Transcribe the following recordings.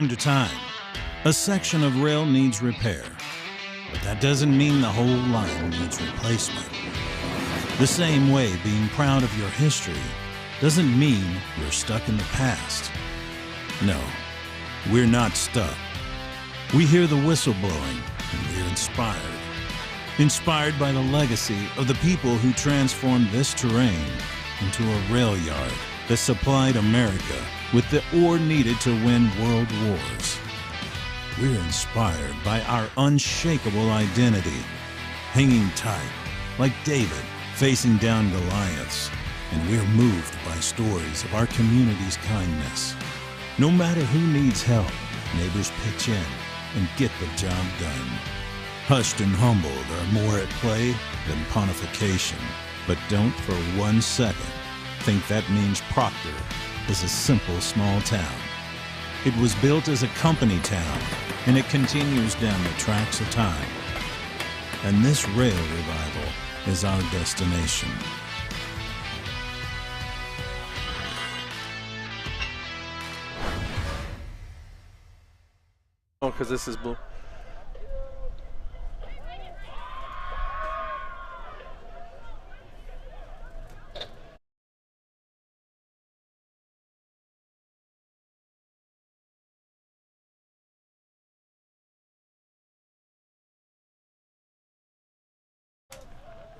to time, a section of rail needs repair, but that doesn't mean the whole line needs replacement. The same way being proud of your history doesn't mean you're stuck in the past. No, we're not stuck. We hear the whistle blowing and we're inspired. Inspired by the legacy of the people who transformed this terrain into a rail yard that supplied America with the ore needed to win world wars. We're inspired by our unshakable identity, hanging tight like David facing down Goliaths, and we're moved by stories of our community's kindness. No matter who needs help, neighbors pitch in and get the job done. Hushed and humbled are more at play than pontification, but don't for 1 second think that means Proctor is a simple small town. It was built as a company town, and it continues down the tracks of time. And this rail revival is our destination. Oh, because this is blue.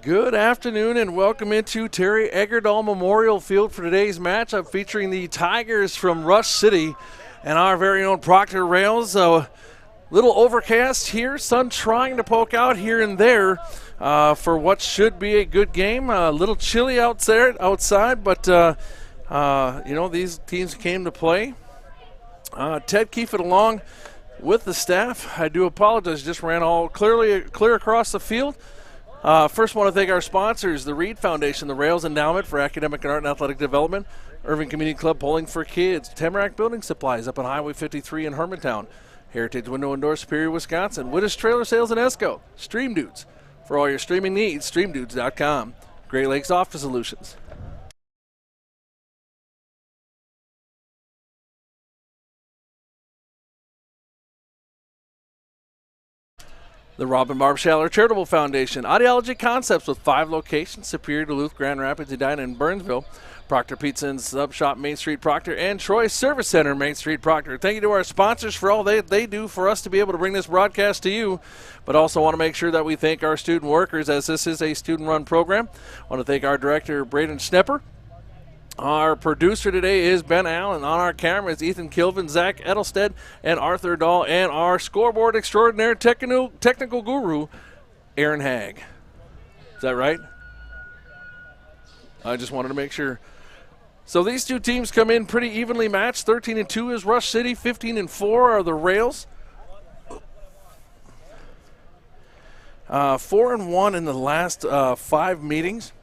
Good afternoon and welcome into Terry Eggerdahl Memorial Field for today's matchup featuring the Tigers from Rush City and our very own Proctor Rails. A little overcast here, sun trying to poke out here and there for what should be a good game. A little chilly outside, but these teams came to play. Ted Keefit along with the staff. I do apologize, just ran all clear across the field. First, want to thank our sponsors, the Reed Foundation, the Rails Endowment for Academic and Art and Athletic Development, Irving Community Club Bowling for Kids, Tamarack Building Supplies up on Highway 53 in Hermantown, Heritage Window and Door, Superior, Wisconsin, Wittes Trailer Sales in Esco, Stream Dudes. For all your streaming needs, streamdudes.com. Great Lakes Office Solutions. The Robin Barb Schaller Charitable Foundation, Audiology Concepts with 5 locations, Superior, Duluth, Grand Rapids, Edina, and Burnsville. Proctor Pizza and Sub Shop, Main Street, Proctor, and Troy Service Center, Main Street, Proctor. Thank you to our sponsors for all they do for us to be able to bring this broadcast to you, but also want to make sure that we thank our student workers as this is a student-run program. I want to thank our director, Braden Schnepper. Our producer today is Ben Allen. On our camera is Ethan Kilvin, Zach Edelstead, and Arthur Dahl, and our scoreboard extraordinaire technical guru, Aaron Hagg. Is that right? I just wanted to make sure. So these two teams come in pretty evenly matched. 13-2 is Rush City, 15-4 are the Rails. 4-1 in the last 5 meetings.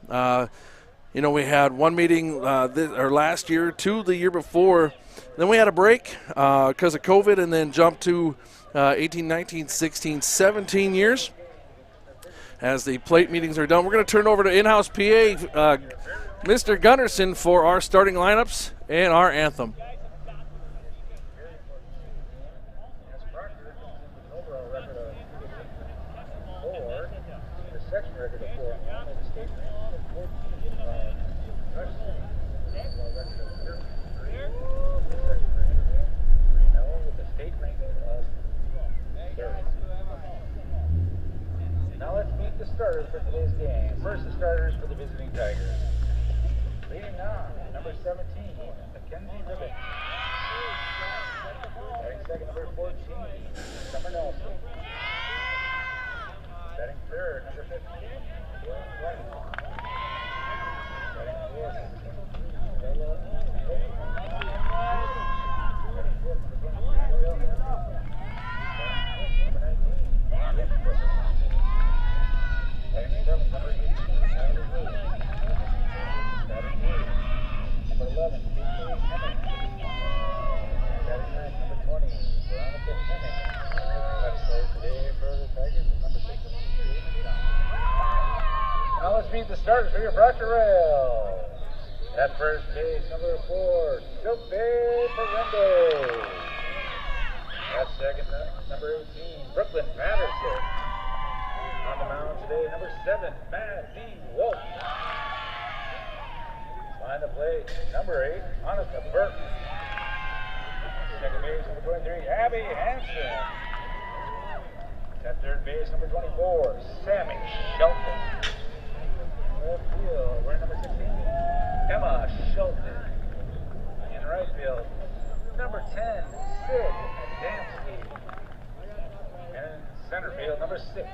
We had one meeting last year, 2 the year before. Then we had a break because of COVID and then jumped to 18, 19, 16, 17 years. As the plate meetings are done, we're going to turn over to in-house PA, Mr. Gunderson, for our starting lineups and our anthem. Starters for today's game. First, the starters for the visiting Tigers. Leading on, number 17, Mackenzie Ribbon. Batting second, number 14, Summer Nelson. Batting third, number 15, Dylan White. Batting fourth, Bella Batting fifth, Bill. Batting number 19, Nick Griffin. Batting seventh, number 18, Natalie Wood. Batting eighth, number 11, Kate Hemming. Batting ninth, number 20, Veronica Hemming. Batting player today for the Tigers is number 6, Jamie Young. Now let's meet the starters for your Proctor Rail. At first base, number 4, Sope Parendo. At second, number 18, Brooklyn Patterson. On the mound today, number 7, Maddie Wolf. Behind the plate, number 8, Annika Burke. Second base, number 23, Abby Hansen. At third base, number 24, Sammy Shelton. Left field, we're number 16, Emma Shelton. In right field, number 10, Sid Adamski. And center field, number 6,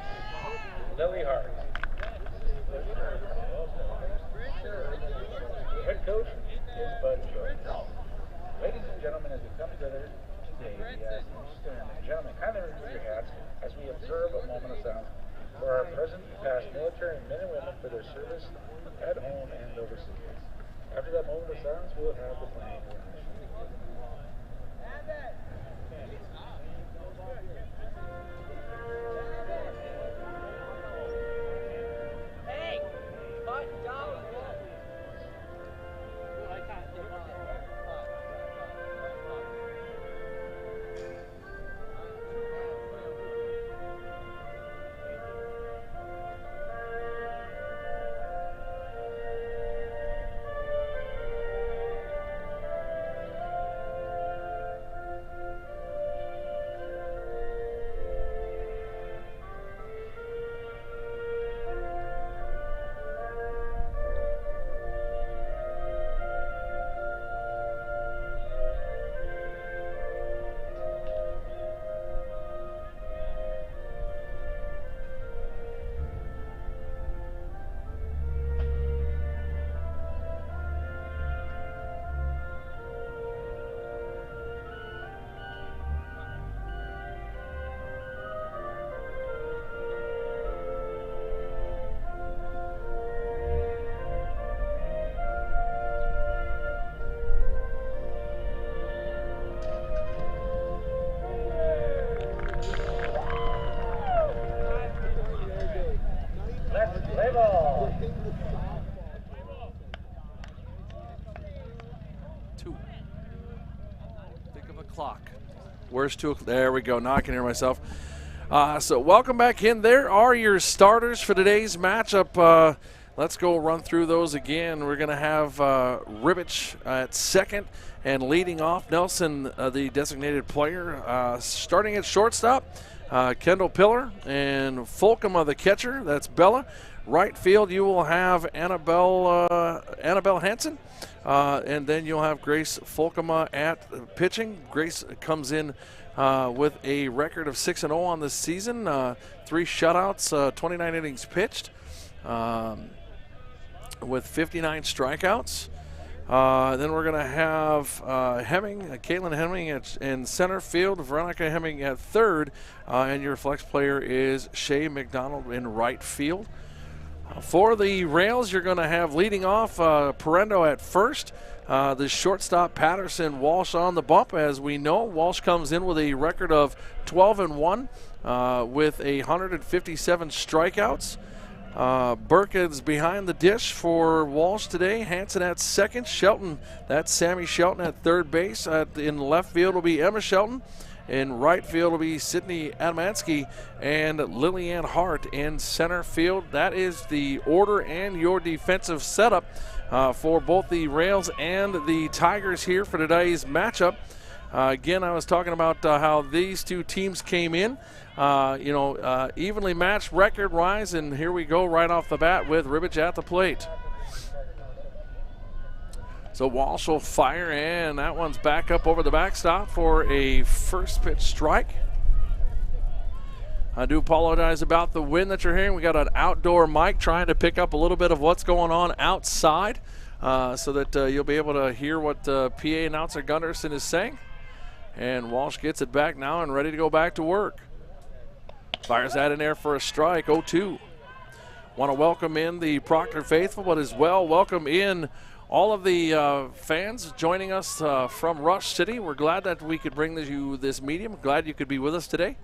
Lily Hart. The head coach is Bud Jones. Ladies and gentlemen, as we come together today, we ask you and gentlemen, kindly remove your hats as we observe a moment of silence for our present and past military men and women for their service at home and overseas. After that moment of silence, we'll have the playing of the national anthem. Hey, $5. Where's 2 o'clock? There we go. Now I can hear myself. So welcome back in. There are your starters for today's matchup. Let's go run through those again. We're going to have Ribich at second, and leading off, Nelson, the designated player. Starting at shortstop, Kendall Pillar, and Folkema, the catcher. That's Bella. Right field, you will have Annabelle Hansen. And then you'll have Grace Folkema at pitching. Grace comes in with a record of 6-0 on this season, 3 shutouts, 29 innings pitched, with 59 strikeouts. Then we're going to have Caitlin Hemming in center field, Veronica Hemming at third, and your flex player is Shay McDonald in right field. For the Rails, you're going to have leading off Parendo at first. The shortstop Patterson, Walsh on the bump. As we know, Walsh comes in with a record of 12-1 with 157 strikeouts. Burke is behind the dish for Walsh today. Hansen at second. Shelton, that's Sammy Shelton at third base. In left field will be Emma Shelton. In right field will be Sydney Adamansky and Lillian Hart in center field. That is the order and your defensive setup for both the Rails and the Tigers here for today's matchup. Again, I was talking about how these two teams came in, evenly matched record-wise, and here we go right off the bat with Ribich at the plate. So Walsh will fire, and that one's back up over the backstop for a first pitch strike. I do apologize about the wind that you're hearing. We got an outdoor mic trying to pick up a little bit of what's going on outside so that you'll be able to hear what PA announcer Gunderson is saying. And Walsh gets it back now and ready to go back to work. Fires that in there for a strike, 0-2. Want to welcome in the Proctor faithful, but as well welcome in all of the fans joining us from Rush City. We're glad that we could bring you this medium. Glad you could be with us today.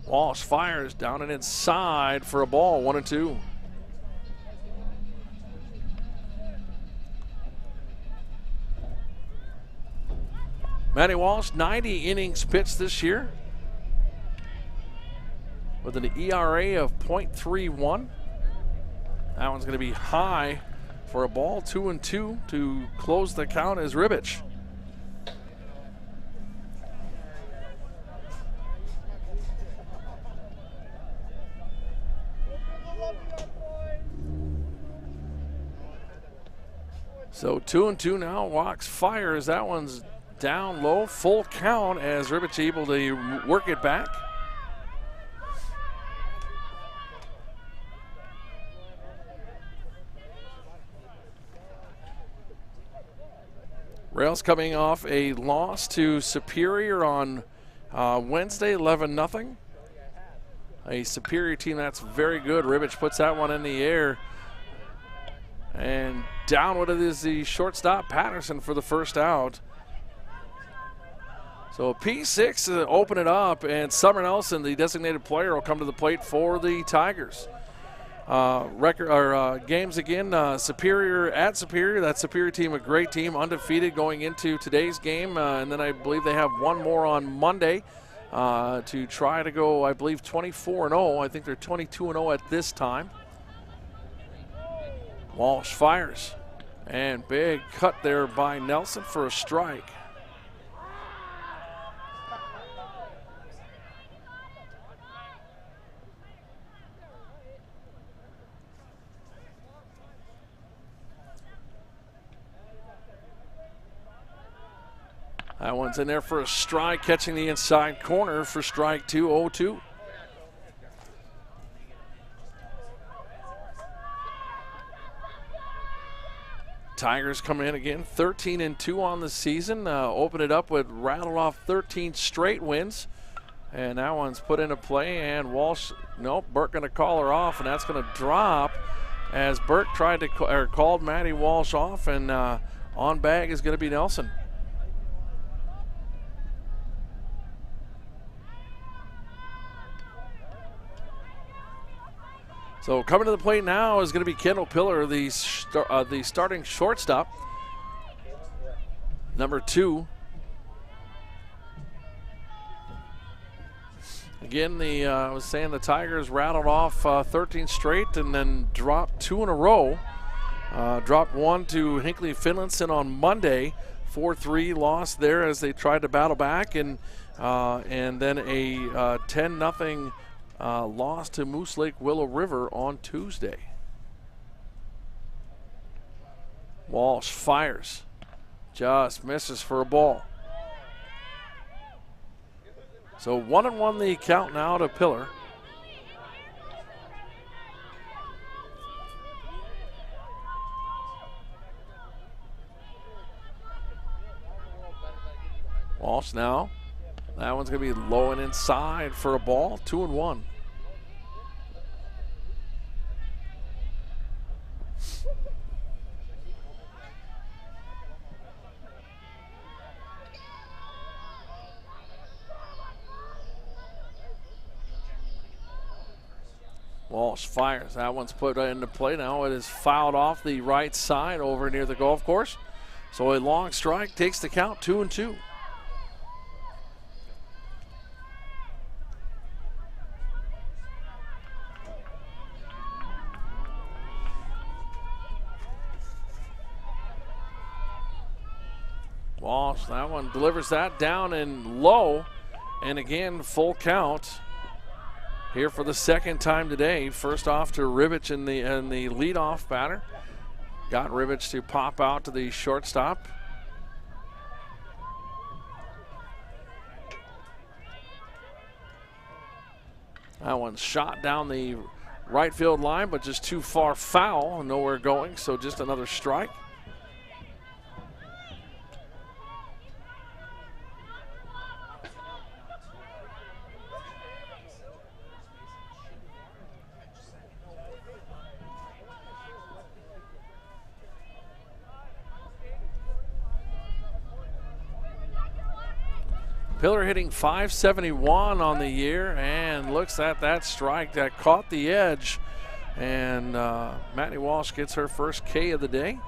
Walsh fires down and inside for a ball, 1-2. Maddie Walsh, 90 innings pitched this year with an ERA of .31. That one's going to be high for a ball. 2-2 to close the count as Ribbich. So 2-2 now. Walks fires. That one's down low. Full count as Ribbich able to work it back. Rails coming off a loss to Superior on Wednesday, 11-0. A Superior team that's very good. Ribbich puts that one in the air. And down what it is the shortstop, Patterson, for the first out. So P6 to open it up, and Summer Nelson, the designated player, will come to the plate for the Tigers. Games again, Superior at Superior. That Superior team, a great team, undefeated going into today's game. And then I believe they have one more on Monday to try to go, I believe, 24-0. I think they're 22-0 at this time. Walsh fires, and big cut there by Nelson for a strike. That one's in there for a strike, catching the inside corner for strike 2, 0-2. Tigers coming in again, 13-2 on the season. Open it up with rattled off 13 straight wins. And that one's put into play, and Walsh, nope, Burke going to call her off, and that's going to drop as Burke tried to called Maddie Walsh off, and on bag is going to be Nelson. So coming to the plate now is going to be Kendall Pillar, the starting shortstop, number 2. Again, I was saying the Tigers rattled off 13 straight and then dropped 2 in a row. Dropped one to Hinckley Finlinson on Monday, 4-3 loss there as they tried to battle back, and then a 10-0 loss to Moose Lake Willow River on Tuesday. Walsh fires, just misses for a ball. So 1-1 the count now to Pillar. Walsh now. That one's going to be low and inside for a ball, 2-1. Walsh fires. That one's put into play now. It is fouled off the right side over near the golf course. So a long strike takes the count, 2-2. Walsh, that one delivers that down and low, and again full count here for the second time today. First off to Ribbich in the leadoff batter. Got Ribbich to pop out to the shortstop. That one's shot down the right field line, but just too far foul, nowhere going, so just another strike. Pillar hitting .571 on the year, and looks at that strike that caught the edge. And Maddie Walsh gets her first K of the day.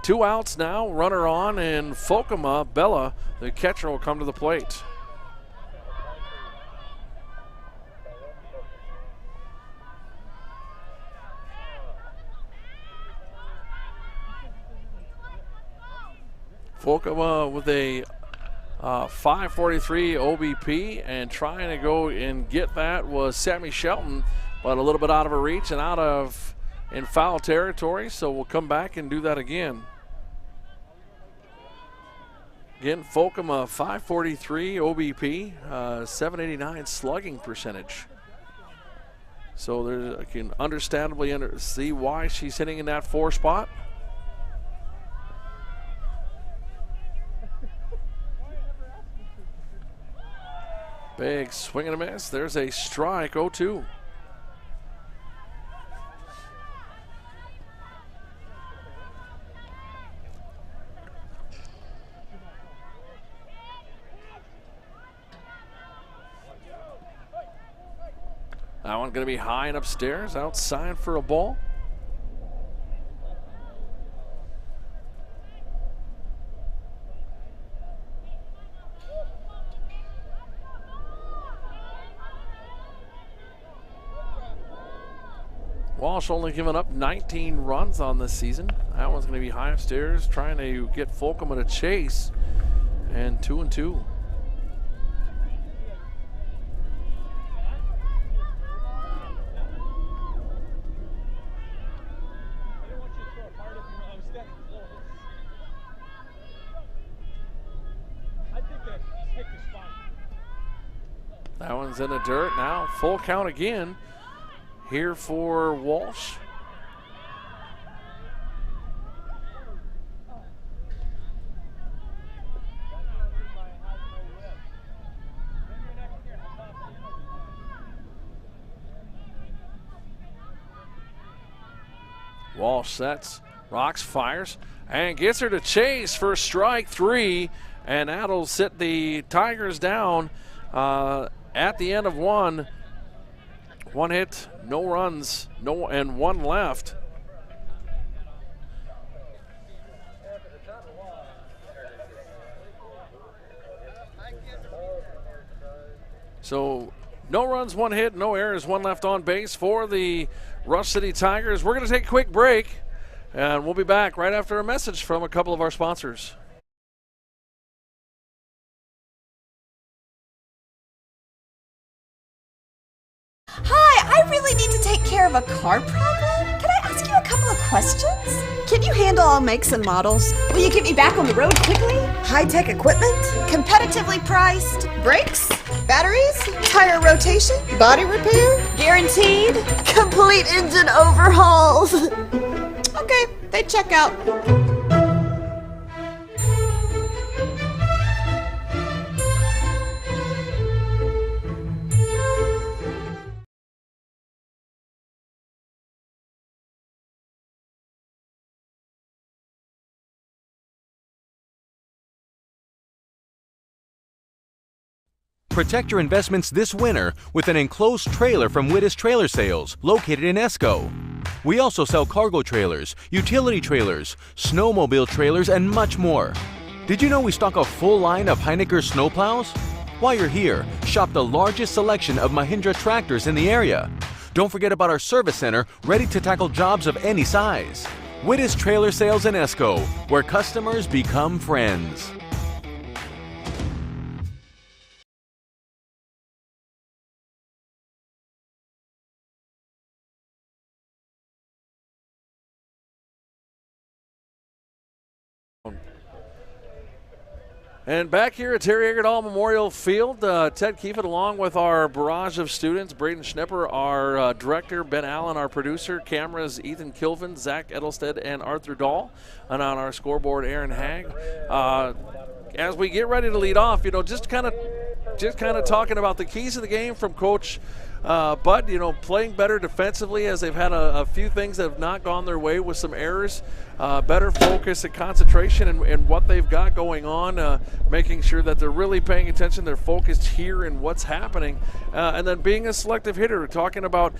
2 outs now, runner on, and Folkema Bella, the catcher, will come to the plate. Folkema with a 543 OBP, and trying to go and get that was Sammy Shelton, but a little bit out of her reach and in foul territory, so we'll come back and do that again. Again, Folkema 543 OBP, 789 slugging percentage. So I can understandably see why she's hitting in that 4 spot. Big swing and a miss. There's a strike, 0-2. That one's going to be high and upstairs, outside for a ball. Walsh only giving up 19 runs on this season. That one's going to be high upstairs, trying to get Folkema to chase, and 2-2. That one's in the dirt now. Full count again here for Walsh. Walsh sets, rocks, fires, and gets her to chase for strike 3, and that'll sit the Tigers down at the end of 1. 1 hit, no runs, and 1 left. So no runs, 1 hit, no errors, 1 left on base for the Rush City Tigers. We're going to take a quick break, and we'll be back right after a message from a couple of our sponsors. Hi, I really need to take care of a car problem. Can I ask you a couple of questions? Can you handle all makes and models? Will you get me back on the road quickly? High-tech equipment? Competitively priced? Brakes? Batteries? Tire rotation? Body repair? Guaranteed? Complete engine overhauls? Okay, they check out. Protect your investments this winter with an enclosed trailer from Wittes Trailer Sales, located in Esco. We also sell cargo trailers, utility trailers, snowmobile trailers, and much more. Did you know we stock a full line of Heineken snowplows? While you're here, shop the largest selection of Mahindra tractors in the area. Don't forget about our service center, ready to tackle jobs of any size. Wittes Trailer Sales in Esco, where customers become friends. And back here at Terry Egerdahl Memorial Field, Ted Kiefit along with our barrage of students, Braden Schnepper, our director, Ben Allen, our producer, cameras, Ethan Kilvin, Zach Edelstead, and Arthur Dahl, and on our scoreboard, Aaron Hagg. As we get ready to lead off, just kind of talking about the keys of the game from Coach But, you know, playing better defensively as they've had a few things that have not gone their way with some errors. Better focus and concentration in what they've got going on, making sure that they're really paying attention, they're focused here in what's happening, and then being a selective hitter, talking about,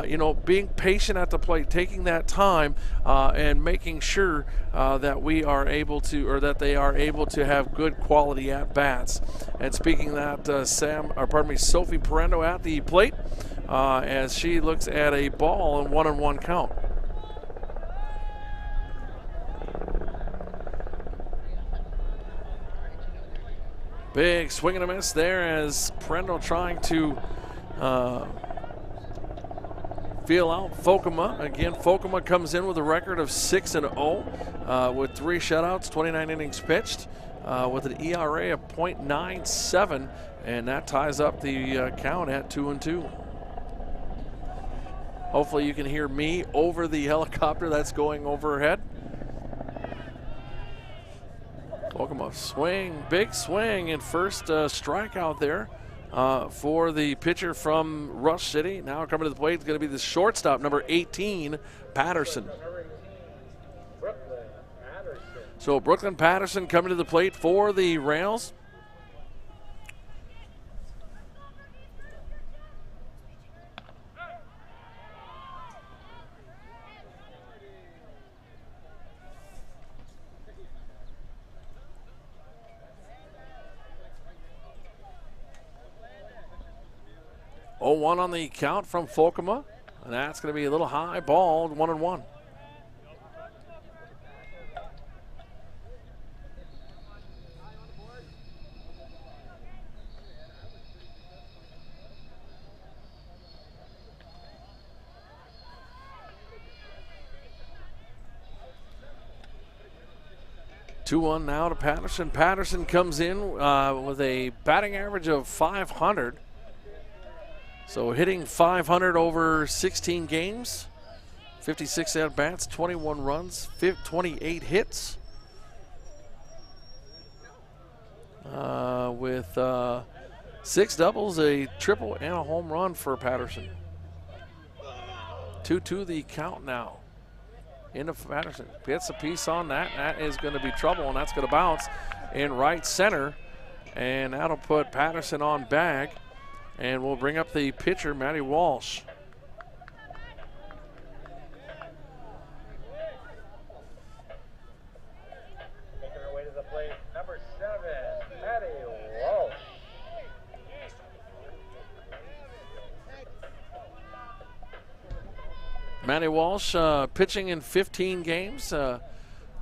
you know, being patient at the plate, taking that time, and making sure that we are able to, or that they are able to have good quality at-bats. And speaking of that, Sophie Parendo at the plate as she looks at a ball and 1-1 count. Big swing and a miss there as Parendo trying to feel out Folkema. Again, Folkema comes in with a record of 6-0 with 3 shutouts, 29 innings pitched, with an ERA of .97, and that ties up the count at 2-2. Hopefully you can hear me over the helicopter that's going overhead. Folkema swing, big swing, and first strikeout there for the pitcher from Rush City. Now coming to the plate is going to be the shortstop, number 18, Patterson. So Brooklyn Patterson coming to the plate for the Rails. Oh, 0-1 on the count from Folkema, and that's going to be a little high ball, 1-1. Two-1 now to Patterson. Patterson comes in with a batting average of .500. So hitting .500 over 16 games, 56 at-bats, 21 runs, 28 hits. With 6 doubles, a triple, and a home run for Patterson. 2-2 the count now. Into Patterson. Gets a piece on that. That is going to be trouble, and that's going to bounce in right center. And that'll put Patterson on bag. And we'll bring up the pitcher, Maddie Walsh. Making her way to the plate, number 7, Maddie Walsh. Maddie Walsh pitching in 15 games,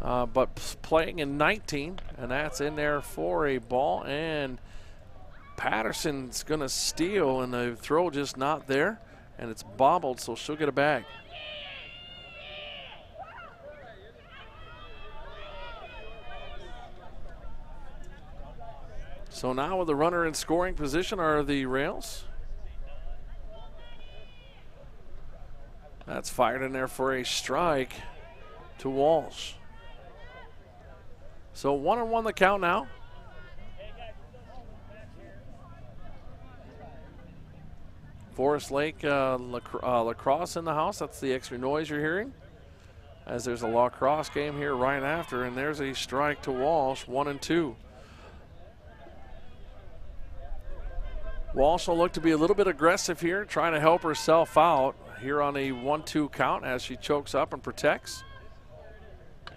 but playing in 19, and that's in there for a ball. And Patterson's going to steal, and the throw just not there, and it's bobbled, so she'll get a bag. So now with the runner in scoring position are the Rails. That's fired in there for a strike to Walsh. So 1-1 the count now. Forest Lake lacrosse in the house. That's the extra noise you're hearing, as there's a lacrosse game here right after, and there's a strike to Walsh, 1-2. Walsh will look to be a little bit aggressive here, trying to help herself out here on a 1-2 count as she chokes up and protects.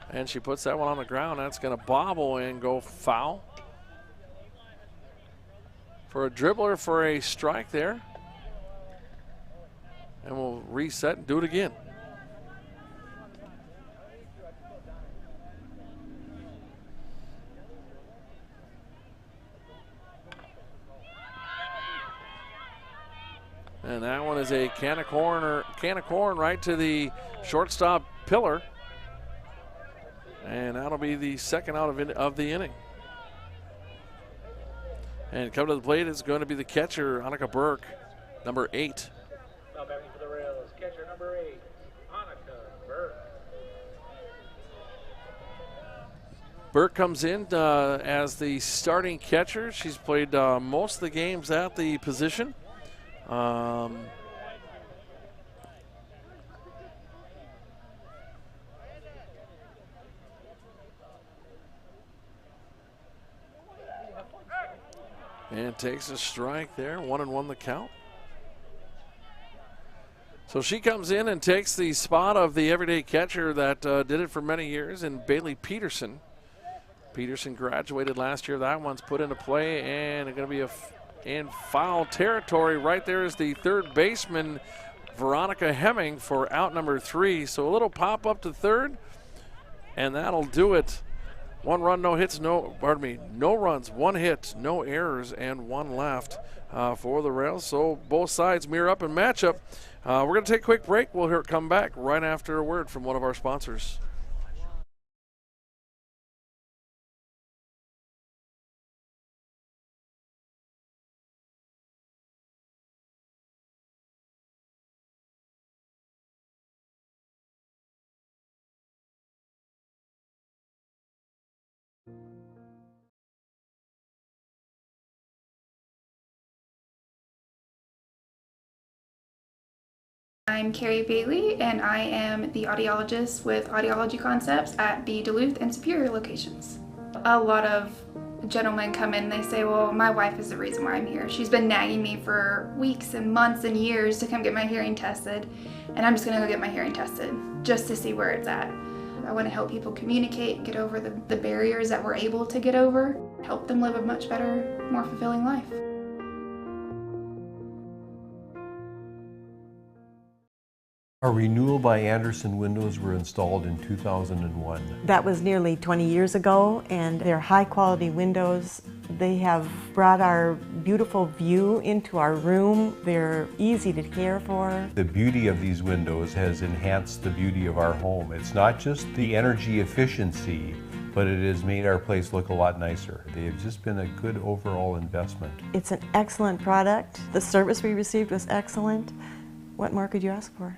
And she puts that one on the ground. That's going to bobble and go foul. For a dribbler for a strike there. And we'll reset and do it again. And that one is a can of corn right to the shortstop pillar. And that'll be the second out of the inning. And coming to the plate is going to be the catcher, Annika Burke, number 8. Now batting for the Rails, catcher number 8, Annika Burke. Burke comes in as the starting catcher. She's played most of the games at the position. And takes a strike there, 1-1 the count. So she comes in and takes the spot of the everyday catcher that did it for many years in Bailey Peterson. Peterson graduated last year. That one's put into play, and it's going to be in foul territory. Right there is the third baseman, Veronica Hemming, for out number 3. So a little pop up to third, and that'll do it. 1 run, no hits, no runs, 1 hit, no errors, and 1 left for the Rails. So both sides mirror up and match up. We're going to take a quick break. We'll come back right after a word from one of our sponsors. I'm Carrie Bailey, and I am the audiologist with Audiology Concepts at the Duluth and Superior locations. A lot of gentlemen come in and they say, well, my wife is the reason why I'm here. She's been nagging me for weeks and months and years to come get my hearing tested, and I'm just gonna go get my hearing tested just to see where it's at. I want to help people communicate, get over the barriers that we're able to get over, help them live a much better, more fulfilling life. Our renewal by Andersen windows were installed in 2001. That was nearly 20 years ago, and they're high-quality windows. They have brought our beautiful view into our room. They're easy to care for. The beauty of these windows has enhanced the beauty of our home. It's not just the energy efficiency, but it has made our place look a lot nicer. They've just been a good overall investment. It's an excellent product. The service we received was excellent. What more could you ask for?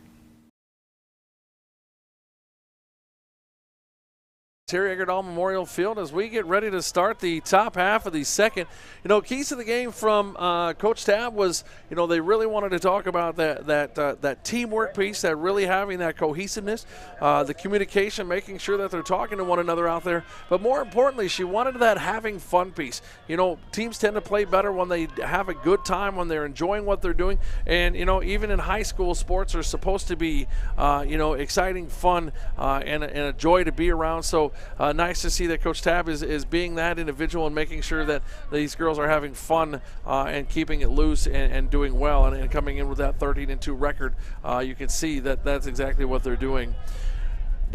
Terry Eggerdall Memorial Field as we get ready to start the top half of the second. You know, keys to the game from Coach Tab was, you know, they really wanted to talk about that teamwork piece, that really having that cohesiveness, the communication, making sure that they're talking to one another out there. But more importantly, she wanted that having fun piece. You know, teams tend to play better when they have a good time, when they're enjoying what they're doing. And, you know, even in high school, sports are supposed to be, you know, exciting, fun, and a joy to be around. So, nice to see that Coach Tab is being that individual and making sure that these girls are having fun and keeping it loose and doing well and coming in with that 13-2 record. You can see that that's exactly what they're doing.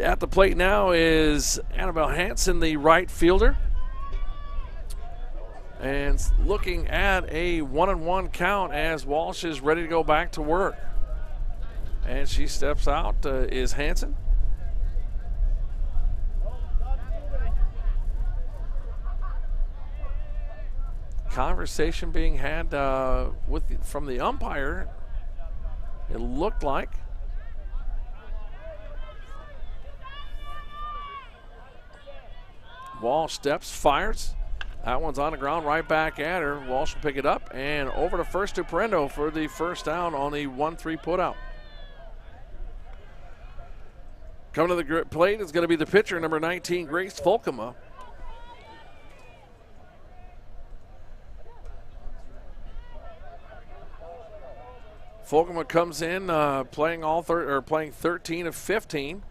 At the plate now is Annabelle Hansen, the right fielder. And looking at a 1-1 count as Walsh is ready to go back to work. And she steps out, is Hansen. Conversation being had from the umpire, it looked like. Walsh steps, fires. That one's on the ground, right back at her. Walsh will pick it up and over to first to Parendo for the first down on the 1-3 putout. Coming to the plate is going to be the pitcher, number 19, Grace Folkema. Folkema comes in playing 13 of 15.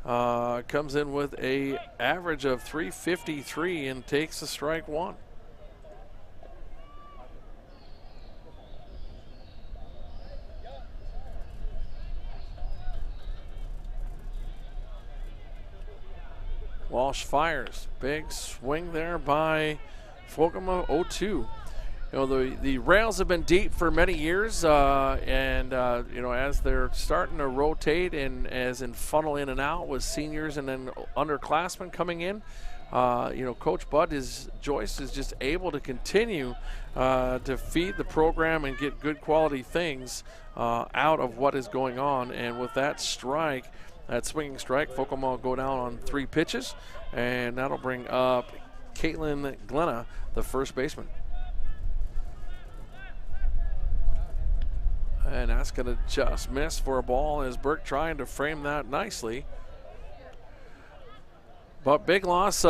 Comes in with a average of 353 and takes a strike 1. Walsh fires. Big swing there by Folkema, 0-2. You know, the Rails have been deep for many years, you know, as they're starting to rotate and as in funnel in and out with seniors and then underclassmen coming in, you know, Coach Bud Joyce is just able to continue to feed the program and get good quality things out of what is going on. And with that strike, that swinging strike, Folkema will go down on 3 pitches, and that'll bring up Caitlin Glenna, the first baseman. And that's going to just miss for a ball as Burke trying to frame that nicely. But big loss,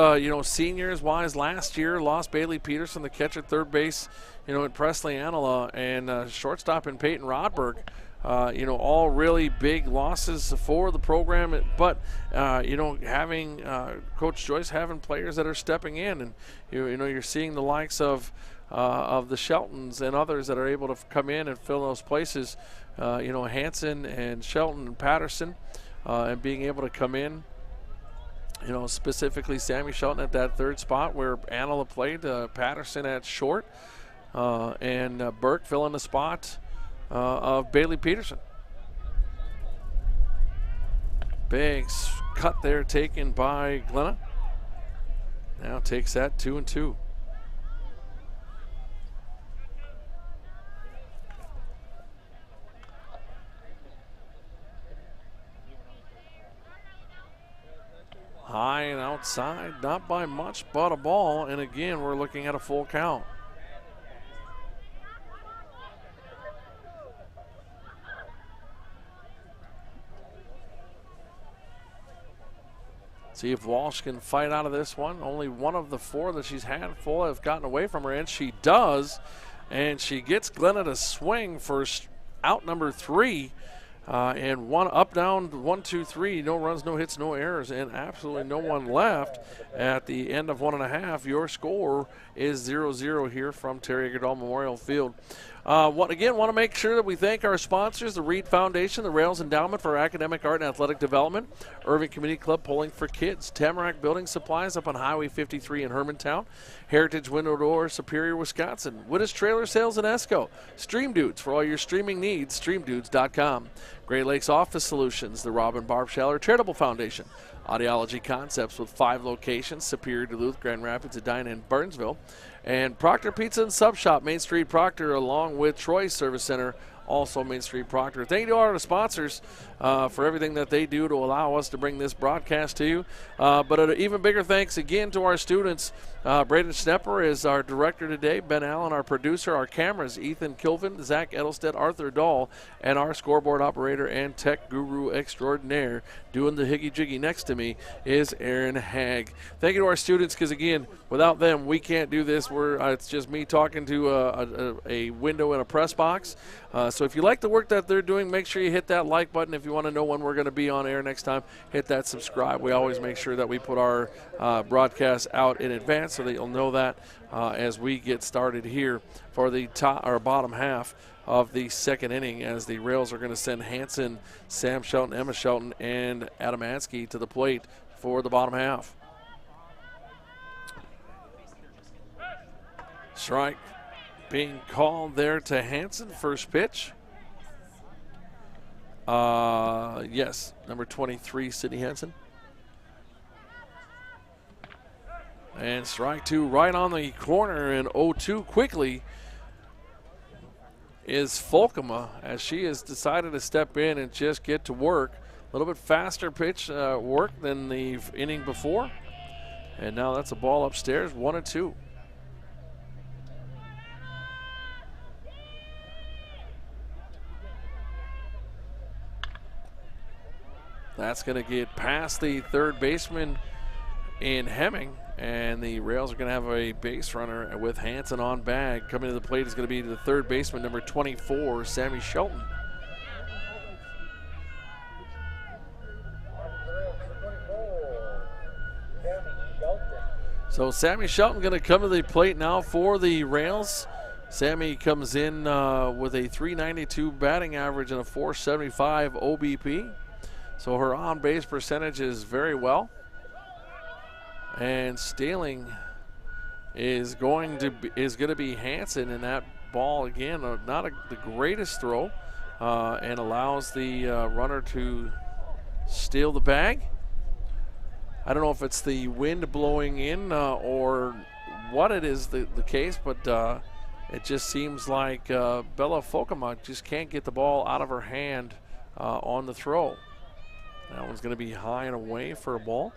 seniors-wise last year, lost Bailey Peterson, the catcher at third base, in Presley Anila, and shortstop in Peyton Rodberg. All really big losses for the program. But, having Coach Joyce having players that are stepping in, and, you're seeing the likes of the Sheltons and others that are able to come in and fill those places, Hanson and Shelton and Patterson, and being able to come in. Specifically Sammy Shelton at that third spot where Anila played, Patterson at short, and Burke filling the spot of Bailey Peterson. Big cut there taken by Glenna. Now takes that 2-2. High and outside, not by much, but a ball. And again, we're looking at a full count. See if Walsh can fight out of this one. Only one of the four that she's had full have gotten away from her, and she does. And she gets Glenna to swing for out number 3. And one up, down, 1, 2, 3, no runs, no hits, no errors, and absolutely no one left at the end of 1.5. Your score is 0-0 here from Terry Egerdahl Memorial Field. Want to make sure that we thank our sponsors, the Reed Foundation, the Rails Endowment for Academic Art and Athletic Development, Irving Community Club Polling for Kids, Tamarack Building Supplies up on Highway 53 in Hermantown, Heritage Window Doors, Superior, Wisconsin, Wittes Trailer Sales in Esco, Stream Dudes for all your streaming needs, streamdudes.com, Great Lakes Office Solutions, the Robin Barb Schaller Charitable Foundation, Audiology Concepts with 5 locations, Superior, Duluth, Grand Rapids, Edina, and Burnsville, and Proctor Pizza and Sub Shop, Main Street Proctor, along with Troy Service Center, also Main Street Proctor. Thank you to our sponsors for everything that they do to allow us to bring this broadcast to you. But an even bigger thanks again to our students. Braden Schnepper is our director today, Ben Allen our producer, our cameras, Ethan Kilvin, Zach Edelstedt, Arthur Dahl, and our scoreboard operator and tech guru extraordinaire doing the higgy-jiggy next to me is Aaron Hagg. Thank you to our students, because again, without them, we can't do this. It's just me talking to a window in a press box. So if you like the work that they're doing, make sure you hit that like button. If you want to know when we're going to be on air next time, hit that subscribe. We always make sure that we put our broadcasts out in advance so that you'll know that as we get started here for the bottom half of the second inning, as the Rails are going to send Hanson, Sam Shelton, Emma Shelton, and Adamansky to the plate for the bottom half. Strike being called there to Hanson. First pitch. Yes, number 23, Sydney Hanson. And strike 2 right on the corner, and 0-2 quickly is Folkema, as she has decided to step in and just get to work. A little bit faster pitch work than the inning before. And now that's a ball upstairs, 1-2. That's going to get past the third baseman in Hemming, and the Rails are going to have a base runner with Hanson on bag. Coming to the plate is going to be the third baseman, number 24, Sammy Shelton. So Sammy Shelton going to come to the plate now for the Rails. Sammy comes in with a .392 batting average and a .475 OBP. So her on-base percentage is very well. And stealing is going to be Hanson, and that ball again, not the greatest throw, and allows the runner to steal the bag. I don't know if it's the wind blowing in or what it is the case, but it just seems like Bella Folkema just can't get the ball out of her hand on the throw. That one's going to be high and away for a ball.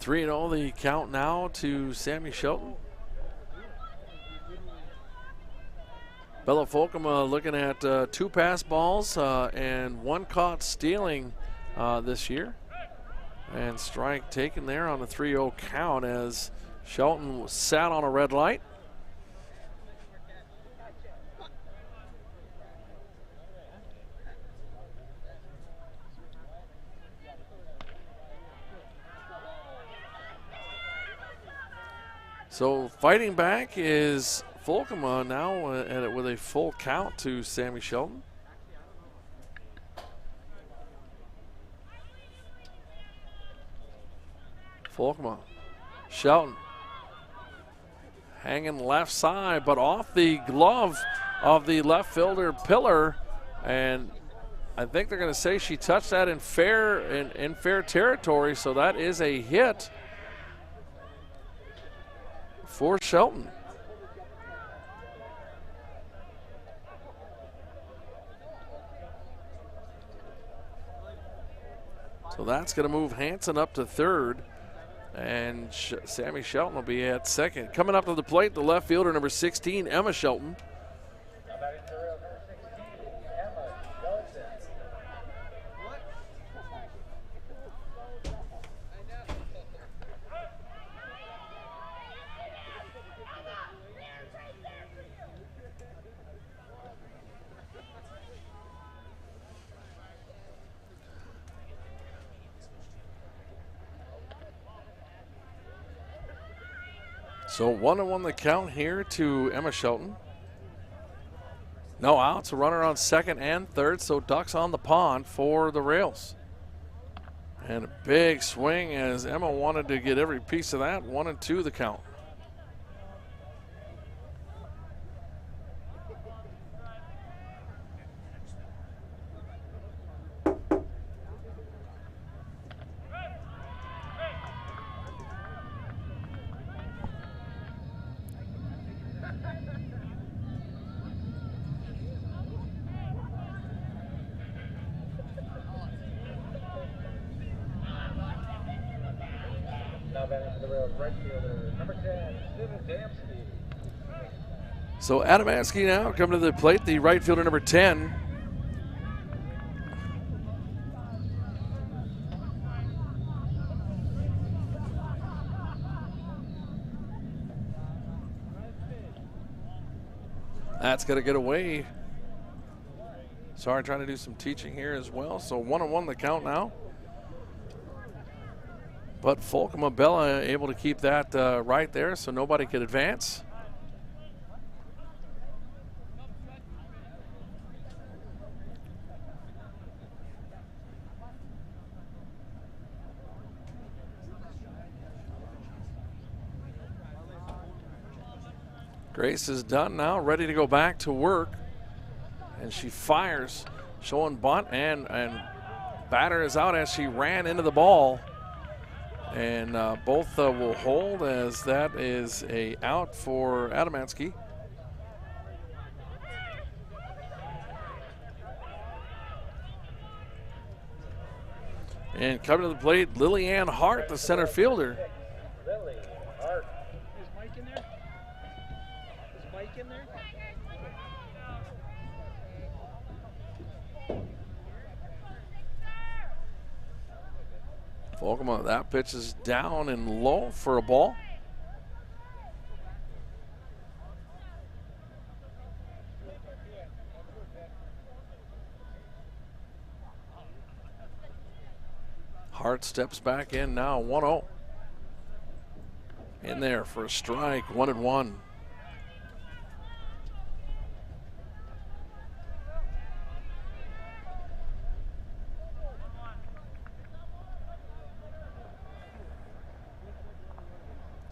3-0 the count now to Sammy Shelton. Bella Folkema looking at 2 pass balls and 1 caught stealing this year. And strike taken there on the 3-0 count as Shelton sat on a red light. So fighting back is Folkema now with a full count to Sammy Shelton. Folkema, Shelton, hanging left side, but off the glove of the left fielder Pillar, and I think they're going to say she touched that in fair territory, so that is a hit for Shelton. So that's going to move Hanson up to third, and Sammy Shelton will be at second. Coming up to the plate, the left fielder, number 16, Emma Shelton. Now batting for Rails, number 16, Emma Shelton. So 1-1 the count here to Emma Shelton. No outs, a runner on second and third, so ducks on the pond for the Rails. And a big swing as Emma wanted to get every piece of that. 1-2 the count. Now batting for the Rails, right fielder, number 10, Adamski. So Adamski now coming to the plate, the right fielder, number 10. That's going to get away. Sorry, trying to do some teaching here as well. So 1-1 the count now. But Folkema Bella able to keep that right there so nobody could advance. Grace is done now, ready to go back to work. And she fires, showing bunt, and batter is out as she ran into the ball. And both will hold as that is a out for Adamansky. And coming to the plate, Lillianne Hart, the center fielder. Lily Hart. Is Mike in there? Is Mike in there? Folkema, that pitch is down and low for a ball. Hart steps back in now, 1-0. In there for a strike, 1-1.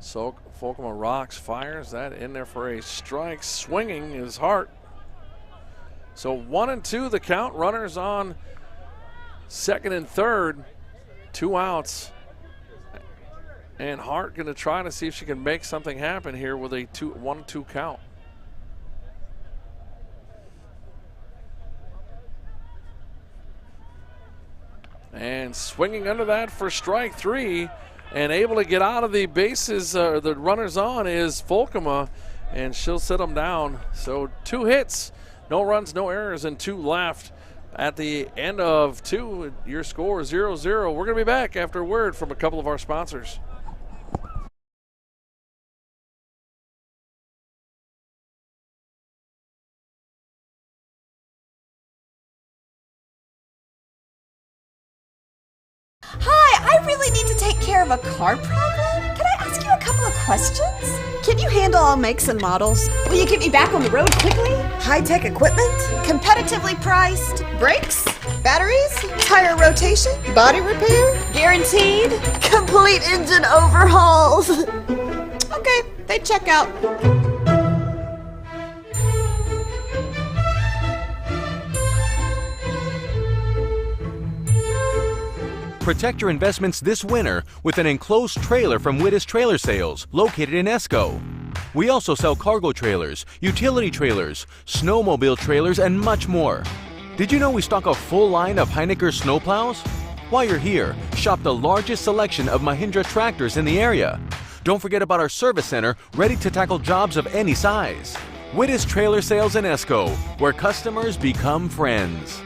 So Folkema rocks, fires that in there for a strike. Swinging is Hart. So 1-2 the count. Runners on second and third. 2 outs. And Hart going to try to see if she can make something happen here with a 1-2 count. And swinging under that for strike 3. And able to get out of the bases, the runners on, is Volkema, and she'll sit them down. So 2 hits, no runs, no errors, and 2 left. At the end of 2, your score is 0-0. We're going to be back after a word from a couple of our sponsors. Hi, I really need to take care of a car problem. Can I ask you a couple of questions? Can you handle all makes and models? Will you get me back on the road quickly? High-tech equipment? Competitively priced? Brakes? Batteries? Tire rotation? Body repair? Guaranteed? Complete engine overhauls? Okay, they check out. Protect your investments this winter with an enclosed trailer from Wittes Trailer Sales, located in Esco. We also sell cargo trailers, utility trailers, snowmobile trailers, and much more. Did you know we stock a full line of Heineken snowplows? While you're here, shop the largest selection of Mahindra tractors in the area. Don't forget about our service center, ready to tackle jobs of any size. Wittes Trailer Sales in Esco, where customers become friends.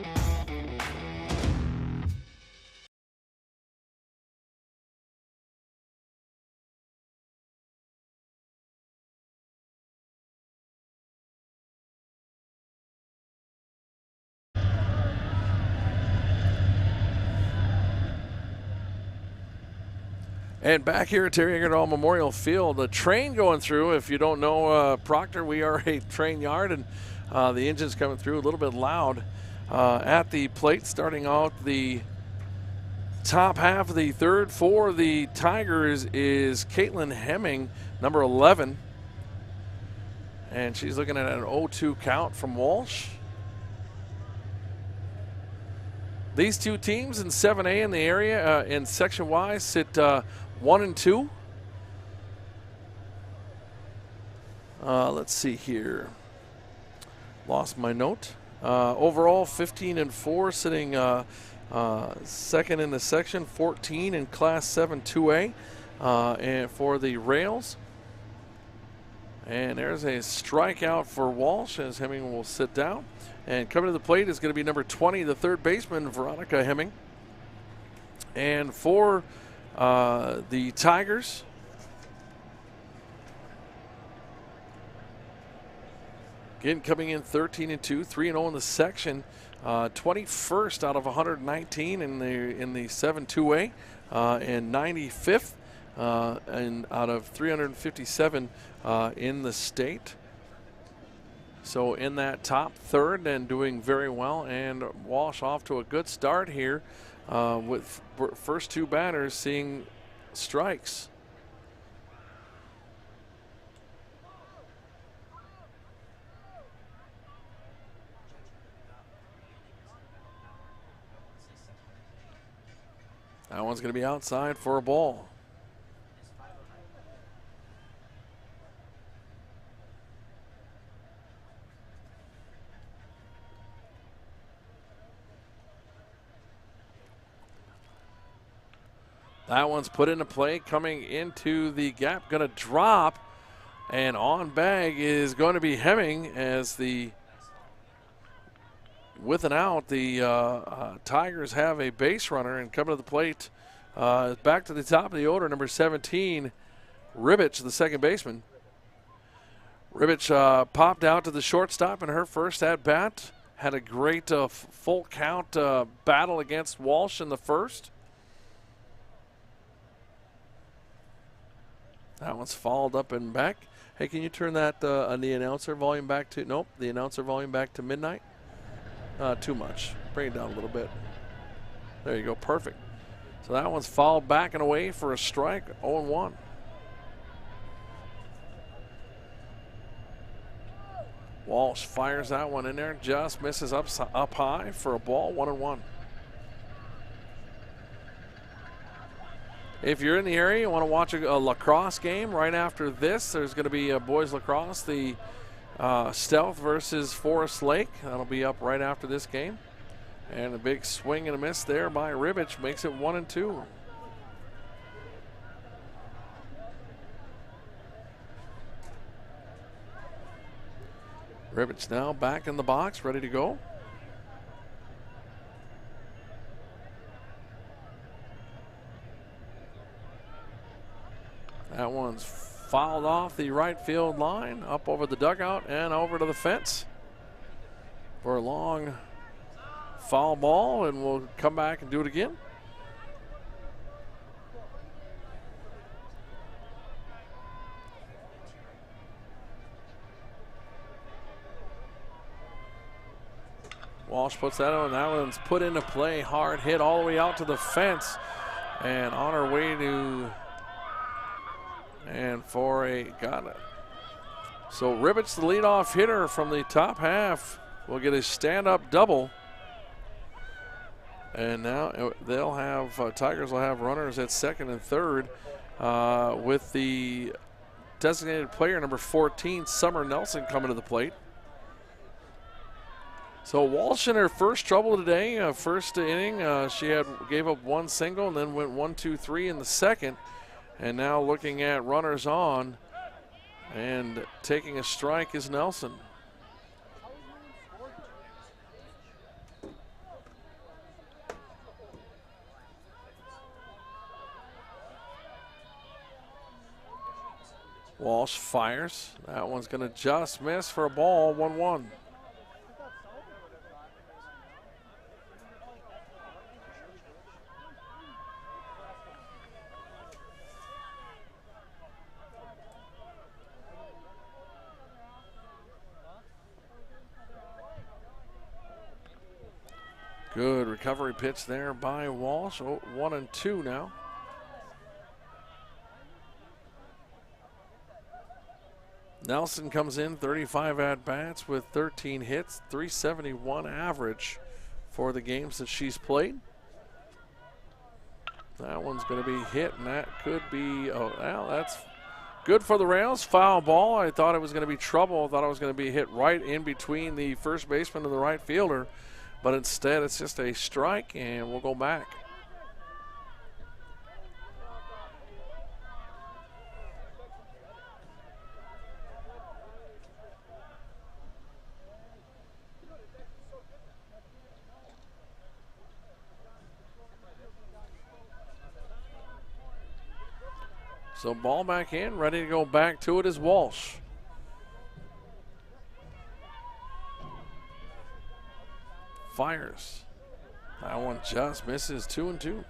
And back here at Terry Egerdahl Memorial Field, a train going through. If you don't know Proctor, we are a train yard, and the engine's coming through a little bit loud at the plate. Starting out the top half of the third for the Tigers is Caitlin Hemming, number 11. And she's looking at an 0-2 count from Walsh. These two teams in 7A in the area, in section-wise, sit 1 and 2. Let's see here. Lost my note. Overall, 15 and 4, sitting second in the section, 14 in Class 7 2A, and for the Rails. And there's a strikeout for Walsh as Hemming will sit down. And coming to the plate is going to be number 20, the third baseman, Veronica Hemming. And for the Tigers, again coming in 13 and 2, 3-0 in the section, 21st out of 119 in the 7-2A, and 95th and out of 357 in the state. So in that top third and doing very well, and Walsh off to a good start here with first 2 batters seeing strikes. That one's going to be outside for a ball. That one's put into play, coming into the gap, going to drop, and on bag is going to be Hemming as with an out, the Tigers have a base runner, and coming to the plate, back to the top of the order, number 17, Ribbich, the second baseman. Ribbich popped out to the shortstop in her first at-bat, had a great full count battle against Walsh in the first. That one's followed up and back. Hey, can you turn that on the announcer volume back to, nope, the announcer volume back to midnight? Too much. Bring it down a little bit. There you go, perfect. So that one's fouled back and away for a strike, 0-1. Walsh fires that one in there, just misses up high for a ball, 1-1. If you're in the area, you want to watch a lacrosse game right after this, there's going to be a boys lacrosse, the Stealth versus Forest Lake. That'll be up right after this game. And a big swing and a miss there by Ribbich makes it 1-2. Ribbich now back in the box, ready to go. That one's fouled off the right field line, up over the dugout and over to the fence for a long foul ball, and we'll come back and do it again. Walsh puts that on. That one's put into play. Hard hit all the way out to the fence. And on our way to, and for a, got it. So Ribbich, the leadoff hitter from the top half, will get a stand-up double. And now they'll have, Tigers will have runners at second and third with the designated player number 14, Summer Nelson, coming to the plate. So Walsh in her first trouble today, first inning, she gave up one single and then went 1-2-3 in the second. And now looking at runners on and taking a strike is Nelson. Walsh fires. That one's going to just miss for a ball, 1-1. Good recovery pitch there by Walsh. 1-2 now. Nelson comes in, 35 at-bats with 13 hits, 371 average for the games that she's played. That one's going to be hit, and that could be, oh, well, that's good for the Rails. Foul ball. I thought it was going to be trouble. I thought it was going to be hit right in between the first baseman and the right fielder, but instead it's just a strike, and we'll go back. So ball back in, ready to go back to it is Walsh. Fires. That one just misses, 2-2.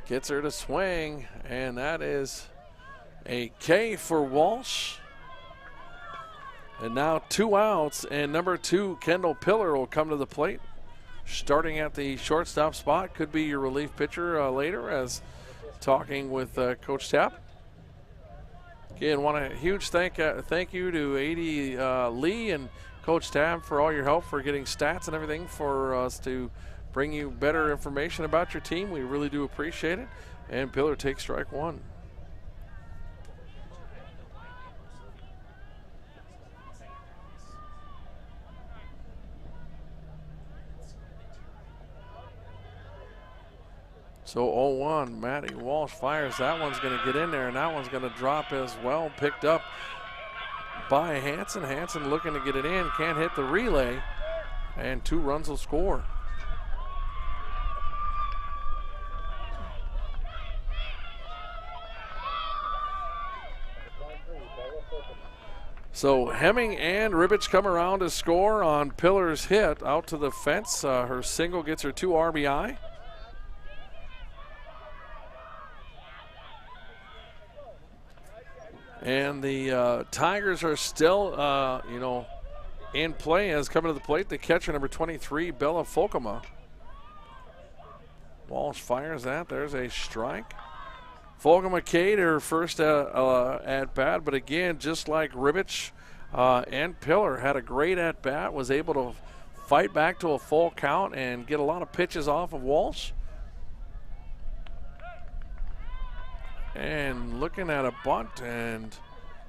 Gets her to swing, and that is a K for Walsh. And now 2 outs, and number 2, Kendall Pillar, will come to the plate. Starting at the shortstop spot, could be your relief pitcher later, as talking with Coach Tapp. Again, want a huge thank you to A.D. Lee and Coach Tapp for all your help for getting stats and everything for us to bring you better information about your team. We really do appreciate it. And Pillar takes strike 1. So 0-1, Maddie Walsh fires. That one's going to get in there, and that one's going to drop as well. Picked up by Hanson. Hanson looking to get it in, can't hit the relay, and 2 runs will score. So Hemming and Ribbich come around to score on Pillar's hit out to the fence. Her single gets her 2 RBI. And the Tigers are still, in play as coming to the plate. The catcher, number 23, Bella Folkema. Walsh fires that. There's a strike. Folkema Cade, her first at bat, but again, just like Ribbich and Pillar, had a great at bat, was able to fight back to a full count and get a lot of pitches off of Walsh. And looking at a bunt, and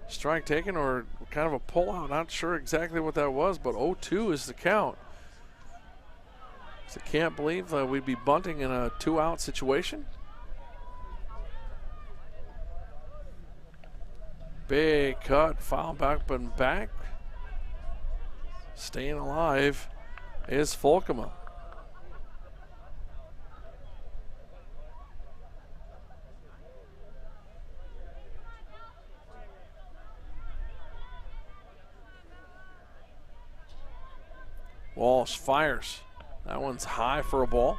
strike taken or kind of a pullout. Not sure exactly what that was, but 0-2 is the count. So can't believe we'd be bunting in a 2-out situation. Big cut, foul back and back. Staying alive is Folkema. Walsh fires. That one's high for a ball.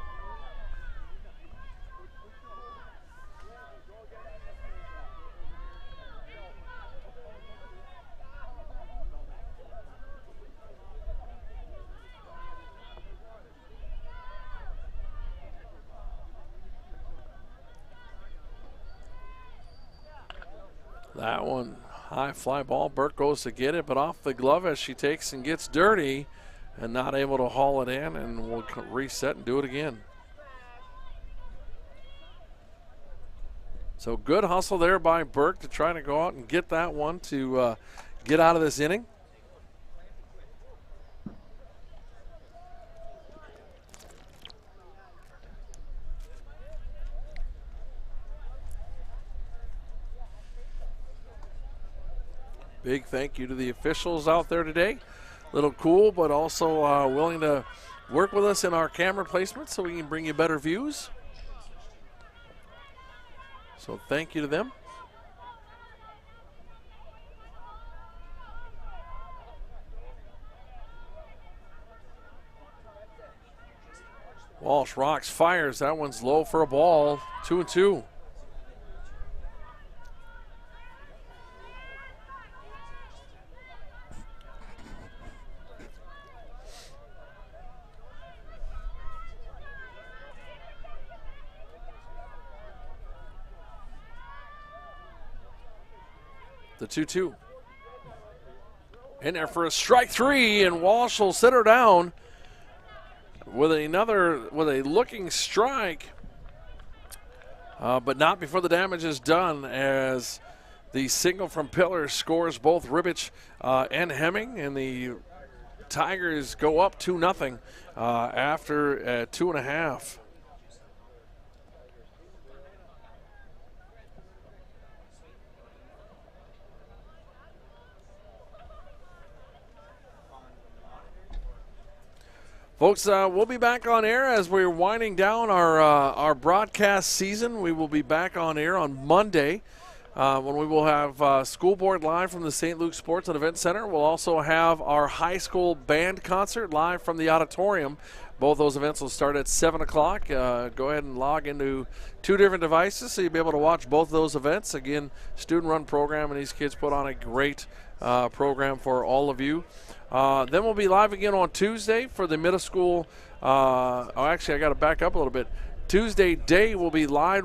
That one, high fly ball. Burke goes to get it, but off the glove as she takes and gets dirty and not able to haul it in, and we'll reset and do it again. So good hustle there by Burke to try to go out and get that one to get out of this inning. Big thank you to the officials out there today. Little cool, but also willing to work with us in our camera placement so we can bring you better views. So thank you to them. Walsh rocks, fires. That one's low for a ball. 2-2. The 2-2. In there for a strike three, and Walsh will sit her down with a looking strike, but not before the damage is done, as the single from Pillar scores both Ribbich and Hemming, and the Tigers go up 2-0 after 2.5. Folks, we'll be back on air as we're winding down our broadcast season. We will be back on air on Monday when we will have School Board live from the St. Luke Sports and Event Center. We'll also have our high school band concert live from the auditorium. Both those events will start at 7 o'clock. Go ahead and log into 2 different devices so you'll be able to watch both those events. Again, student-run program, and these kids put on a great program for all of you. Then we'll be live again on Tuesday for the middle school. Actually, I got to back up a little bit. Tuesday day we'll be live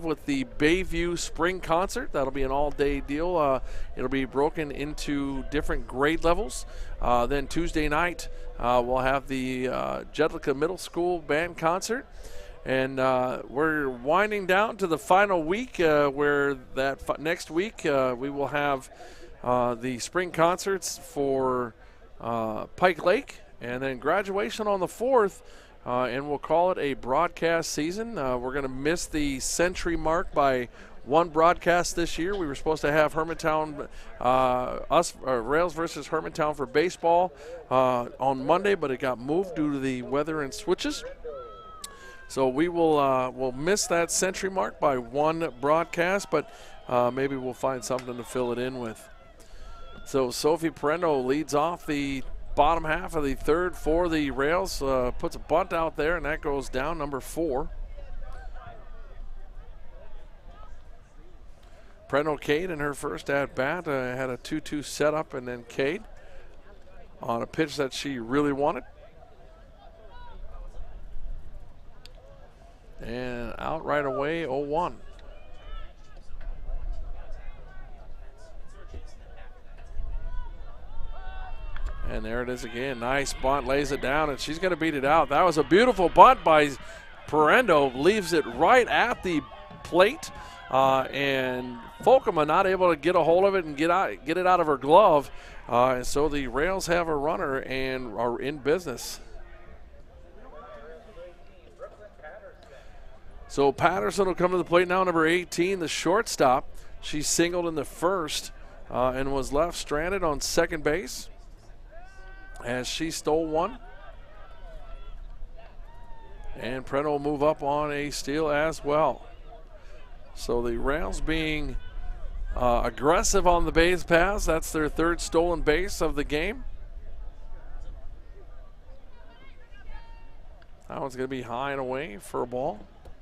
with the Bayview Spring Concert. That'll be an all-day deal. It'll be broken into different grade levels. Then Tuesday night we'll have the Jedlicka Middle School Band Concert. And we're winding down to the final week where that next week we will have the spring concerts for Pike Lake, and then graduation on the 4th, and we'll call it a broadcast season. We're going to miss the century mark by one broadcast this year. We were supposed to have Hermantown, Rails versus Hermantown for baseball on Monday, but it got moved due to the weather and switches. So we will we'll miss that century mark by one broadcast, but maybe we'll find something to fill it in with. So Sophie Parendo leads off the bottom half of the third for the Rails, puts a bunt out there, and that goes down, number 4. Parendo Cade in her first at-bat had a 2-2 setup, and then Cade on a pitch that she really wanted. And out right away, 0-1. And there it is again. Nice bunt, lays it down, and she's going to beat it out. That was a beautiful bunt by Parendo. Leaves it right at the plate, and Folkema not able to get a hold of it and get it out of her glove. And so the Rails have a runner and are in business. So Patterson will come to the plate now, number 18, the shortstop. She singled in the first and was left stranded on second base as she stole one. And Prento will move up on a steal as well. So the Rails being aggressive on the base pass. That's their third stolen base of the game. That one's going to be high and away for a ball.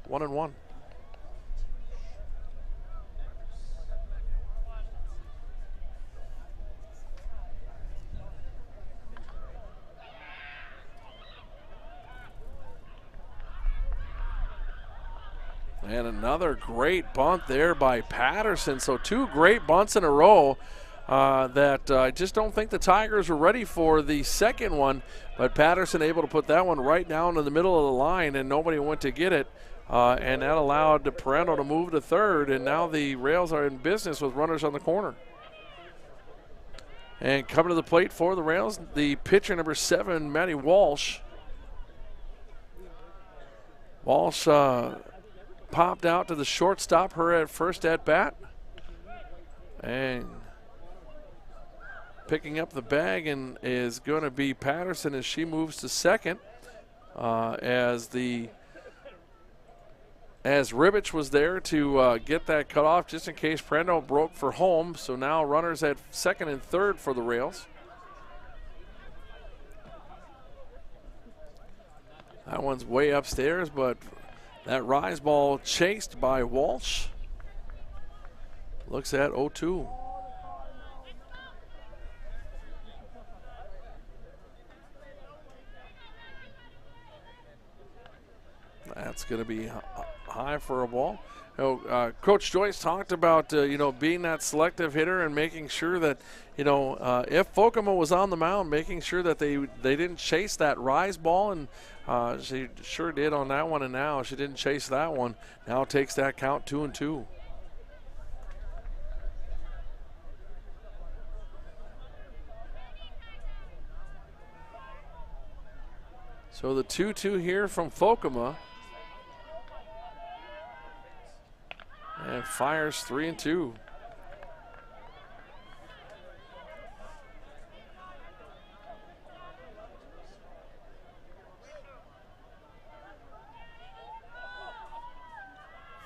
1-1. And another great bunt there by Patterson. So 2 great bunts in a row that I just don't think the Tigers were ready for the second one. But Patterson able to put that one right down in the middle of the line, and nobody went to get it. And that allowed Prento to move to third, and now the Rails are in business with runners on the corner. And coming to the plate for the Rails, the pitcher number 7, Maddie Walsh. Walsh popped out to the shortstop, her at first at bat. And picking up the bag and is going to be Patterson as she moves to second as Ribich was there to get that cut off just in case Prento broke for home. So now runners at second and third for the Rails. That one's way upstairs, but that rise ball chased by Walsh. Looks at 0-2. That's going to be high for a ball. Coach Joyce talked about being that selective hitter and making sure that if Folkema was on the mound, making sure that they didn't chase that rise ball, and she sure did on that one. And now she didn't chase that one. Now takes that count 2-2. So the 2-2 here from Folkema. And fires 3-2.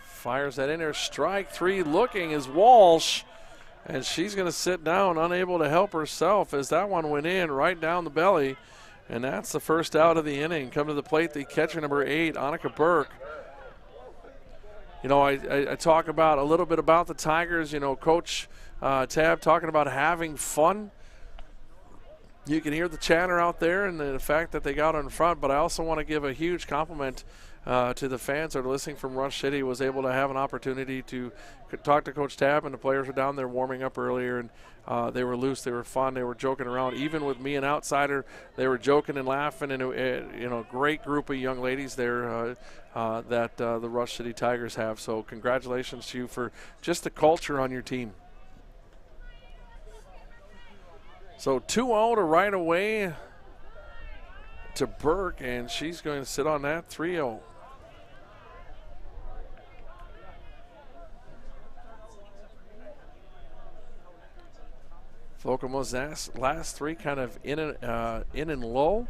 Fires that in there. Strike 3 looking is Walsh. And she's going to sit down, unable to help herself as that one went in right down the belly. And that's the first out of the inning. Come to the plate, the catcher number 8, Annika Burke. I talk about a little bit about the Tigers. Coach Tab talking about having fun. You can hear the chatter out there and the fact that they got in front, but I also want to give a huge compliment to the fans that are listening from Rush City. Was able to have an opportunity to talk to Coach Tab, and the players were down there warming up earlier, and they were loose, they were fun, they were joking around. Even with me, an outsider, they were joking and laughing, and a great group of young ladies there that the Rush City Tigers have. So congratulations to you for just the culture on your team. So 2-0 to right away to Burke, and she's going to sit on that 3-0. Folkema's last 3 kind of in and low.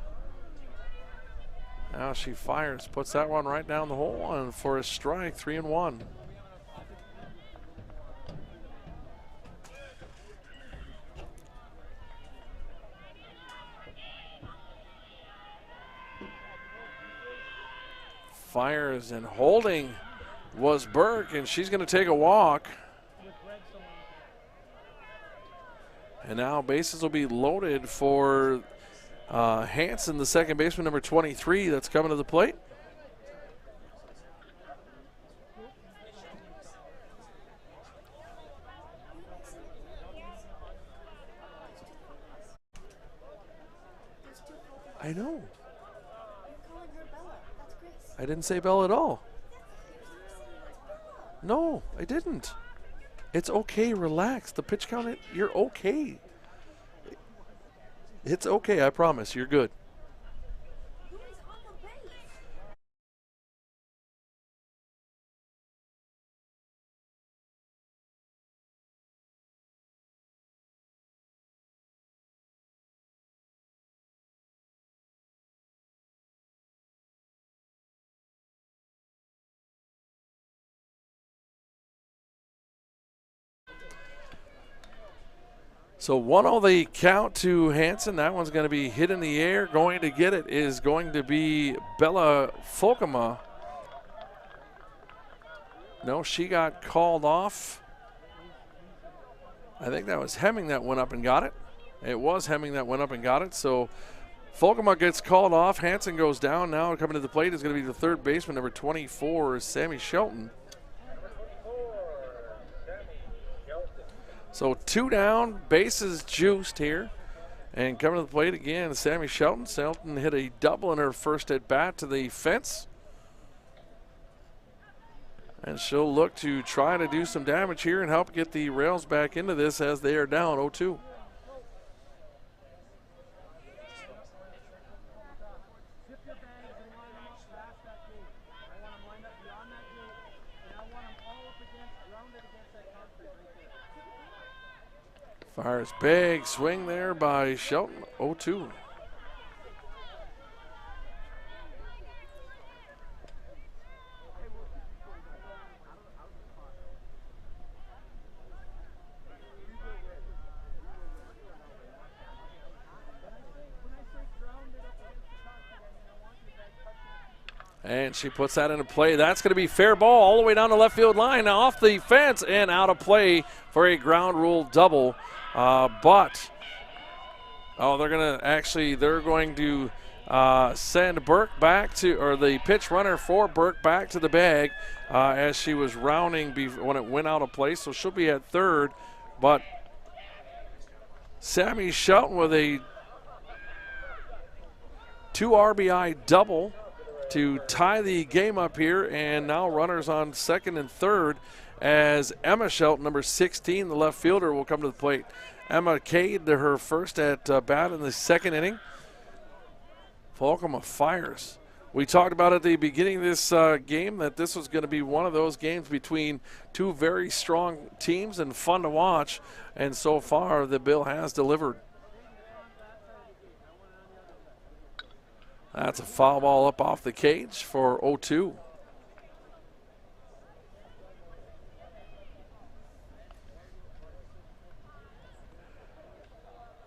Now she fires, puts that one right down the hole, and for a strike, 3-1. Fires and holding was Burke, and she's going to take a walk. And now bases will be loaded for Hanson, the second baseman, number 23, that's coming to the plate. I know. I didn't say Bella at all. No, I didn't. It's okay. Relax. The pitch count, you're okay. It's okay. I promise. You're good. So 1-0 the count to Hansen. That one's going to be hit in the air. Going to get it is going to be Bella Folkema. No, she got called off. I think that was Hemming that went up and got it. It was Hemming that went up and got it. So Folkema gets called off. Hansen goes down. Now coming to the plate is going to be the third baseman, number 24, Sammy Shelton. So 2 down, bases juiced here. And coming to the plate again, Sammy Shelton. Shelton hit a double in her first at bat to the fence. And she'll look to try to do some damage here and help get the Rails back into this as they are down 0-2. Fires big swing there by Shelton, 0-2. And she puts that into play. That's going to be fair ball all the way down the left field line, off the fence and out of play for a ground rule double. But they're going to send Burke back to, or the pitch runner for Burke back to the bag as she was rounding when it went out of play. So she'll be at third. But Sammy Shelton with a 2 RBI double to tie the game up here, and now runners on second and third as Emma Shelton, number 16, the left fielder, will come to the plate. Emma Cade to her first at bat in the second inning. Folkema fires. We talked about at the beginning of this game that this was going to be one of those games between two very strong teams and fun to watch, and so far the Bill has delivered. That's a foul ball up off the cage for 0-2.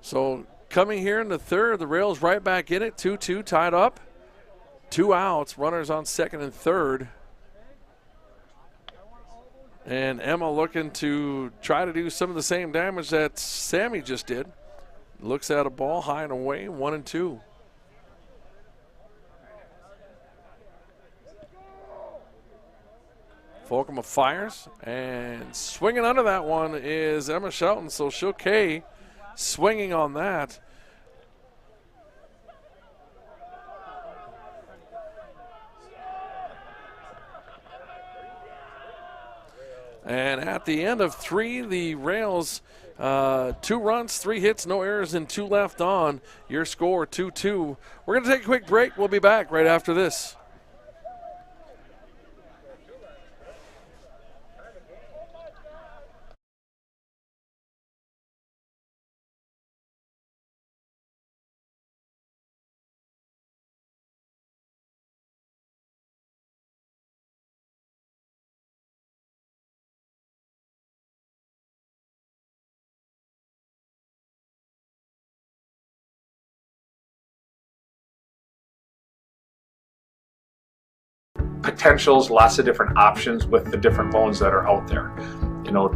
So coming here in the third, the Rails right back in it, 2-2 tied up. 2 outs, runners on second and third. And Emma looking to try to do some of the same damage that Sammy just did. Looks at a ball high and away, 1-2. Folkema fires, and swinging under that one is Emma Shelton, so she'll K swinging on that. And at the end of 3, the Rails, 2 runs, 3 hits, no errors, and 2 left on. Your score 2-2. We're going to take a quick break. We'll be back right after this. Potentials, lots of different options with the different loans that are out there. You know,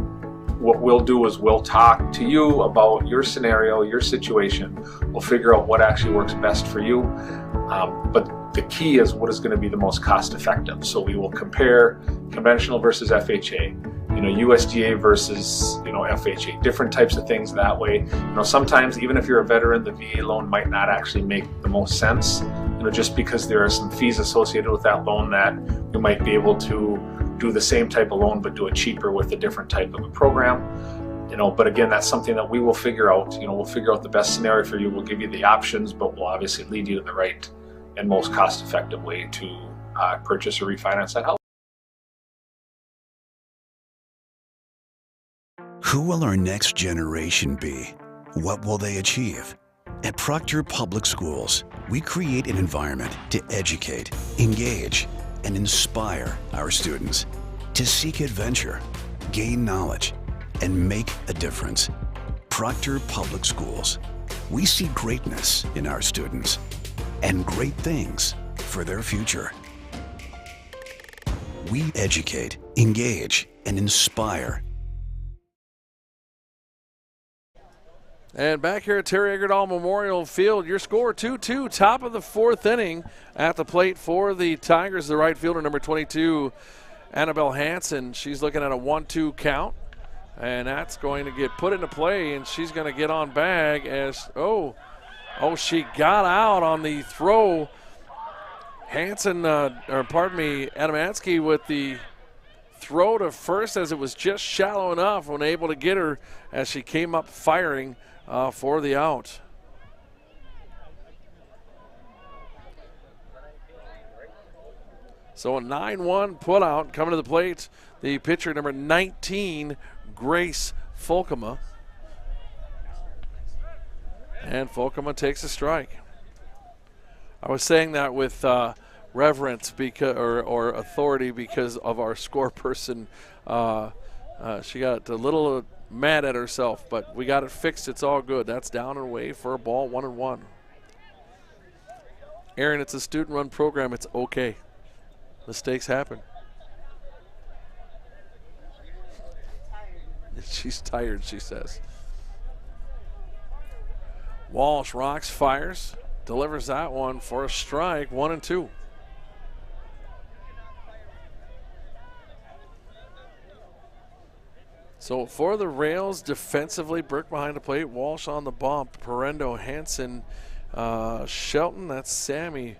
what we'll do is we'll talk to you about your scenario, your situation. We'll figure out what actually works best for you. But the key is what is going to be the most cost effective. So we will compare conventional versus FHA, you know, USDA versus, you know, FHA, different types of things that way. You know, sometimes even if you're a veteran, the VA loan might not actually make the most sense, you know, just because there are some fees associated with that loan that we might be able to do the same type of loan but do it cheaper with a different type of a program. But again, that's something that we will figure out. We'll figure out the best scenario for you. We'll give you the options, but we'll obviously lead you to the right and most cost-effective way to purchase or refinance that house. Who will our next generation be? What will they achieve? At Proctor Public Schools, we create an environment to educate, engage, and inspire our students to seek adventure, gain knowledge, and make a difference. Proctor Public Schools. We see greatness in our students and great things for their future. We educate, engage, and inspire. And back here at Terry Egerdahl Memorial Field, your score 2-2, top of the 4th inning. At the plate for the Tigers, the right fielder, number 22, Annabelle Hansen. She's looking at a 1-2 count, and that's going to get put into play, and she's going to get on bag as, she got out on the throw. Adamansky with the throw to first as it was just shallow enough when able to get her as she came up firing for the out. So a 9-1 putout coming to the plate. The pitcher, number 19, Grace Folkema. And Folkema takes a strike. I was saying that with reverence or authority because of our score person. She got a little mad at herself, but we got it fixed. It's all good. That's down and away for a ball, 1-1. Aaron, it's a student-run program. It's okay. Mistakes happen. She's tired, she says. Walsh rocks, fires, delivers that one for a strike, 1-2. So for the Rails, defensively, Burke behind the plate, Walsh on the bump, Parendo, Hansen, Shelton, that's Sammy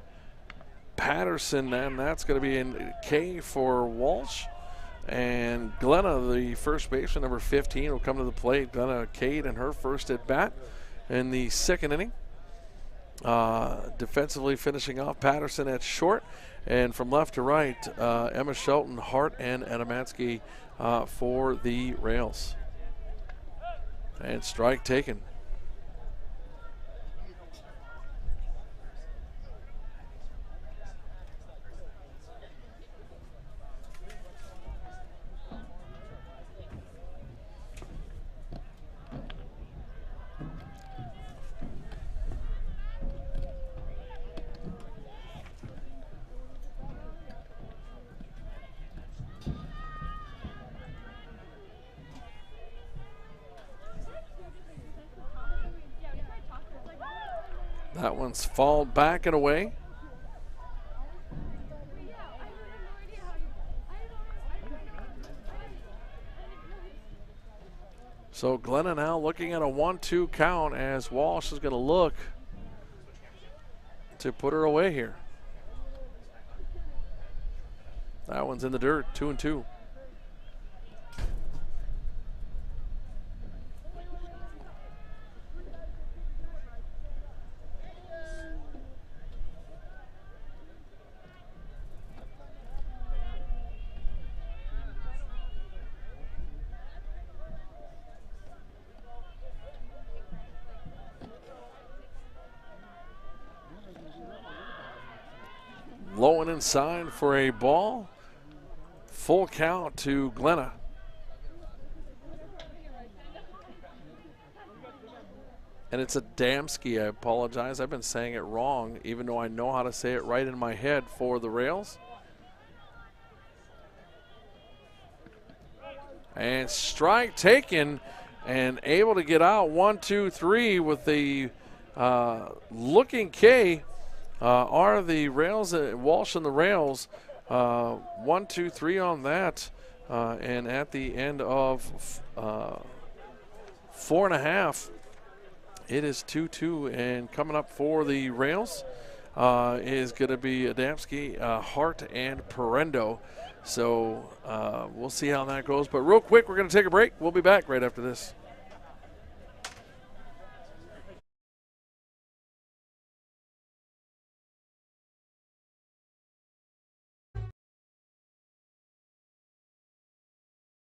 Patterson, and that's going to be in K for Walsh. And Glenna, the first baseman, number 15, will come to the plate. Glenna Cade in her first at bat in the 2nd inning. Defensively finishing off Patterson at short. And from left to right, Emma Shelton, Hart, and Adamansky for the Rails. And strike taken. That one's fouled back and away. So Glenna now looking at a 1-2 count as Walsh is going to look to put her away here. That one's in the dirt, 2-2. Low and inside for a ball. Full count to Glenna. And it's a Adamski. I apologize. I've been saying it wrong, even though I know how to say it right in my head for the Rails. And strike taken and able to get out 1-2-3 with the looking K. Are the Rails, Walsh and the Rails, 1-2-3 on that. And at the end of 4.5, it is 2-2. And coming up for the Rails is going to be Adamski, Hart, and Parendo. So we'll see how that goes. But real quick, we're going to take a break. We'll be back right after this.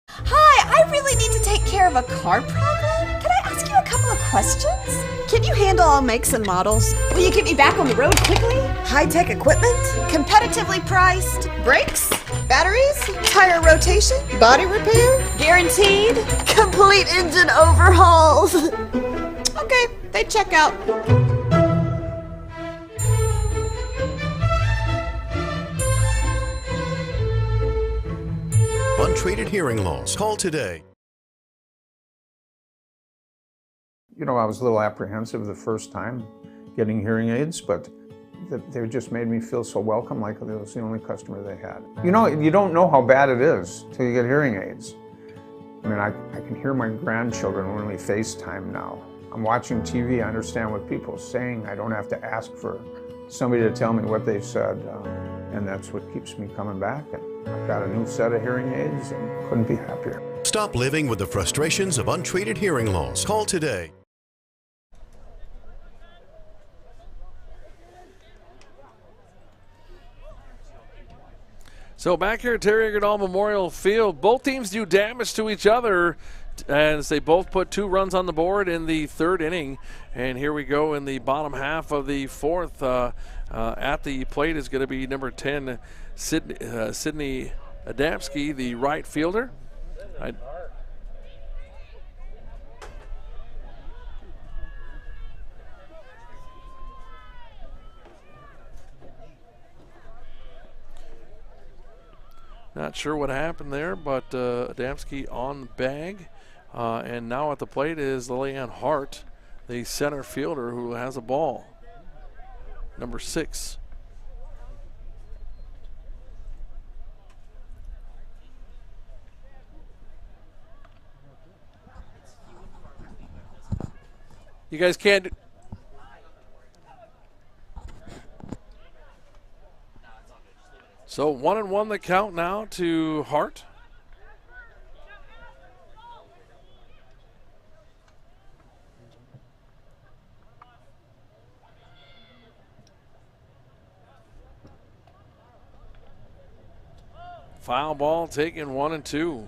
Hi, I really need to take care of a car problem. Can I ask you a couple of questions? Can you handle all makes and models? Will you get me back on the road quickly? High-tech equipment? Competitively priced? Brakes? Batteries? Tire rotation? Body repair? Guaranteed? Complete engine overhauls? Okay, they check out. Untreated hearing loss. Call today. You know, I was a little apprehensive the first time getting hearing aids, but they just made me feel so welcome, like it was the only customer they had. You know, you don't know how bad it is till you get hearing aids. I mean, I can hear my grandchildren when we FaceTime now. I'm watching TV, I understand what people are saying. I don't have to ask for somebody to tell me what they said, and that's what keeps me coming back. And I've got a new set of hearing aids and couldn't be happier. Stop living with the frustrations of untreated hearing loss. Call today. So back here at Terry Egerdahl Memorial Field, both teams do damage to each other as they both put 2 runs on the board in the 3rd inning. And here we go in the bottom half of the 4th. At the plate is going to be number 10, Sydney Adamski, the right fielder. Not sure what happened there, but Adamski on the bag. And now at the plate is Lillian Hart, the center fielder who has a ball. Number 6. You guys can't. So 1-1 the count now to Hart. Foul ball taken 1-2.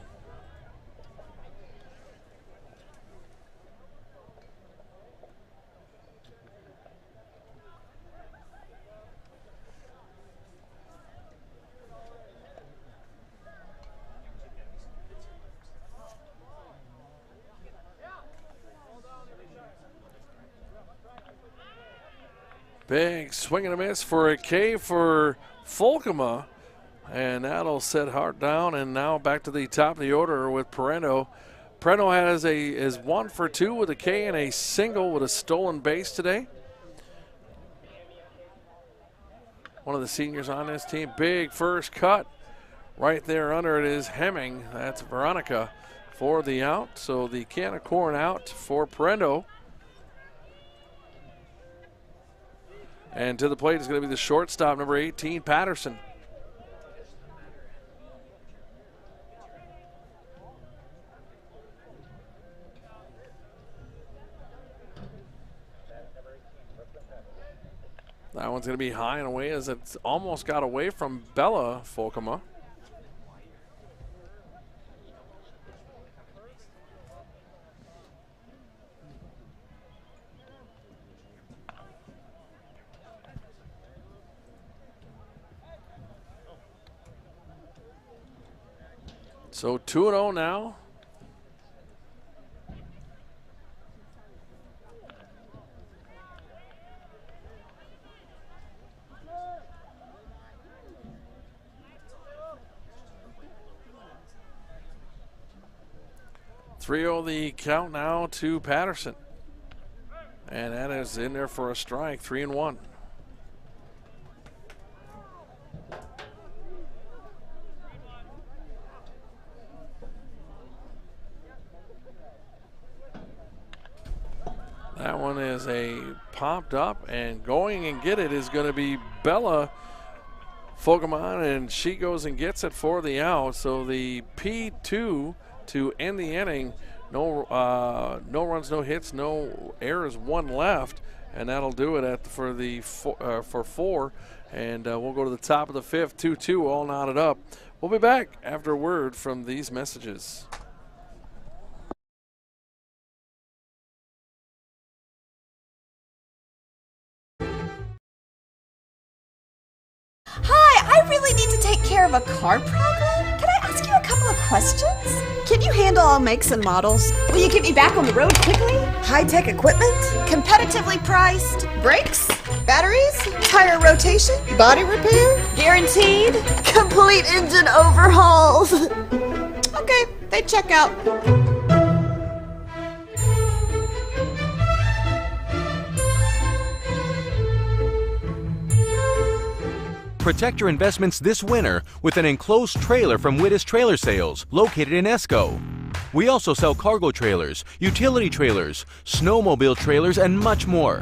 Big swing and a miss for a K for Folkema. And that'll set Hart down. And now back to the top of the order with Pereno. Pereno is 1 for 2 with a K and a single with a stolen base today. One of the seniors on this team. Big first cut. Right there under it is Hemming. That's Veronica for the out. So the can of corn out for Pereno. And to the plate is going to be the shortstop, number 18, Patterson. That one's going to be high and away as it's almost got away from Bella Folkema. So 2-0 now. Three-0 the count now to Patterson. And that is in there for a strike, 3-1. That one is a popped up, and going and get it is going to be Bella Fogelman, and she goes and gets it for the out. So the P2 to end the inning. No runs, no hits, no errors, one left, and that'll do it for 4. And we'll go to the top of the 5th, 2-2, all knotted up. We'll be back after a word from these messages. Hi, I really need to take care of a car problem. Can I ask you a couple of questions? Can you handle all makes and models? Will you get me back on the road quickly? High-tech equipment? Competitively priced? Brakes? Batteries? Tire rotation? Body repair? Guaranteed? Complete engine overhauls? Okay, they check out. Protect your investments this winter with an enclosed trailer from Wittes Trailer Sales, located in Esco. We also sell cargo trailers, utility trailers, snowmobile trailers, and much more.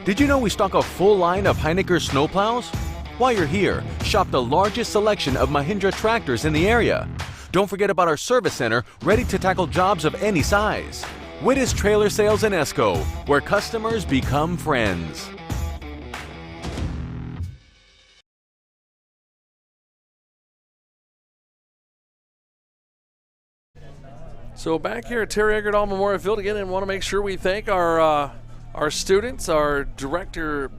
Did you know we stock a full line of Heineken snowplows? While you're here, shop the largest selection of Mahindra tractors in the area. Don't forget about our service center, ready to tackle jobs of any size. Wittes Trailer Sales in Esco, where customers become friends. So back here at Terry Egerdahl Memorial Field again, and want to make sure we thank our students, our director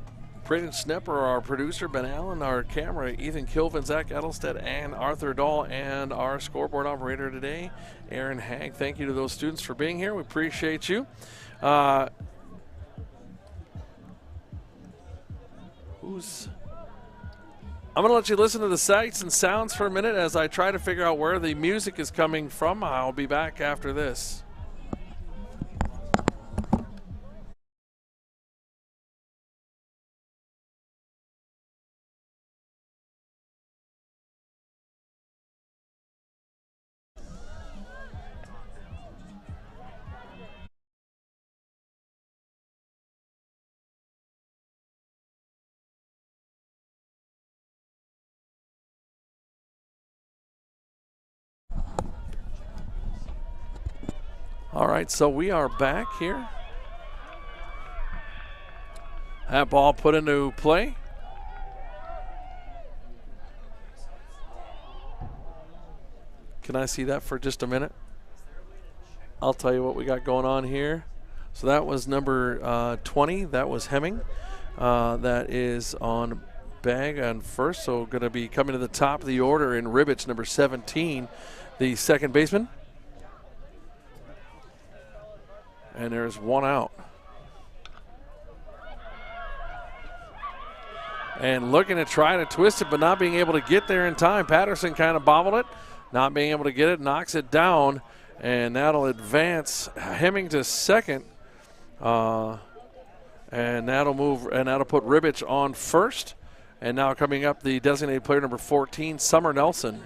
Braden Snepper, our producer Ben Allen, our camera Ethan Kilvin, Zach Edelstead, and Arthur Dahl, and our scoreboard operator today, Aaron Hag. Thank you to those students for being here. We appreciate you. I'm going to let you listen to the sights and sounds for a minute as I try to figure out where the music is coming from. I'll be back after this. All right, so we are back here. That ball put into play. Can I see that for just a minute? I'll tell you what we got going on here. So that was number 20. That was Hemming. That is on bag on first. So going to be coming to the top of the order in Ribbits, number 17, the second baseman. And there's one out. And looking to try to twist it, but not being able to get there in time. Patterson kind of bobbled it, not being able to get it, knocks it down, and that'll advance Hemming to second. And that'll move, and that'll put Ribbich on first. And now coming up, the designated player number 14, Summer Nelson.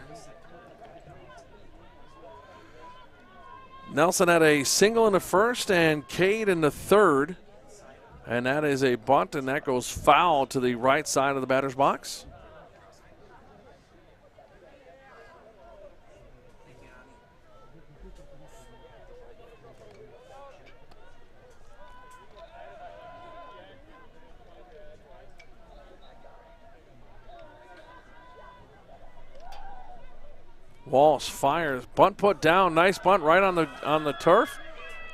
Nelson had a single in the first and Cade in the third. And that is a bunt, and that goes foul to the right side of the batter's box. Walsh fires, bunt put down, nice bunt right on the turf,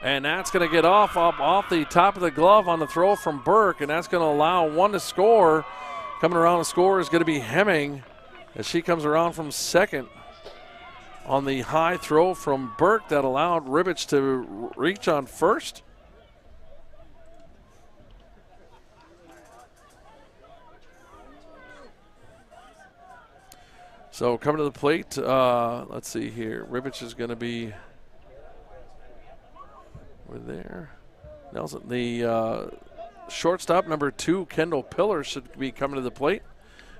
and that's going to get off the top of the glove on the throw from Burke, and that's going to allow one to score. Coming around to score is going to be Hemming as she comes around from second on the high throw from Burke that allowed Ribbich to reach on first. So coming to the plate, let's see here. Ribbich is going to be over there. Nelson, the shortstop, number 2, Kendall Pillar, should be coming to the plate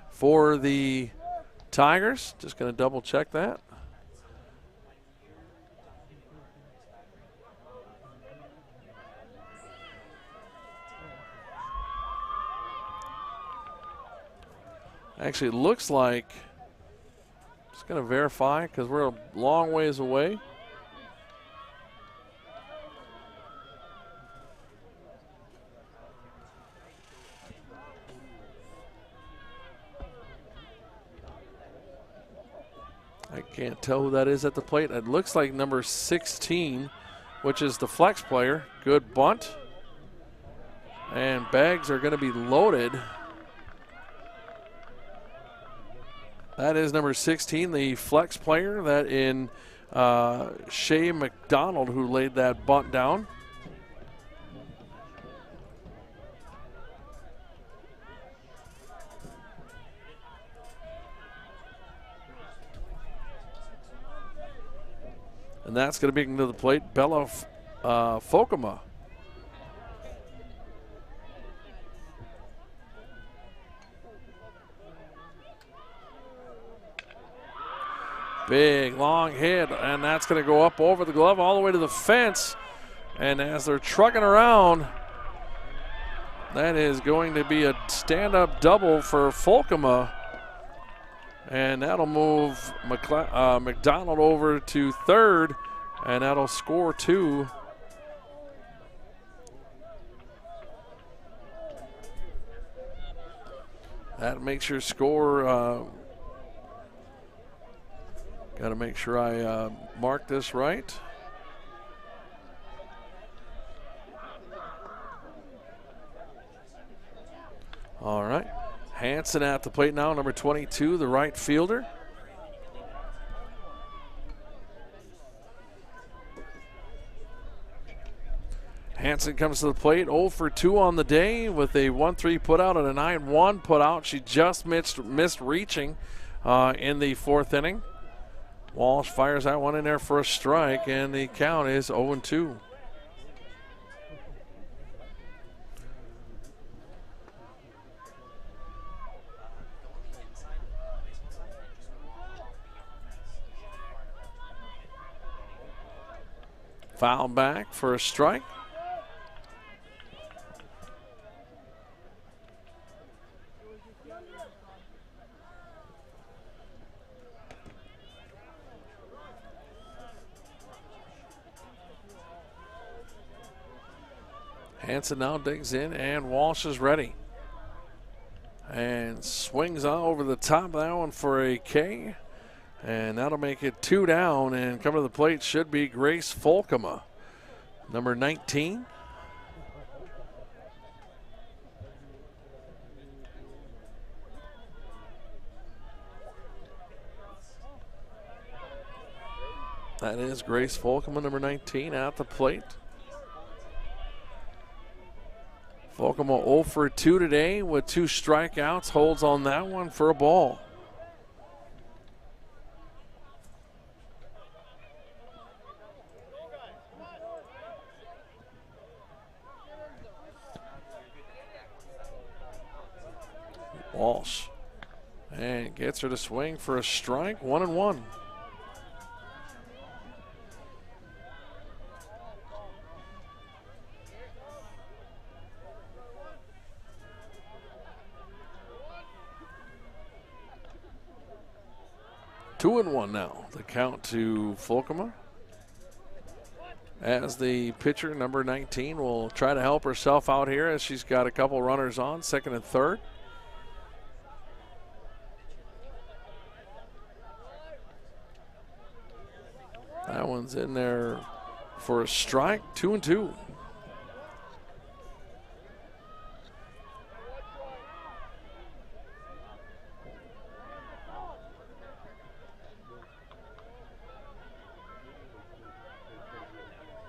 for the Tigers. Just going to double check that. Actually, it looks like, just going to verify because we're a long ways away. I can't tell who that is at the plate. It looks like number 16, which is the flex player. Good bunt. And bags are going to be loaded. That is number 16, the flex player. That in Shea McDonald, who laid that bunt down. And that's going to be into the plate, Bella Folkema. Big, long hit, and that's going to go up over the glove all the way to the fence. And as they're trucking around, that is going to be a stand-up double for Folkema. And that'll move McDonald over to third, and that'll score 2. That makes your score. Got to make sure I mark this right. All right. Hanson at the plate now, number 22, the right fielder. Hanson comes to the plate, 0 for 2 on the day with a 1-3 put out and a 9-1 put out. She just missed reaching in the 4th inning. Walsh fires that one in there for a strike, and the count is 0-2. Foul back for a strike. Hanson now digs in, and Walsh is ready. And swings on over the top of that one for a K. And that'll make it 2 down, and coming to the plate should be Grace Folkema, number 19. That is Grace Folkema, number 19, at the plate. Folkema 0 for 2 today with 2 strikeouts, holds on that one for a ball. Walsh, and gets her to swing for a strike, 1-1. Two and 1 now. The count to Folkema. As the pitcher, number 19, will try to help herself out here as she's got a couple runners on, second and third. That one's in there for a strike, 2-2.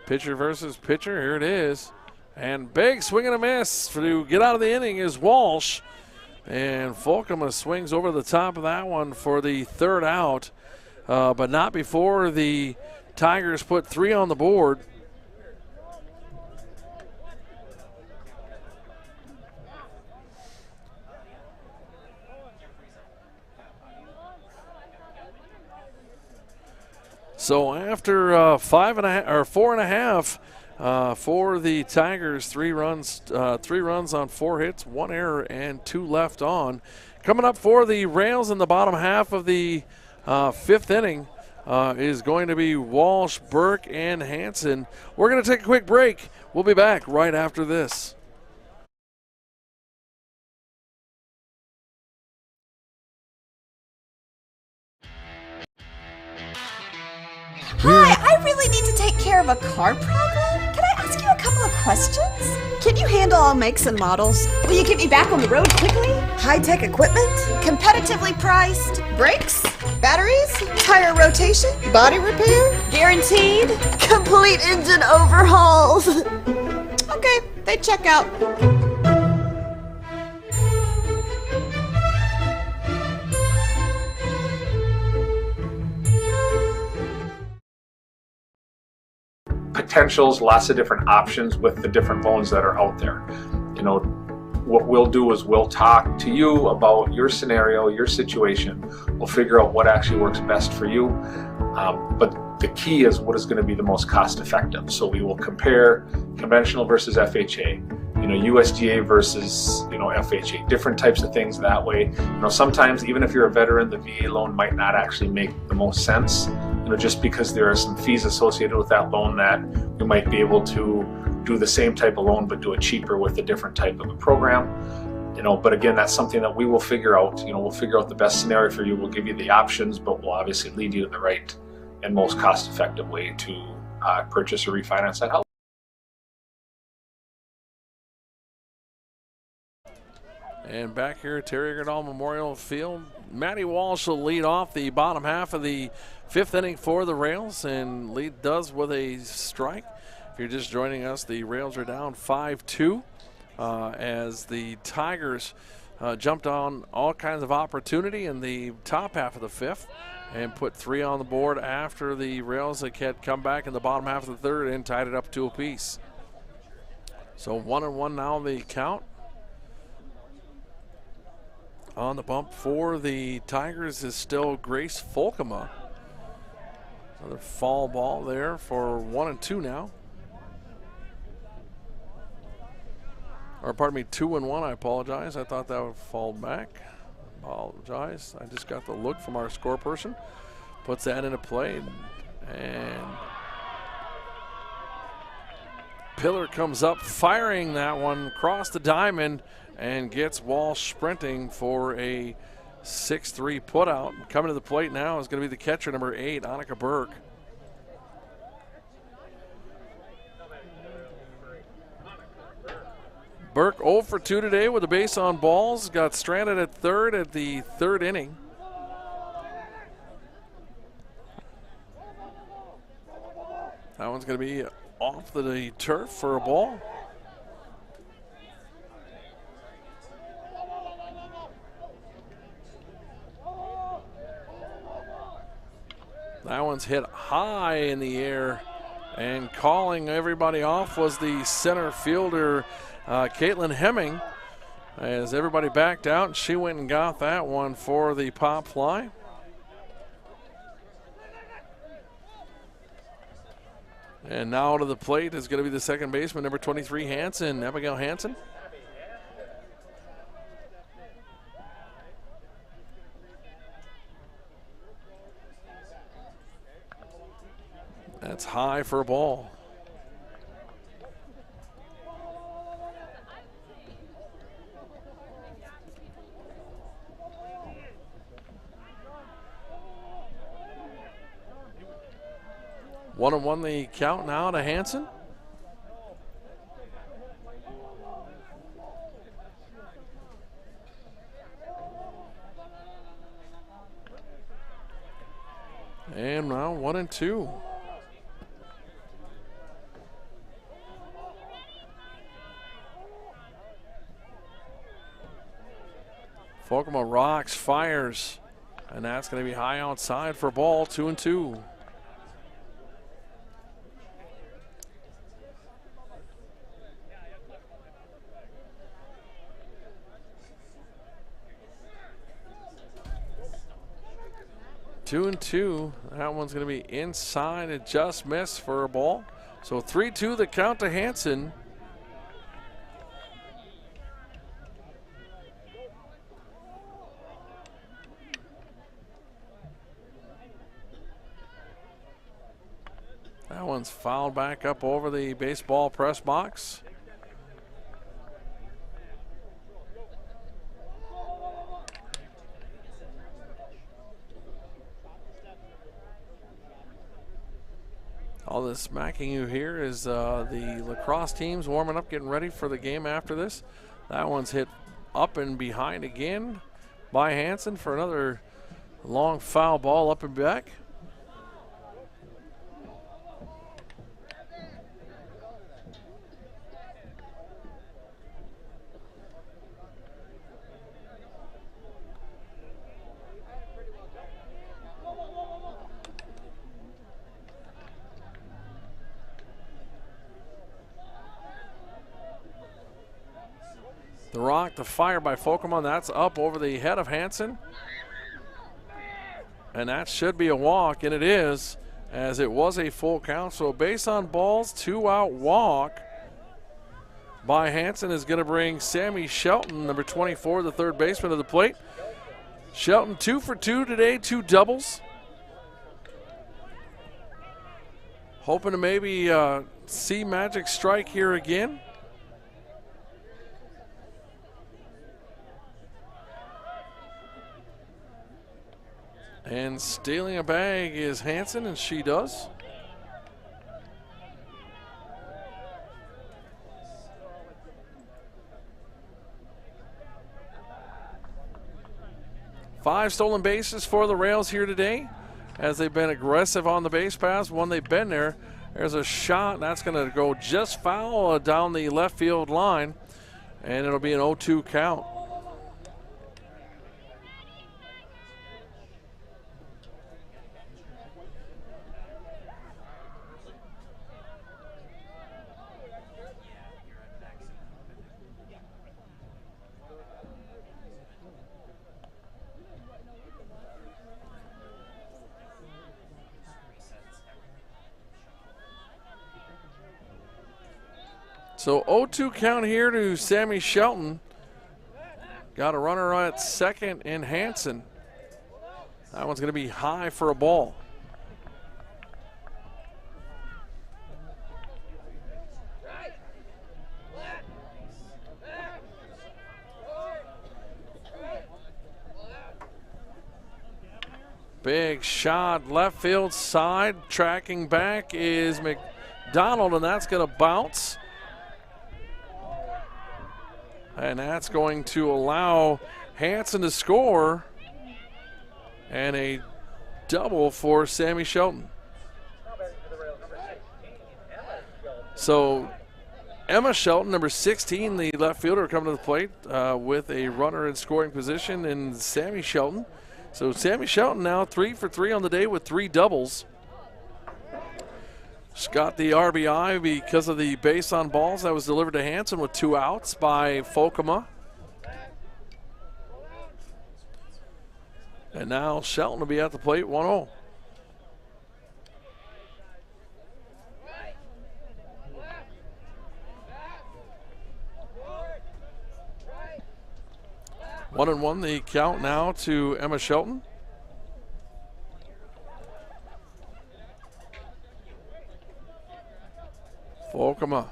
Pitcher versus pitcher, here it is. And big swing and a miss to get out of the inning is Walsh. And Folkema swings over the top of that one for the third out. But not before the Tigers put 3 on the board. So after 4.5 for the Tigers, 3 runs on 4 hits, 1 error, and 2 left on. Coming up for the Rails in the bottom half of the fifth inning is going to be Walsh, Burke, and Hanson. We're going to take a quick break. We'll be back right after this. Hi, I really need to take care of a car problem. Can I ask you a couple of questions? Can you handle all makes and models? Will you get me back on the road quickly? High-tech equipment? Competitively priced? Brakes? Batteries? Tire rotation? Body repair? Guaranteed? Complete engine overhauls? Okay, they check out. Potentials, lots of different options with the different loans that are out there. You know, what we'll do is we'll talk to you about your scenario, your situation. We'll figure out what actually works best for you. But the key is what is going to be the most cost effective. So we will compare conventional versus FHA, you know, USDA versus, you know, FHA, different types of things that way. You know, sometimes even if you're a veteran, the VA loan might not actually make the most sense, you know, just because there are some fees associated with that loan that we might be able to do the same type of loan but do it cheaper with a different type of a program. You know, but again, that's something that we will figure out. You know, we'll figure out the best scenario for you. We'll give you the options, but we'll obviously lead you to the right and most cost-effective way to purchase or refinance that house. And back here at Terry Egerdahl Memorial Field, Matty Walsh will lead off the bottom half of the fifth inning for the Rails, and lead does with a strike. If you're just joining us, the Rails are down 5-2 as the Tigers jumped on all kinds of opportunity in the top half of the fifth and put 3 on the board after the Rails had come back in the bottom half of the third and tied it up 2 apiece. So 1-1 now the count. On the bump for the Tigers is still Grace Folkema. Another foul ball there for 1-2 now. Or pardon me, 2-1, I apologize. I thought that would fall back. Apologize. I just got the look from our score person. Puts that into play. And Pillar comes up, firing that one across the diamond, and gets Walsh sprinting for a 6-3 putout. Coming to the plate now is going to be the catcher, number 8, Annika Burke. Burke 0 for 2 today with a base on balls. Got stranded at third at the third inning. That one's going to be off the turf for a ball. That one's hit high in the air, and calling everybody off was the center fielder, Caitlin Hemming, as everybody backed out, and she went and got that one for the pop fly. And now to the plate is going to be the second baseman, number 23, Hanson, Abigail Hanson. That's high for a ball. One and one the count now to Hanson. And now 1-2. Folkema rocks, fires, and that's going to be high outside for a ball, 2-2. Two and two. That one's going to be inside. It just missed for a ball. So 3-2 the count to Hanson. That one's fouled back up over the baseball press box. All this smacking you hear is the lacrosse teams warming up, getting ready for the game after this. That one's hit up and behind again by Hansen for another long foul ball up and back. The rock, the fire by Folkman, that's up over the head of Hansen. And that should be a walk, and it is, as it was a full count. So base on balls, 2-out walk by Hansen is going to bring Sammy Shelton, number 24, the third baseman, to the plate. Shelton 2 for 2 today, 2 doubles. Hoping to maybe see magic strike here again. And stealing a bag is Hansen, and she does. Five stolen bases for the Rails here today, as they've been aggressive on the base paths. When they've been there, there's a shot, and that's going to go just foul down the left field line, and it'll be an 0-2 count. So 0-2 count here to Sammy Shelton. Got a runner at second in Hansen. That one's going to be high for a ball. Big shot left field side. Tracking back is McDonald, and that's going to bounce. And that's going to allow Hansen to score, and a double for Sammy Shelton. So Emma Shelton, number 16, the left fielder, coming to the plate with a runner in scoring position in Sammy Shelton. So Sammy Shelton now 3 for 3 on the day with 3 doubles. She's got the RBI because of the base on balls that was delivered to Hansen with 2 outs by Folkema. And now Shelton will be at the plate, 1-0. One and one the count now to Emma Shelton. Folkema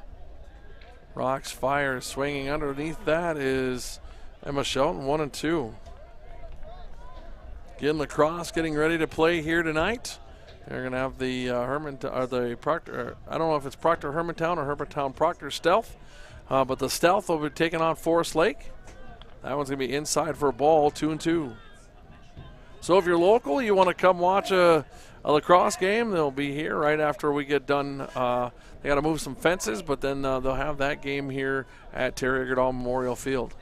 rocks, fire, swinging underneath. That is Emma Shelton, 1 and 2. Again, lacrosse getting ready to play here tonight. They're going to have the the Proctor. I don't know if it's Proctor Hermantown or Hermantown Proctor Stealth, but the Stealth will be taking on Forest Lake. That one's going to be inside for a ball, 2 and 2. So if you're local, you want to come watch a lacrosse game, they'll be here right after we get done. They got to move some fences, but then they'll have that game here at Terry Egerdahl Memorial Field.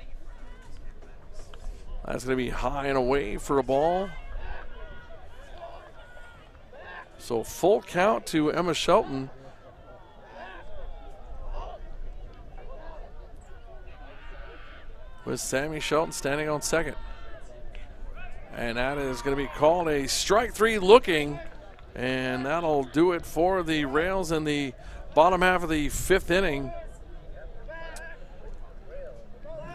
That's going to be high and away for a ball. So full count to Emma Shelton. With Sammy Shelton standing on second. And that is going to be called a strike 3 looking. And that'll do it for the Rails in the bottom half of the 5th inning.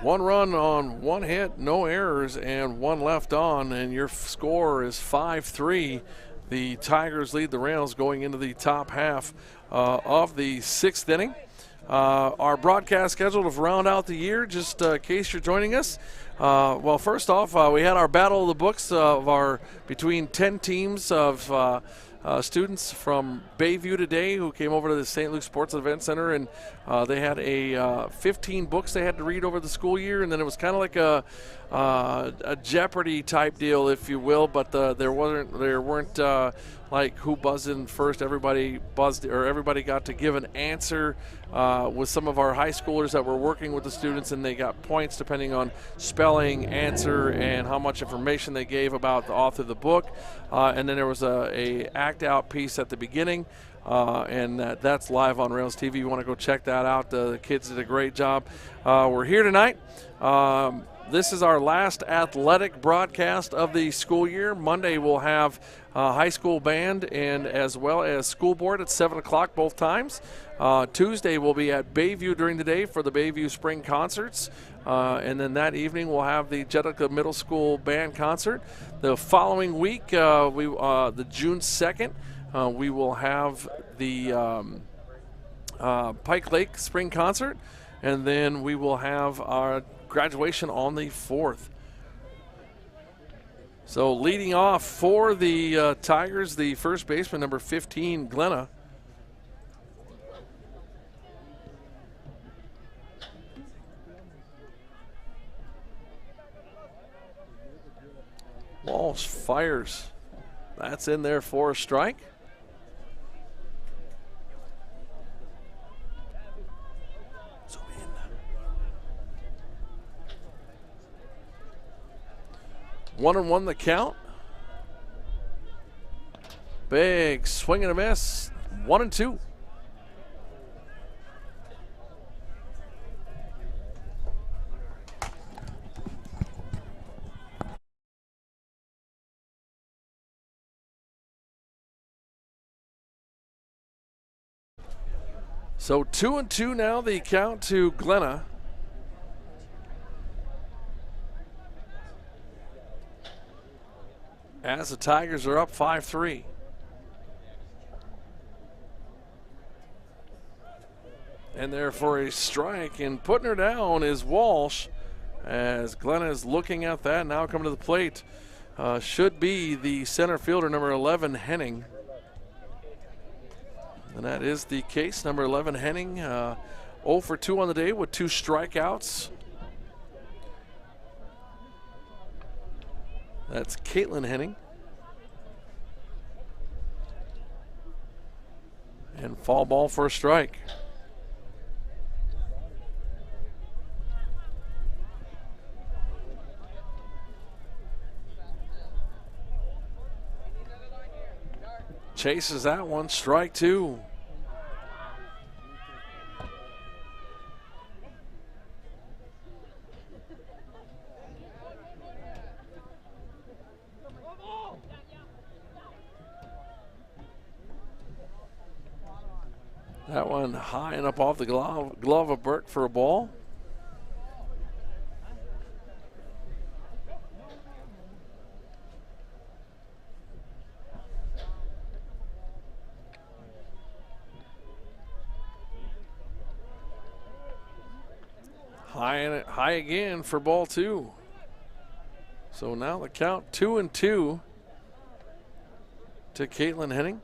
1 run on 1 hit, no errors, and 1 left on. And your score is 5-3. The Tigers lead the Rails going into the top half of the 6th inning. Our broadcast schedule to round out the year, just in case you're joining us. Well, first off, we had our Battle of the Books of our between 10 teams of students from Bayview today who came over to the St. Luke Sports Event Center, and they had 15 books they had to read over the school year, and then it was kind of like a Jeopardy type deal, if you will, but there weren't like who buzzed in first. Everybody buzzed, or everybody got to give an answer with some of our high schoolers that were working with the students, and they got points depending on spelling, answer, and how much information they gave about the author of the book. And then there was a act out piece at the beginning, and that's live on Rails TV. You want to go check that out. The kids did a great job. We're here tonight. This is our last athletic broadcast of the school year. Monday we'll have high school band and as well as school board at 7 o'clock both times. Tuesday we'll be at Bayview during the day for the Bayview Spring Concerts. And then that evening we'll have the Jetica Middle School Band Concert. The following week, the June 2nd, we will have the Pike Lake Spring Concert. And then we will have our graduation on the 4th. So leading off for the Tigers, the first baseman, number 15, Glenna. Walsh fires. That's in there for a strike. One and one the count. Big swing and a miss. 1-2. So 2-2 now, the count to Glenna. As the Tigers are up 5-3. And there for a strike, and putting her down is Walsh, as Glenna is looking at that. Now coming to the plate should be the center fielder, number 11, Henning. And that is the case. Number 11, Henning, 0 for 2 on the day with 2 strikeouts. That's Caitlin Henning. And foul ball for a strike. Chases that one, strike 2. That one high and up off the glove of Burke for a ball. High again for ball 2. So now the count 2-2 to Caitlin Henning.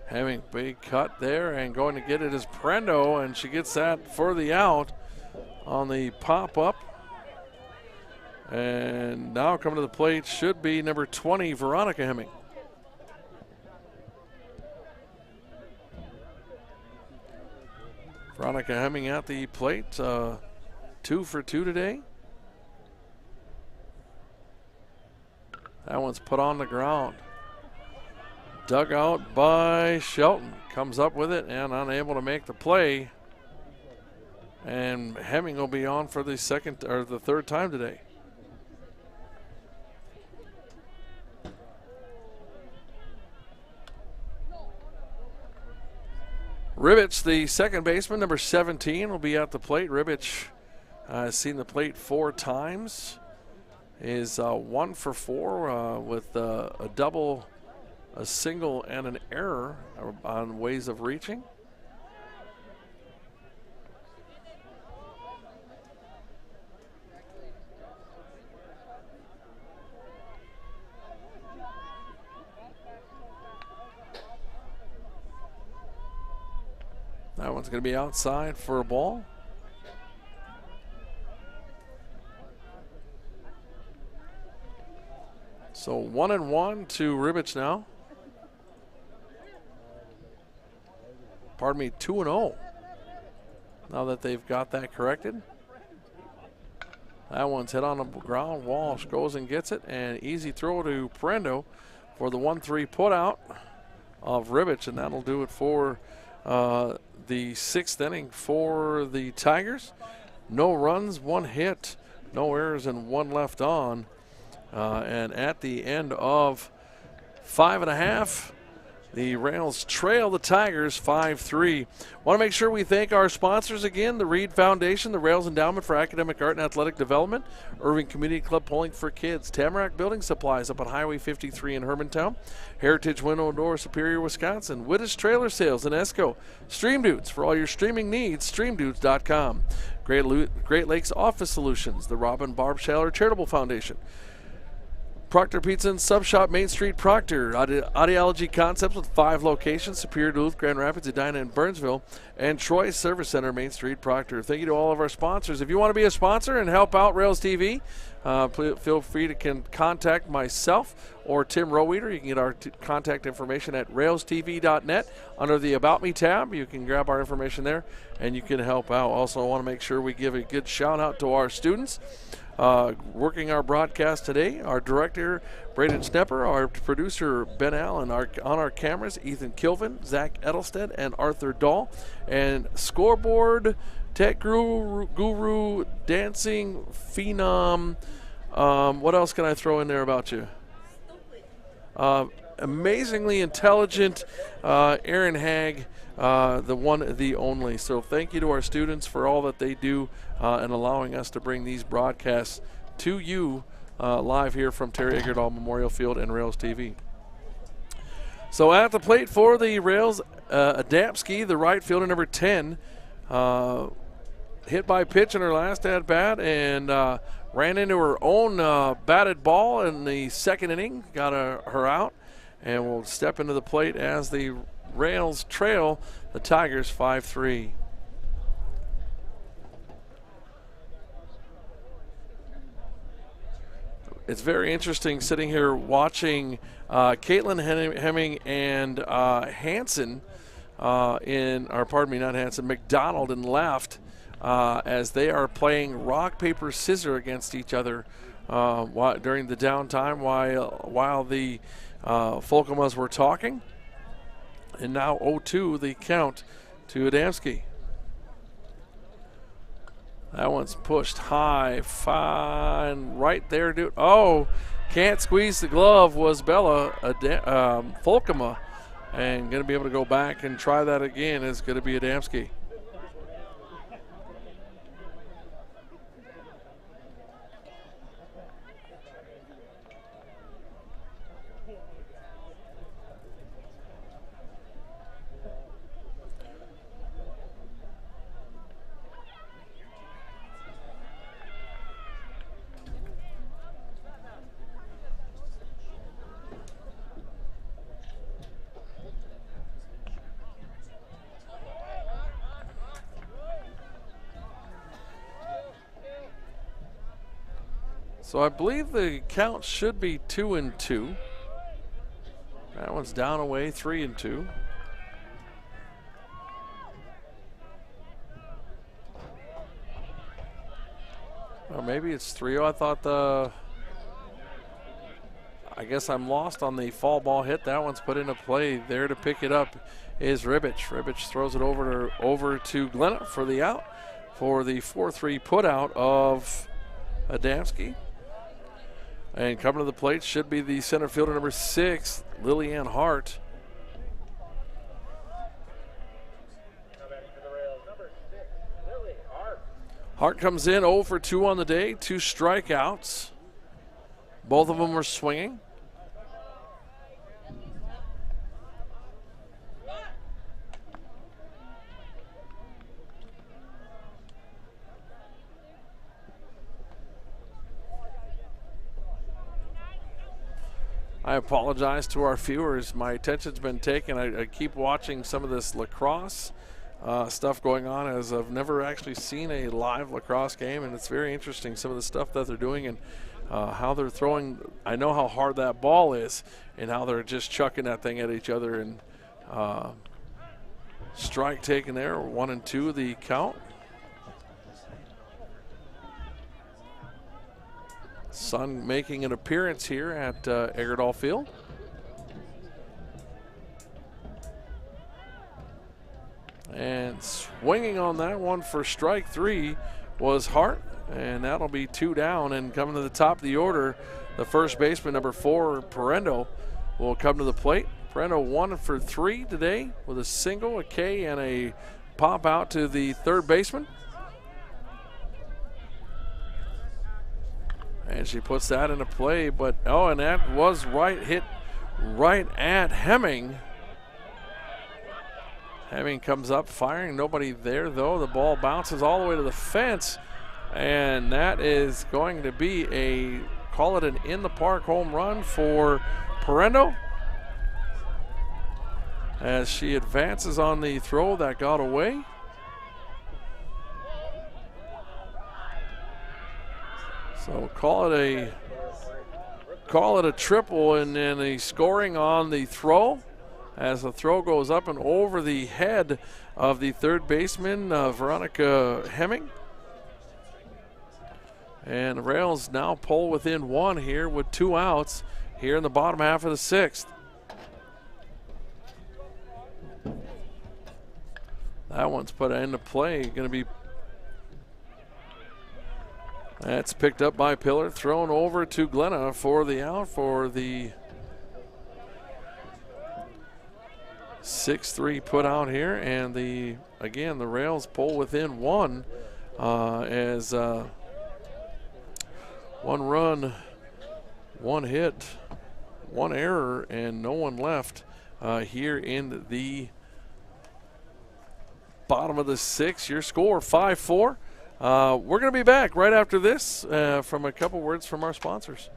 Having big cut there and going to get it is Prendo, and she gets that for the out on the pop-up. And now coming to the plate should be number 20, Veronica Hemming. Veronica Hemming at the plate, 2 for 2 today. That one's put on the ground. Dug out by Shelton. Comes up with it and unable to make the play. And Hemming will be on for the third time today. Ribich, the second baseman, number 17, will be at the plate. Ribich has seen the plate 4 times. Is 1 for 4 with a double, a single, and an error on ways of reaching. That one's going to be outside for a ball. So 1-1 to Ribich now. Pardon me, 2-0. Now that they've got that corrected. That one's hit on the ground. Walsh goes and gets it, and easy throw to Parendo for the 1-3 put out of Ribich, and that'll do it for the 6th inning for the Tigers. No runs, 1 hit, no errors, and 1 left on. And at the end of 5.5, the Rails trail the Tigers 5-3. Want to make sure we thank our sponsors again, the Reed Foundation, the Rails Endowment for Academic Art and Athletic Development, Irving Community Club Polling for Kids, Tamarack Building Supplies up on Highway 53 in Hermantown, Heritage Window and Door, Superior, Wisconsin, Wittis Trailer Sales in Esco, Stream Dudes for all your streaming needs, streamdudes.com, Great Lakes Office Solutions, the Robin Barb Shaler Charitable Foundation, Proctor Pizza and Sub Shop, Main Street, Proctor. Audiology Concepts with 5 locations, Superior, Duluth, Grand Rapids, Edina, and Burnsville. And Troy Service Center, Main Street, Proctor. Thank you to all of our sponsors. If you want to be a sponsor and help out Rails TV, feel free to contact myself or Tim Roweeder. You can get our contact information at railstv.net under the About Me tab. You can grab our information there, and you can help out. Also, I want to make sure we give a good shout-out to our students. Working our broadcast today, our director, Braden Snepper, our producer, Ben Allen, on our cameras, Ethan Kilvin, Zach Edelstead, and Arthur Dahl, and scoreboard, tech guru, dancing phenom. What else can I throw in there about you? Amazingly intelligent Aaron Hagg, the one, the only. So thank you to our students for all that they do and allowing us to bring these broadcasts to you live here from Terry Egerdahl Memorial Field and Rails TV. So at the plate for the Rails, Adamski, the right fielder, number 10, hit by pitch in her last at-bat and ran into her own batted ball in the 2nd inning, got her out, and will step into the plate as the Rails trail the Tigers 5-3. It's very interesting sitting here watching Caitlin Hemming and Hanson McDonald in left as they are playing rock, paper, scissors against each other during the downtime while the Folkamas were talking. And now 0-2 the count to Adamski. That one's pushed high, fine, right there, dude. Oh, can't squeeze the glove was Bella Folkama, and going to be able to go back and try that again is going to be Adamski. So I believe the count should be 2-2. That one's down away, 3-2. Or maybe it's 3-0. I thought I guess I'm lost on the fall ball hit. That one's put into play. There to pick it up is Ribich. Ribich throws it over to Glenna for the out for the 4-3 put out of Adamski. And coming to the plate should be the center fielder, number 6, Lillianne Hart. Hart comes in 0 for 2 on the day, 2 strikeouts. Both of them were swinging. I apologize to our viewers. My attention's been taken. I keep watching some of this lacrosse stuff going on, as I've never actually seen a live lacrosse game, and it's very interesting, some of the stuff that they're doing and how they're throwing. I know how hard that ball is and how they're just chucking that thing at each other. And strike taken there, 1-2 the count. Sun making an appearance here at Eggerdahl Field. And swinging on that one for strike 3 was Hart, and that'll be 2 down. And coming to the top of the order, the first baseman, number 4, Parendo, will come to the plate. Parendo 1 for 3 today with a single, a K, and a pop out to the third baseman. And she puts that into play, but and that was hit right at Hemming. Hemming comes up firing, nobody there though. The ball bounces all the way to the fence, and that is going to be call it an in the park home run for Parendo. As she advances on the throw that got away. So call it a triple, and then a scoring on the throw, as the throw goes up and over the head of the third baseman, Veronica Hemming. And the Rails now pull within 1 here with 2 outs here in the bottom half of the 6th. That one's put into play, going to be. That's picked up by Pillar, thrown over to Glenna for the out for the 6-3 put out here. And the Rails pull within 1 as 1 run, 1 hit, 1 error, and no one left here in the bottom of the 6th. Your score 5-4. We're going to be back right after this from a couple words from our sponsors.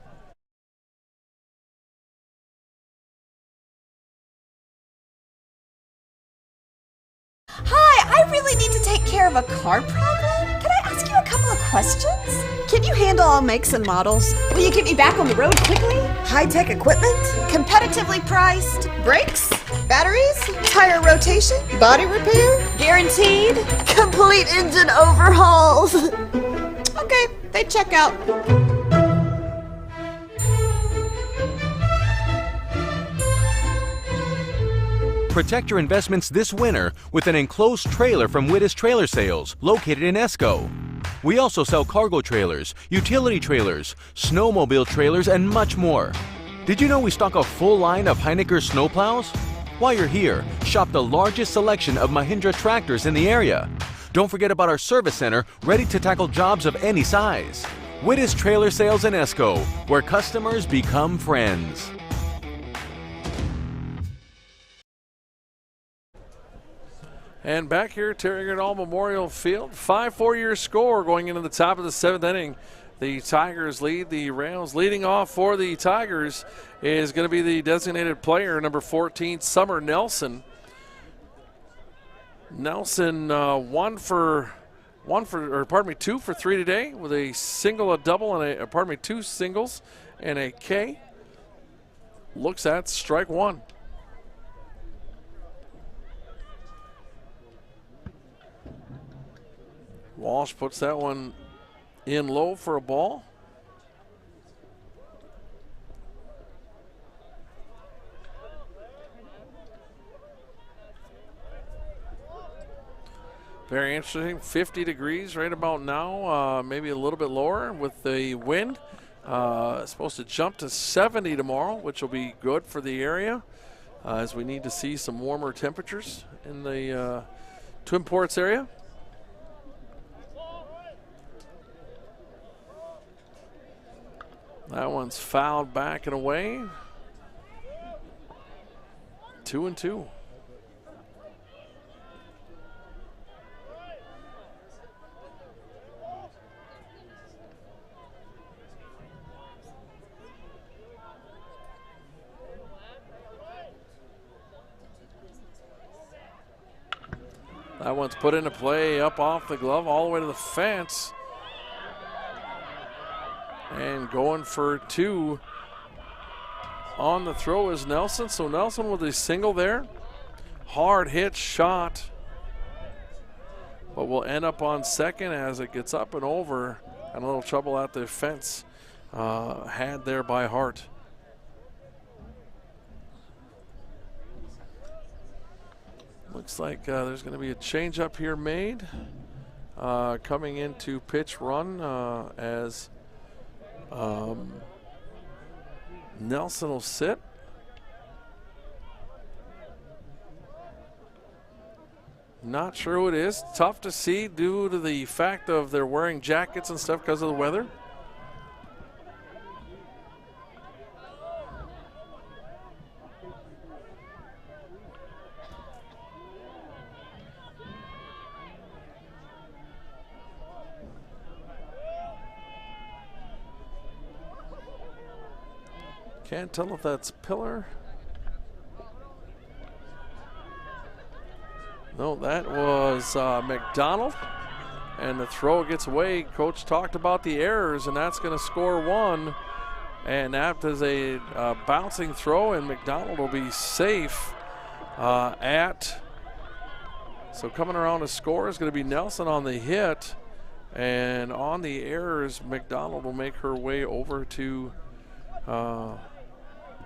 Hi, I really need to take care of a car problem. Can I ask you a couple of questions? Can you handle all makes and models? Will you get me back on the road quickly? High-tech equipment? Competitively priced? Brakes? Batteries? Tire rotation? Body repair? Guaranteed? Complete engine overhauls? Okay, they check out. Protect your investments this winter with an enclosed trailer from Wittis Trailer Sales, located in Esco. We also sell cargo trailers, utility trailers, snowmobile trailers, and much more. Did you know we stock a full line of Heineken snowplows? While you're here, shop the largest selection of Mahindra tractors in the area. Don't forget about our service center, ready to tackle jobs of any size. Wittis Trailer Sales in Esco, where customers become friends. And back here at Terry Eggerdahl Memorial Field, 5-4 your score going into the top of the 7th inning. The Tigers lead. The Rails leading off for the Tigers is going to be the designated player, number 14, Summer Nelson. Nelson 2 for 3 today with a single, a double, and 2 singles and a K. Looks at strike 1. Walsh puts that one in low for a ball. Very interesting, 50 degrees right about now, maybe a little bit lower with the wind. It's supposed to jump to 70 tomorrow, which will be good for the area, as we need to see some warmer temperatures in the Twin Ports area. That one's fouled back and away. 2-2. That one's put into play up off the glove all the way to the fence. And going for two on the throw is Nelson. So Nelson with a single there. Hard hit shot. But will end up on second as it gets up and over. And a little trouble at the fence had there by Hart. Looks like there's going to be a change up here made. Coming into pitch run as Nelson will sit. Not sure who it is. Tough to see due to the fact of they're wearing jackets and stuff because of the weather. Can't tell if that's Pillar. No, that was McDonald. And the throw gets away. Coach talked about the errors, and that's going to score one. And that is a bouncing throw, and McDonald will be safe at. So coming around to score is going to be Nelson on the hit. And on the errors, McDonald will make her way over to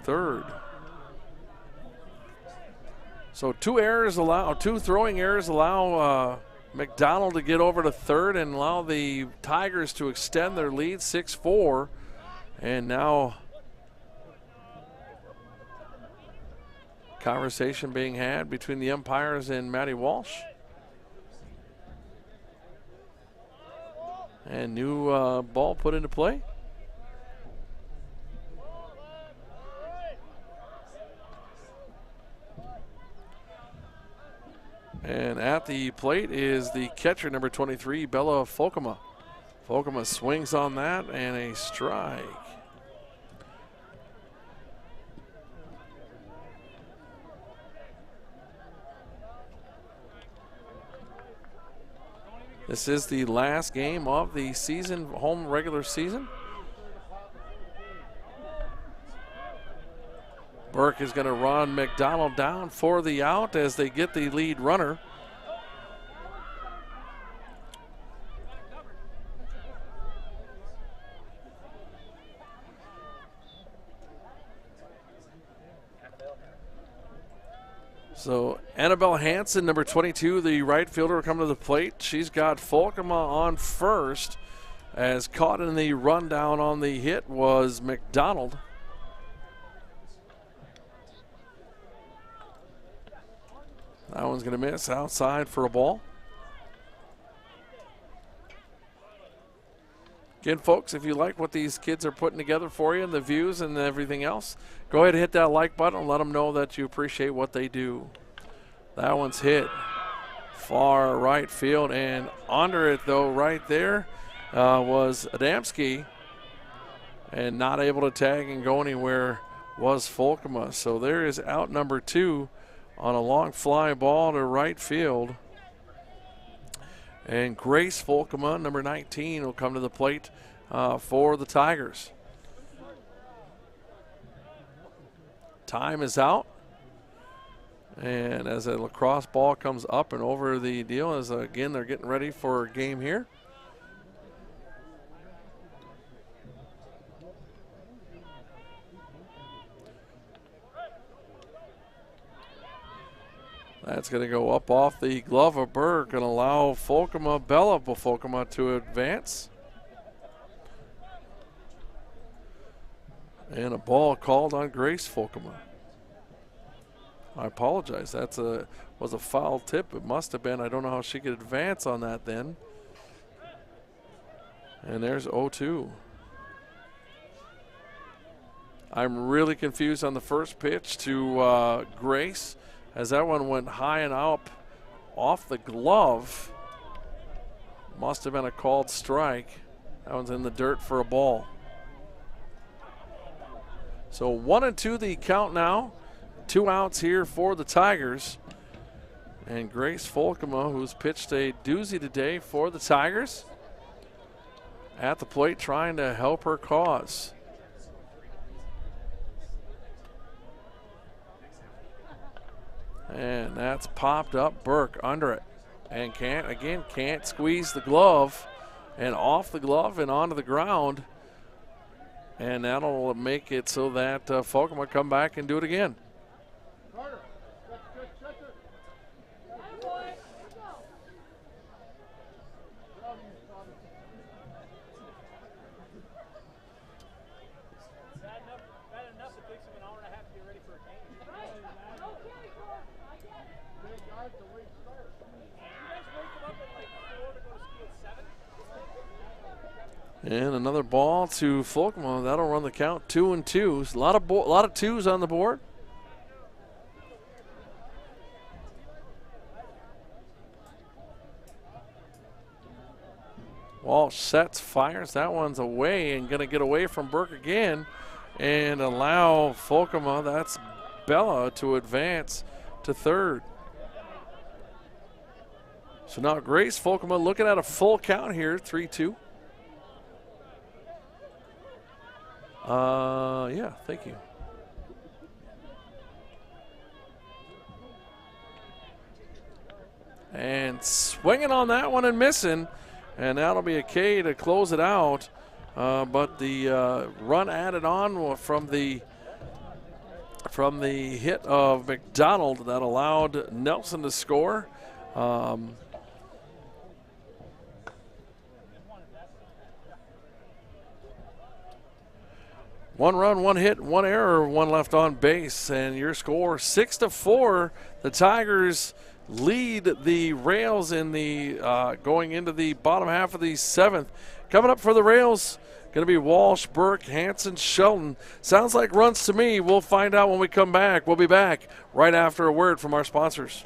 third. So two throwing errors allow McDonald to get over to third and allow the Tigers to extend their lead 6-4. And now conversation being had between the umpires and Maddie Walsh. And new ball put into play. And at the plate is the catcher, number 23, Bella Folkema. Folkema swings on that and a strike. This is the last game of the season, home regular season. Burke is going to run McDonald down for the out as they get the lead runner. So Annabelle Hansen, number 22, the right fielder, will come to the plate. She's got Folkema on first, as caught in the rundown on the hit was McDonald. That one's going to miss outside for a ball. Again, folks, if you like what these kids are putting together for you and the views and everything else, go ahead and hit that like button and let them know that you appreciate what they do. That one's hit far right field, and under it, though, right there was Adamski, and not able to tag and go anywhere was Folkema. So there is out number 2 on a long fly ball to right field. And Grace Folkema, number 19, will come to the plate for the Tigers. Time is out. And as a lacrosse ball comes up and over the deal, as again they're getting ready for a game here. That's going to go up off the glove of Burke and allow Bella Folkema to advance. And a ball called on Grace Folkema. I apologize. Was a foul tip. It must have been. I don't know how she could advance on that then. And there's 0-2. I'm really confused on the first pitch to Grace, as that one went high and up off the glove. Must have been a called strike. That one's in the dirt for a ball. So 1-2 the count now. 2 outs here for the Tigers. And Grace Folkema, who's pitched a doozy today for the Tigers, at the plate trying to help her cause. And that's popped up. Burke under it. And can't squeeze the glove. And off the glove and onto the ground. And that'll make it so that Folkema will come back and do it again. And another ball to Folkema. That'll run the count 2-2. A lot of twos on the board. Walsh sets, fires. That one's away and going to get away from Burke again and allow Folkema, that's Bella, to advance to third. So now Grace Folkema looking at a full count here, 3-2. Yeah, thank you. And swinging on that one and missing, and that'll be a K to close it out. But the run added on from the hit of McDonald that allowed Nelson to score. One run, one hit, one error, one left on base, and your score 6-4. The Tigers lead the Rails in the going into the bottom half of the 7th. Coming up for the Rails, going to be Walsh, Burke, Hanson, Shelton. Sounds like runs to me. We'll find out when we come back. We'll be back right after a word from our sponsors.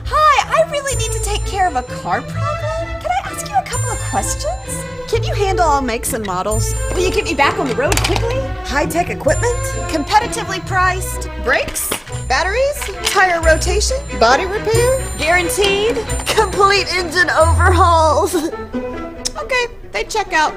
Hi, I really need to take care of a car problem. Can I ask you a couple of questions? Can you handle all makes and models? Will you get me back on the road quickly? High-tech equipment? Competitively priced? Brakes? Batteries? Tire rotation? Body repair? Guaranteed? Complete engine overhauls? Okay, they check out.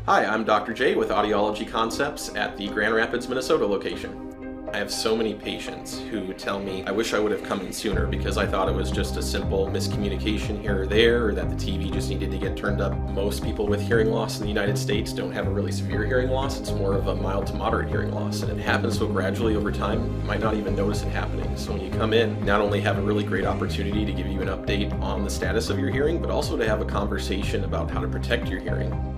Hi, I'm Dr. J with Audiology Concepts at the Grand Rapids, Minnesota location. I have so many patients who tell me I wish I would have come in sooner because I thought it was just a simple miscommunication here or there, or that the TV just needed to get turned up. Most people with hearing loss in the United States don't have a really severe hearing loss. It's more of a mild to moderate hearing loss, and it happens so gradually over time, you might not even notice it happening. So when you come in, not only have a really great opportunity to give you an update on the status of your hearing, but also to have a conversation about how to protect your hearing.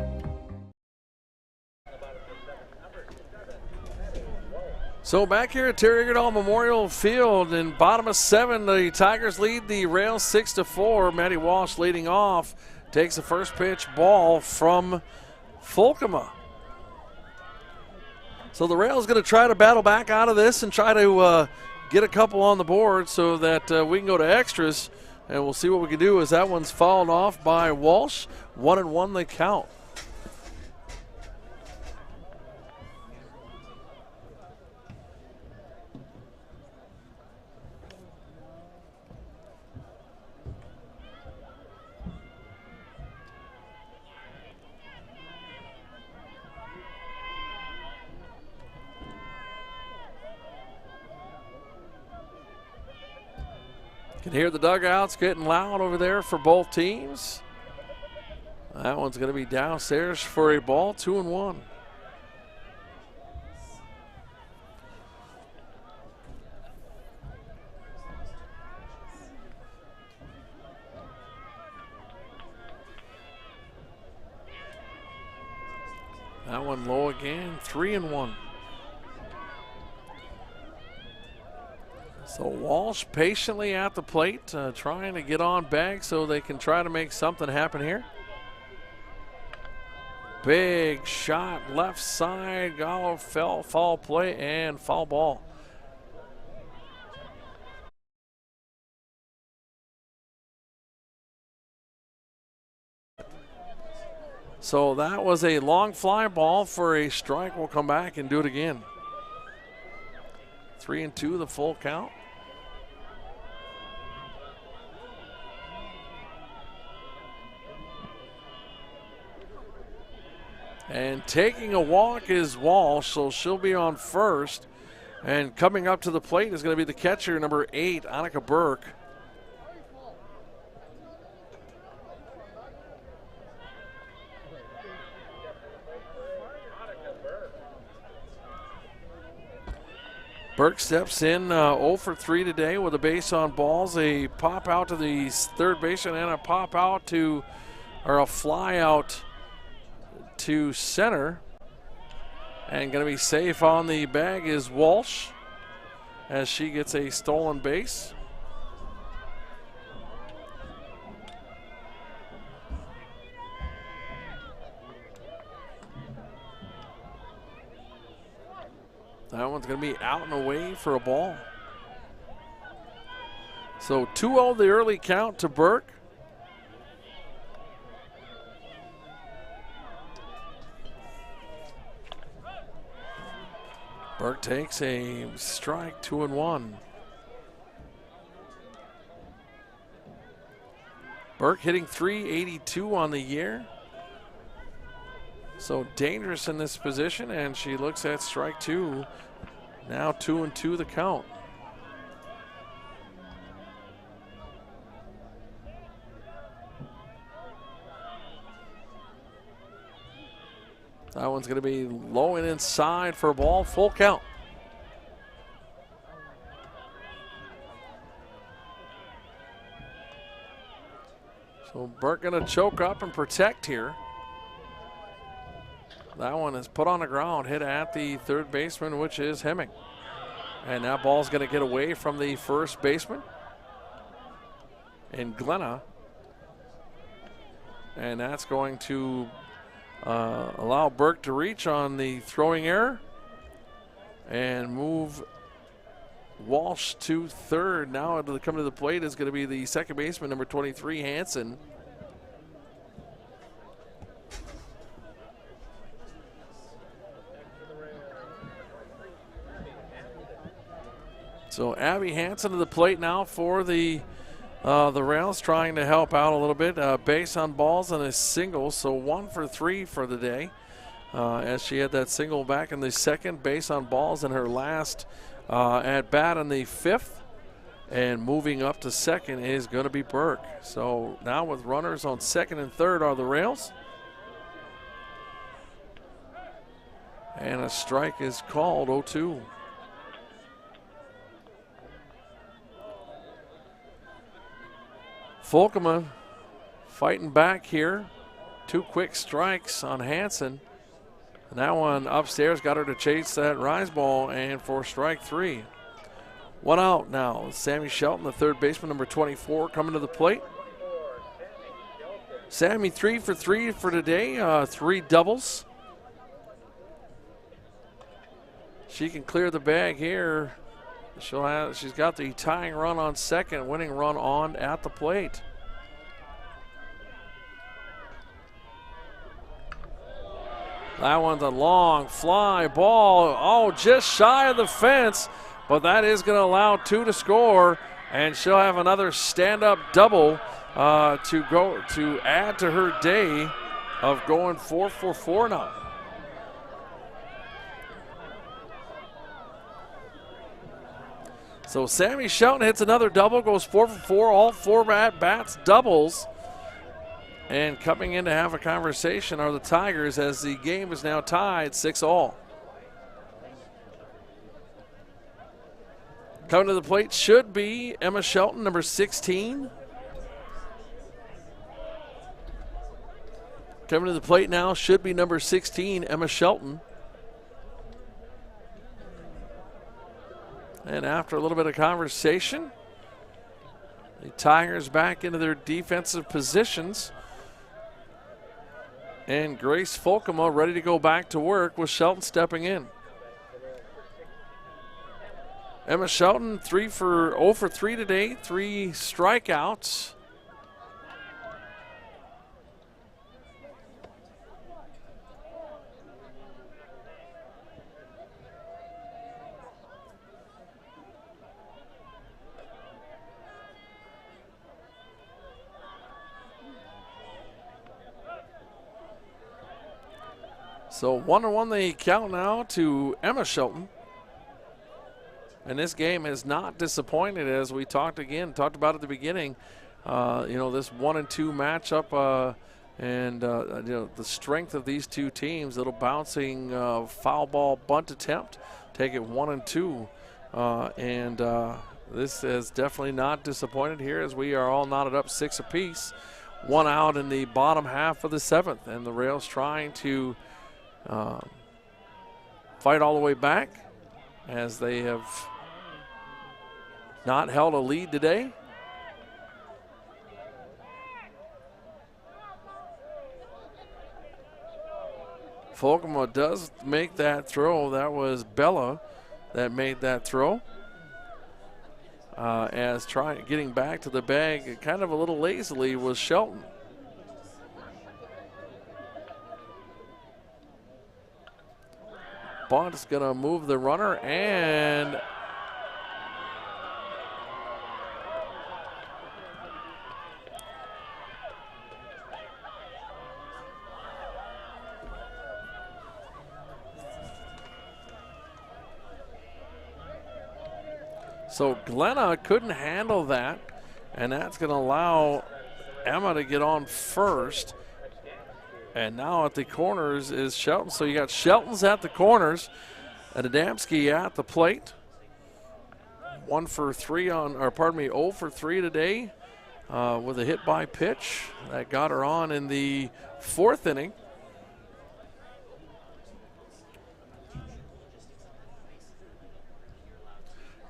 So back here at Terry Egerdahl Memorial Field in bottom of 7, the Tigers lead the Rails 6-4. Maddie Walsh leading off, takes the first pitch ball from Folkema. So the Rails going to try to battle back out of this and try to get a couple on the board so that we can go to extras, and we'll see what we can do as that one's fouled off by Walsh. 1-1 they count. Can hear the dugouts getting loud over there for both teams. That one's going to be downstairs for a ball, 2-1. That one low again, 3-1. So Walsh patiently at the plate, trying to get on bag so they can try to make something happen here. Big shot left side, foul play and foul ball. So that was a long fly ball for a strike. We'll come back and do it again. 3-2, the full count. And taking a walk is Walsh, so she'll be on first. And coming up to the plate is going to be the catcher, number 8, Annika Burke. Burke steps in 0 for 3 today with a base on balls, a pop out to the third baseman, and a pop out to, or a fly out to center. And going to be safe on the bag is Walsh as she gets a stolen base. That one's going to be out and away for a ball. So 2-0 the early count to Burke. Burke takes a strike, 2-1. Burke hitting .382 on the year. So dangerous in this position, and she looks at strike 2. Now 2-2 the count. That one's going to be low and inside for a ball, full count. So Burke going to choke up and protect here. That one is put on the ground, hit at the third baseman, which is Hemming. And that ball's going to get away from the first baseman in Glenna. And that's going to allow Burke to reach on the throwing error and move Walsh to third. Now to come to the plate is going to be the second baseman, number 23, Hansen. So Abby Hansen to the plate now for the Rails, trying to help out a little bit. Base on balls and a single, so 1 for 3 for the day. As she had that single back in the second, base on balls in her last at bat in the 5th. And moving up to second is going to be Burke. So now with runners on second and third are the Rails. And a strike is called, 0-2. Volkema fighting back here. 2 quick strikes on Hansen. And that one upstairs got her to chase that rise ball, and for strike 3. 1 out now. Sammy Shelton, the third baseman, number 24, coming to the plate. Sammy 3 for 3 for today, 3 doubles. She can clear the bag here. She's got the tying run on second, winning run on at the plate. That one's a long fly ball. Oh, just shy of the fence, but that is going to allow 2 to score, and she'll have another stand-up double to add to her day of going 4 for 4 now. So Sammy Shelton hits another double, goes 4 for 4, all 4 at-bats, doubles. And coming in to have a conversation are the Tigers, as the game is now tied 6-all. Coming to the plate should be Emma Shelton, number 16. Coming to the plate now should be number 16, Emma Shelton. And after a little bit of conversation, the Tigers back into their defensive positions. And Grace Folkema ready to go back to work with Shelton stepping in. Emma Shelton 0 for 3 today, 3 strikeouts. So 1-1 the count now to Emma Shelton. And this game has not disappointed, as we talked about at the beginning. This 1-2 matchup and the strength of these two teams. Little bouncing foul ball bunt attempt. Take it 1-2. This has definitely not disappointed here, as we are all knotted up 6 apiece. 1 out in the bottom half of the 7th. And the Rails trying to fight all the way back, as they have not held a lead today. Folkema does make that throw. That was Bella that made that throw. As getting back to the bag kind of a little lazily was Shelton. Bunt's going to move the runner, and so Glenna couldn't handle that, and that's going to allow Emma to get on first. And now at the corners is Shelton. So you got Shelton's at the corners and Adamski at the plate. 0 for 3 today with a hit by pitch that got her on in the 4th inning.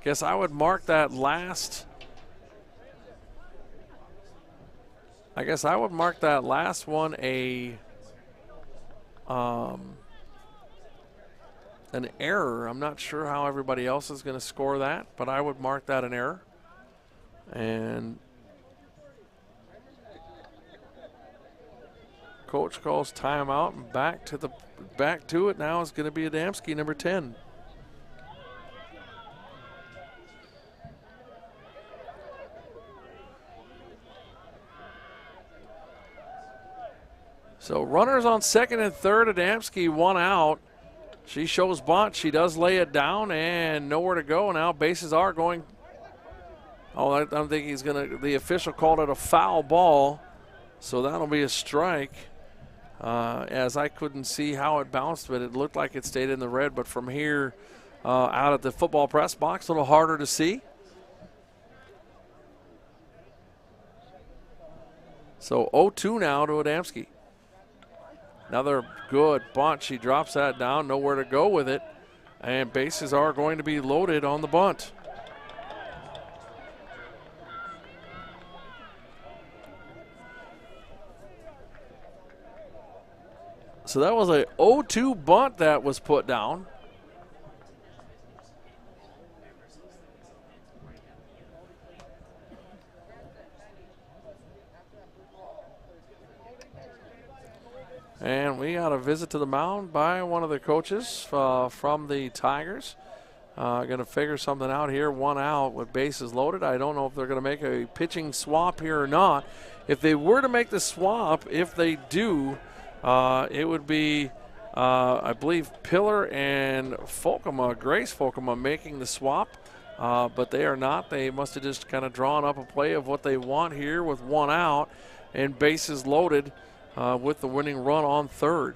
Guess I would mark that last. One an error. I'm not sure how everybody else is going to score that, but I would mark that an error. And coach calls timeout, and back to it now is going to be Adamski, number 10. So runners on 2nd and 3rd. Adamski 1 out. She shows bunt. She does lay it down and nowhere to go. Now bases are going. Oh, I don't think he's going to. The official called it a foul ball. So that'll be a strike. As I couldn't see how it bounced, but it looked like it stayed in the red. But from here out at the football press box, a little harder to see. So 0-2 now to Adamski. Another good bunt. She drops that down, nowhere to go with it. And bases are going to be loaded on the bunt. So that was a 0-2 bunt that was put down. And we got a visit to the mound by one of the coaches from the Tigers. Going to figure something out here. 1 out with bases loaded. I don't know if they're going to make a pitching swap here or not. If they were to make the swap, if they do, it would be, I believe, Pillar and Folkema, Grace Folkema, making the swap. But they are not. They must have just kind of drawn up a play of what they want here with 1 out and bases loaded. With the winning run on 3rd.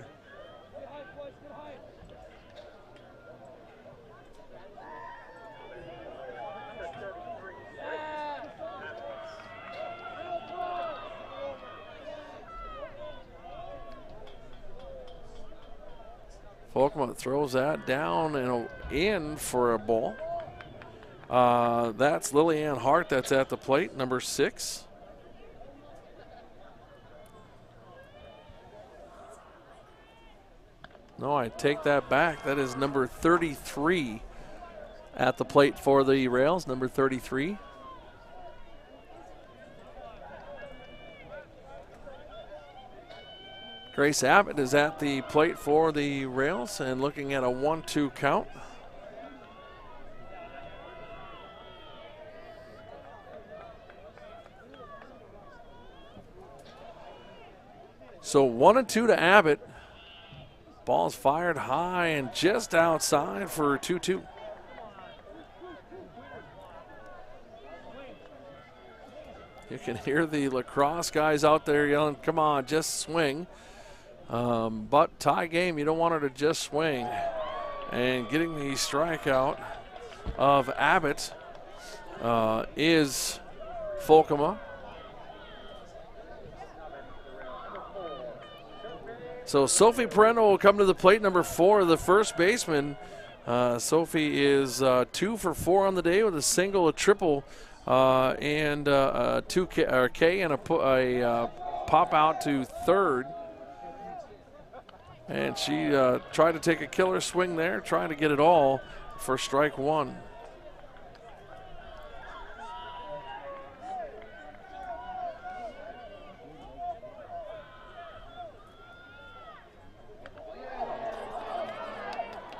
Folkman throws that down and in for a ball. That's Lillian Hart that's at the plate, number 6. No, I take that back. That is number 33 at the plate for the Rails, number 33. Grace Abbott is at the plate for the Rails and looking at a 1-2 count. So 1-2 to Abbott. Ball's fired high and just outside for 2-2. You can hear the lacrosse guys out there yelling, come on, just swing. But tie game, you don't want her to just swing. And getting the strikeout of Abbott is Folkema. So Sophie Pereno will come to the plate, number 4, the first baseman. Sophie is 2 for 4 on the day with a single, a triple, and a 2K and a pop out to third. And she tried to take a killer swing there, trying to get it all for strike 1.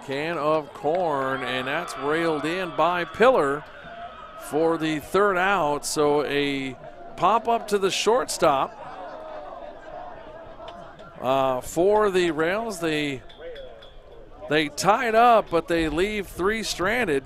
Can of corn, and that's railed in by Pillar for the third out. So a pop up to the shortstop for the Rails. They tie it up, but they leave 3 stranded.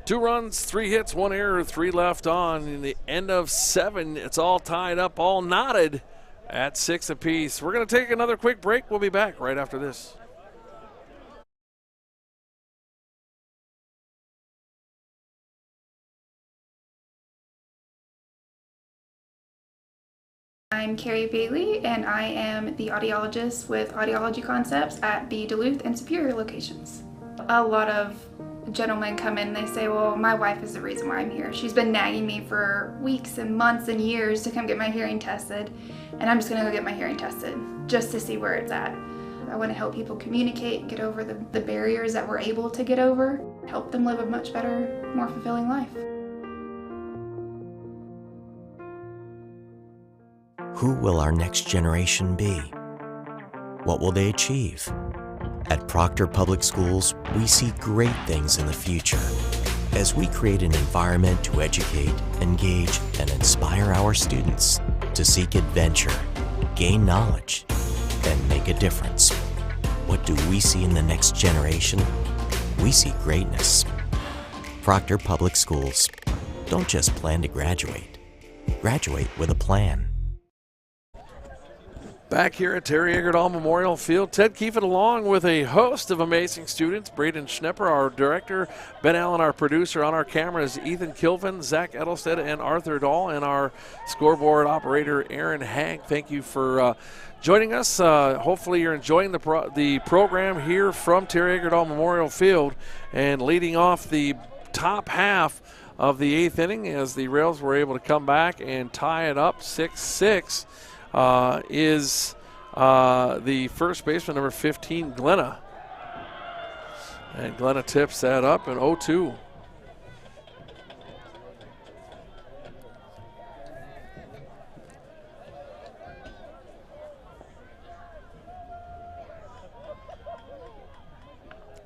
Two runs, 3 hits, 1 error, 3 left on. In the end of 7, it's all tied up, all knotted at 6 apiece. We're going to take another quick break. We'll be back right after this. I'm Carrie Bailey, and I am the audiologist with Audiology Concepts at the Duluth and Superior locations. A lot of gentlemen come in and they say, well, my wife is the reason why I'm here. She's been nagging me for weeks and months and years to come get my hearing tested, and I'm just gonna go get my hearing tested just to see where it's at. I want to help people communicate and get over the barriers that we're able to get over, help them live a much better, more fulfilling life. Who will our next generation be? What will they achieve? At Proctor Public Schools, we see great things in the future as we create an environment to educate, engage, and inspire our students to seek adventure, gain knowledge, and make a difference. What do we see in the next generation? We see greatness. Proctor Public Schools. Don't just plan to graduate. Graduate with a plan. Back here at Terry Egerdahl Memorial Field, Ted Kiefert along with a host of amazing students. Braden Schnepper, our director, Ben Allen, our producer. On our cameras, Ethan Kilvin, Zach Edelstead, and Arthur Dahl, and our scoreboard operator, Aaron Hag. Thank you for joining us. Hopefully you're enjoying the program here from Terry Egerdahl Memorial Field, and leading off the top half of the 8th inning as the Rails were able to come back and tie it up 6-6. Is the first baseman, number 15, Glenna. And Glenna tips that up in 0-2.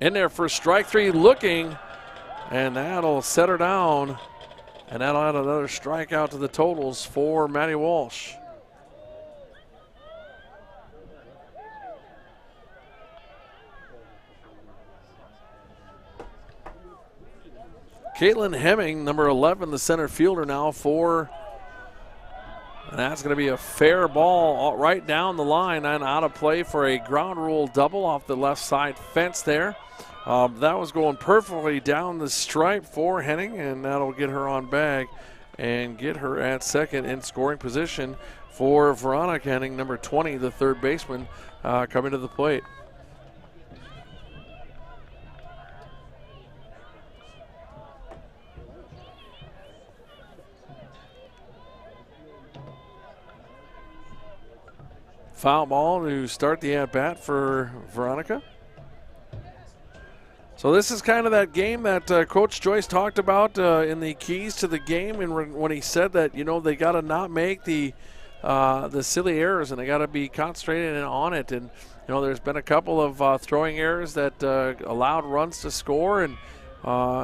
In there for strike 3, looking, and that'll set her down, and that'll add another strikeout to the totals for Maddie Walsh. Caitlin Hemming, number 11, the center fielder now for And that's going to be a fair ball right down the line and out of play for a ground rule double off the left side fence there. That was going perfectly down the stripe for Henning, and that'll get her on bag and get her at second in scoring position for Veronica Henning, number 20, the third baseman, coming to the plate. Foul ball to start the at-bat for Veronica. So this is kind of that game that Coach Joyce talked about in the keys to the game, and when he said that, you know, they got to not make the silly errors and they got to be concentrated on it. And, you know, there's been a couple of throwing errors that allowed runs to score, and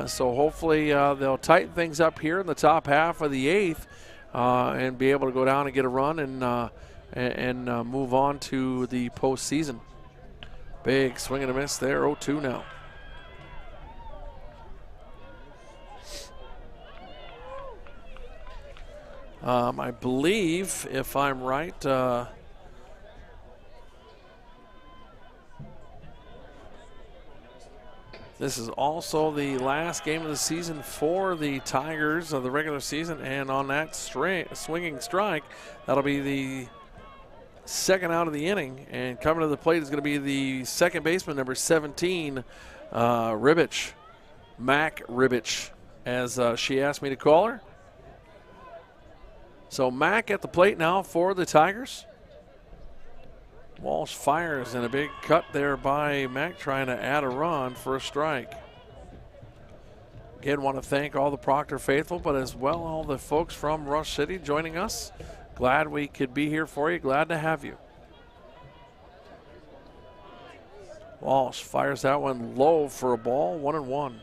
so hopefully they'll tighten things up here in the top half of the eighth and be able to go down and get a run and move on to the postseason. Big swing and a miss there, 0-2 now. I believe, if I'm right, this is also the last game of the season for the Tigers of the regular season, and on that swinging strike, that'll be the second out of the inning, and coming to the plate is going to be the second baseman, number 17, Ribich, Mac Ribich, as she asked me to call her. So Mac at the plate now for the Tigers. Walsh fires, and a big cut there by Mac trying to add a run for a strike. Again, want to thank all the Proctor faithful, but as well all the folks from Rush City joining us. Glad we could be here for you. Glad to have you. Walsh fires that one low for a ball, 1-1.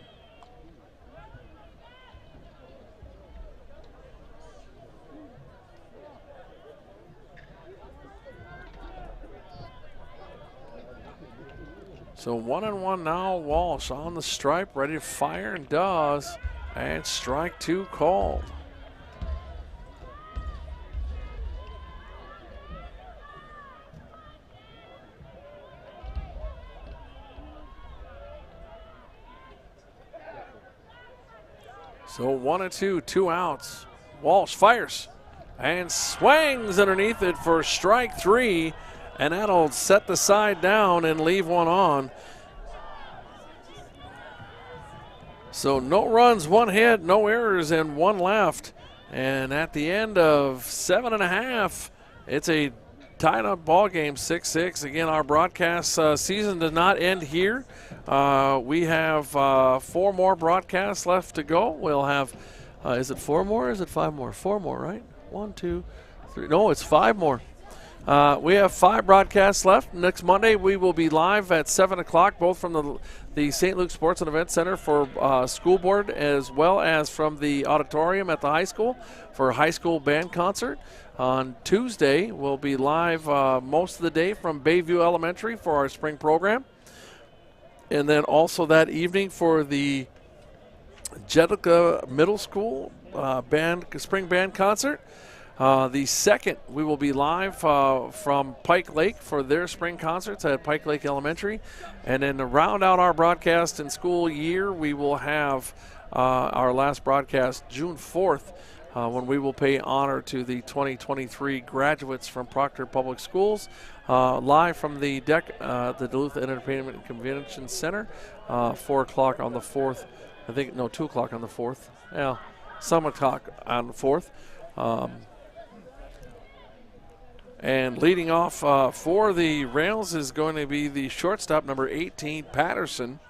So 1-1 now. Walsh on the stripe, ready to fire, and does. And strike two called. So 1-2, 2 outs. Walsh fires and swings underneath it for strike three, and that'll set the side down and leave one on. So no runs, one hit, no errors, and one left. And at the end of 7.5, it's a tied up ball game, 6-6. Again, our broadcast season does not end here. We have 4 more broadcasts left to go. We'll have, is it 4 more or is it 5 more? 4 more, right? 1, 2, 3. No, it's 5 more. We have 5 broadcasts left. Next Monday, we will be live at 7 o'clock, both from the St. Luke Sports and Event Center for school board, as well as from the auditorium at the high school for a high school band concert. On Tuesday, we'll be live most of the day from Bayview Elementary for our spring program. And then also that evening for the Jetica Middle School spring band concert. The second, we will be live from Pike Lake for their spring concerts at Pike Lake Elementary. And then to round out our broadcast and school year, we will have our last broadcast June 4th when we will pay honor to the 2023 graduates from Proctor Public Schools, live from the deck, the Duluth Entertainment and Convention Center, 4 o'clock on the 4th. I think, no, 2 o'clock on the 4th. Yeah, some o'clock on the 4th. And leading off for the Rails is going to be the shortstop, number 18, Patterson.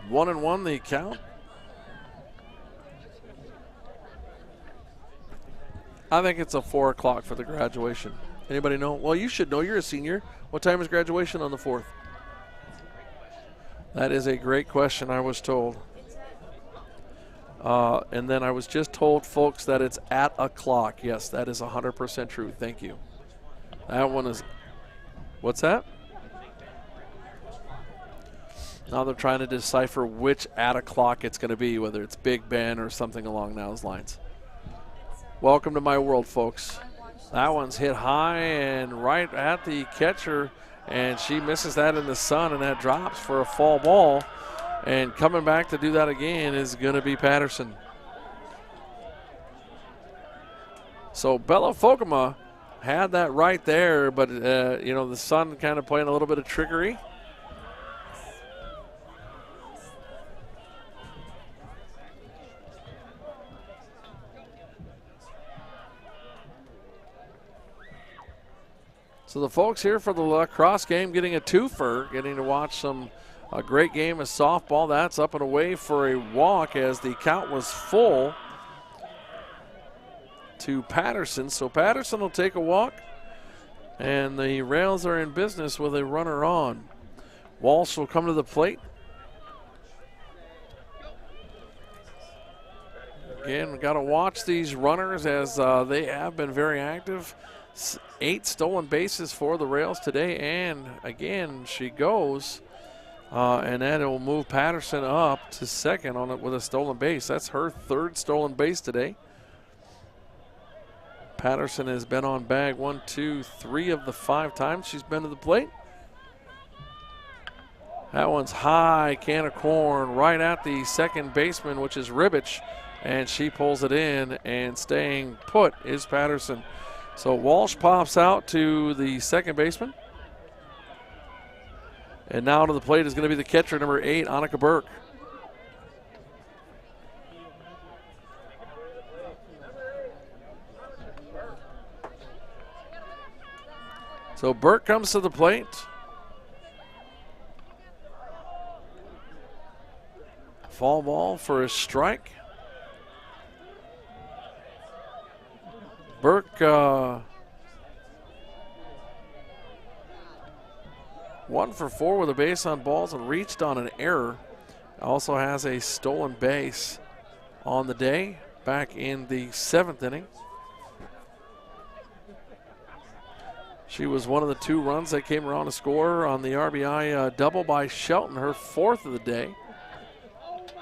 One and one the count. I think it's a 4 o'clock for the graduation. Anybody know? Well, you should know. You're a senior. What time is graduation on the 4th? That is a great question, I was told. And then I was just told, folks, that it's at o'clock. Yes, that is 100% true. Thank you. That one is, what's that? Now they're trying to decipher which at o'clock it's going to be, whether it's Big Ben or something along those lines. Welcome to my world, folks. That one's hit high and right at the catcher, and she misses that in the sun, and that drops for a fall ball. And coming back to do that again is going to be Patterson. So Bella Folkema had that right there, but the sun kind of playing a little bit of trickery. So the folks here for the lacrosse game getting a twofer, getting to watch a great game of softball. That's up and away for a walk as the count was full to Patterson. So Patterson will take a walk, and the Rails are in business with a runner on. Walsh will come to the plate. Again, we've got to watch these runners as they have been very active. 8 stolen bases for the Rails today, and again she goes, and that will move Patterson up to second on it with a stolen base. That's her 3rd stolen base today. Patterson has been on bag 1, 2, 3 of the 5 times she's been to the plate. That one's high, can of corn, right at the second baseman, which is Ribich, and she pulls it in, and staying put is Patterson. So Walsh pops out to the second baseman. And now to the plate is going to be the catcher, number 8, Annika Burke. So Burke comes to the plate. Fall ball for a strike. Burke 1 for 4 with a base on balls and reached on an error. Also has a stolen base on the day back in the 7th inning. She was one of the 2 runs that came around to score on the RBI double by Shelton, her 4th of the day.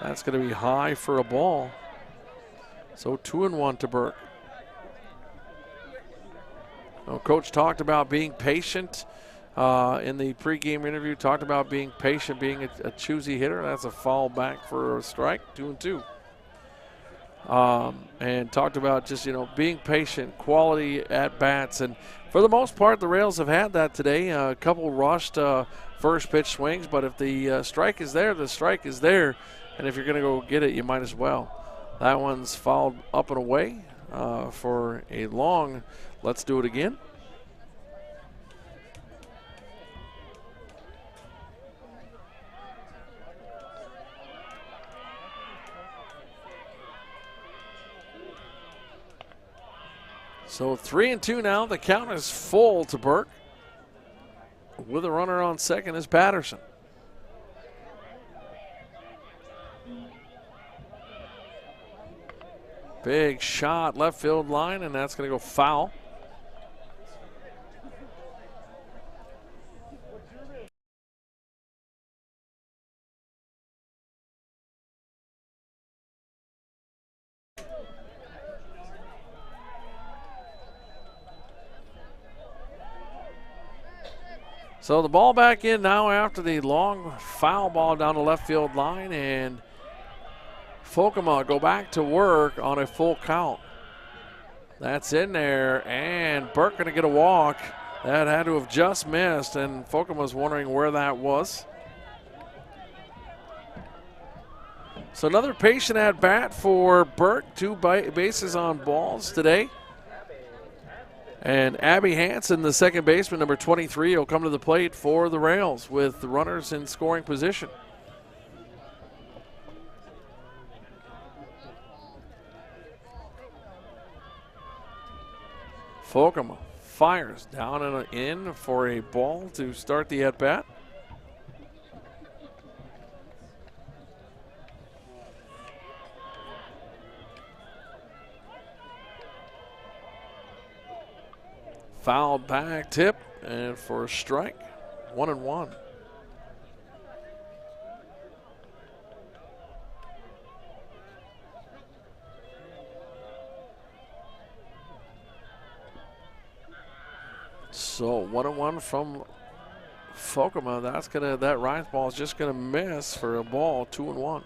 That's going to be high for a ball. So 2-1 to Burke. Well, Coach talked about being patient in the pregame interview, talked about being patient, being a choosy hitter. That's a foul back for a strike, 2-2. And talked about just, being patient, quality at bats. And for the most part, the Rails have had that today. A couple rushed first pitch swings, but if the strike is there, the strike is there. And if you're going to go get it, you might as well. That one's fouled up and away for a long. Let's do it again. So 3-2 now. The count is full to Burke. With a runner on second is Patterson. Big shot left field line, and that's going to go foul. So the ball back in now after the long foul ball down the left field line, and Folkema go back to work on a full count. That's in there, and Burke going to get a walk. That had to have just missed, and Folkema's wondering where that was. So another patient at bat for Burke, 2 bases on balls today. And Abby Hansen, the second baseman, number 23, will come to the plate for the Rails with the runners in scoring position. Folkema fires down and in for a ball to start the at-bat. Foul back tip and for a strike, 1-1. So 1-1 from Folkema. That Rhines ball is just gonna miss for a ball. 2-1.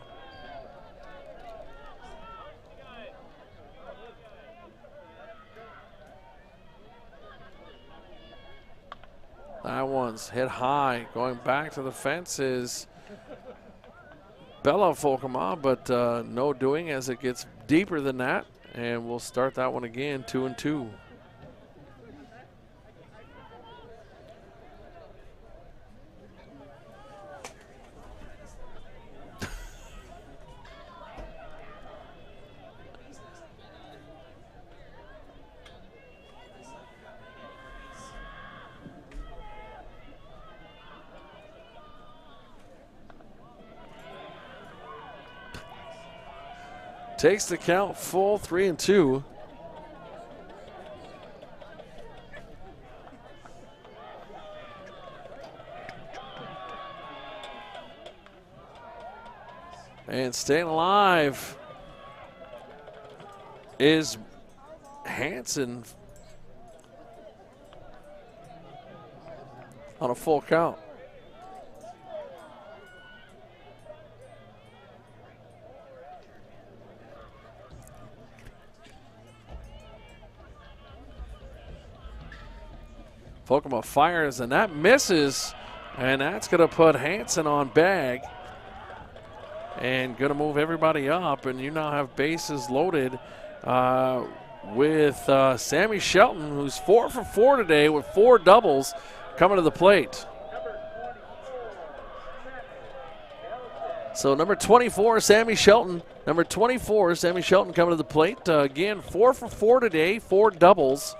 That one's hit high. Going back to the fence is Bella Folkema, but no doing as it gets deeper than that. And we'll start that one again, 2-2. Takes the count full, 3-2. And staying alive is Hanson on a full count. Folkema fires, and that misses, and that's going to put Hanson on bag and going to move everybody up, and you now have bases loaded with Sammy Shelton, who's 4 for 4 today with 4 doubles, coming to the plate. So number 24, Sammy Shelton. Number 24, Sammy Shelton coming to the plate. Again, 4 for 4 today, 4 doubles.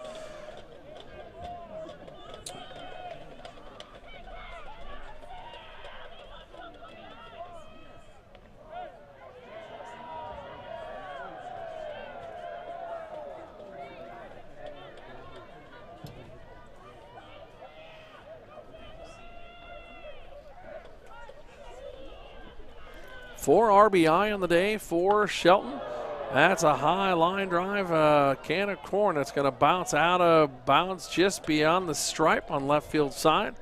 Four RBI on the day for Shelton. That's a high line drive, can of corn that's going to bounce out of bounds just beyond the stripe on left field side.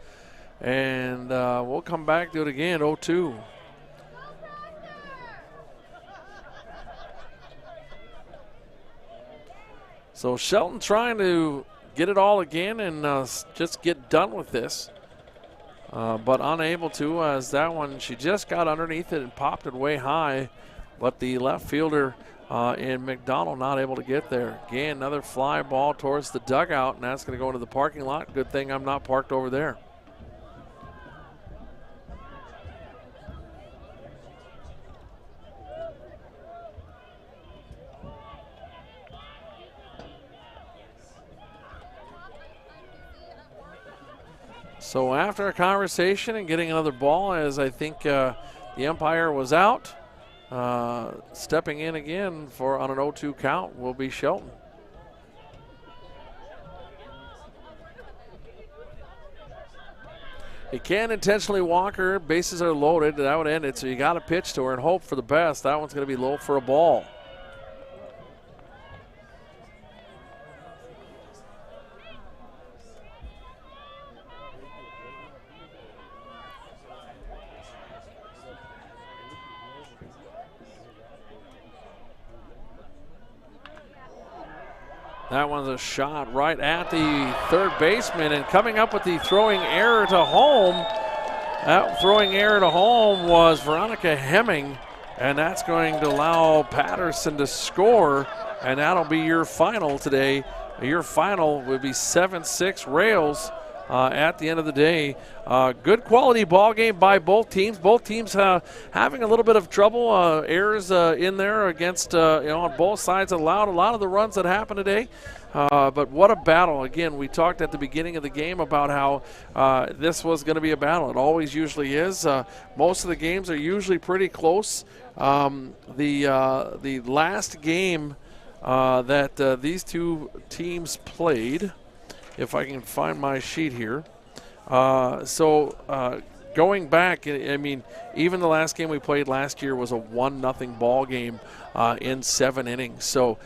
And we'll come back to it again, 0-2. So Shelton trying to get it all again and just get done with this. But unable to, as that one, she just got underneath it and popped it way high, but the left fielder in McDonald not able to get there. Again, another fly ball towards the dugout, and that's going to go into the parking lot. Good thing I'm not parked over there. So after a conversation and getting another ball, as I think the umpire was out, stepping in again on an 0-2 count will be Shelton. You can't intentionally walk her. Bases are loaded. That would end it. So you got to pitch to her and hope for the best. That one's going to be low for a ball. That one's a shot right at the third baseman, and coming up with the throwing error to home. That throwing error to home was Veronica Hemming, and that's going to allow Patterson to score, and that'll be your final today. Your final would be 7-6 Rails at the end of the day. Good quality ball game by both teams. Both teams having a little bit of trouble. Errors in there against, on both sides allowed a lot of the runs that happened today. But what a battle. Again, we talked at the beginning of the game about how this was going to be a battle. It always usually is. Most of the games are usually pretty close. The last game that these two teams played, if I can find my sheet here. Going back, I mean, even the last game we played last year was a 1-0 ball game. in 7 innings. So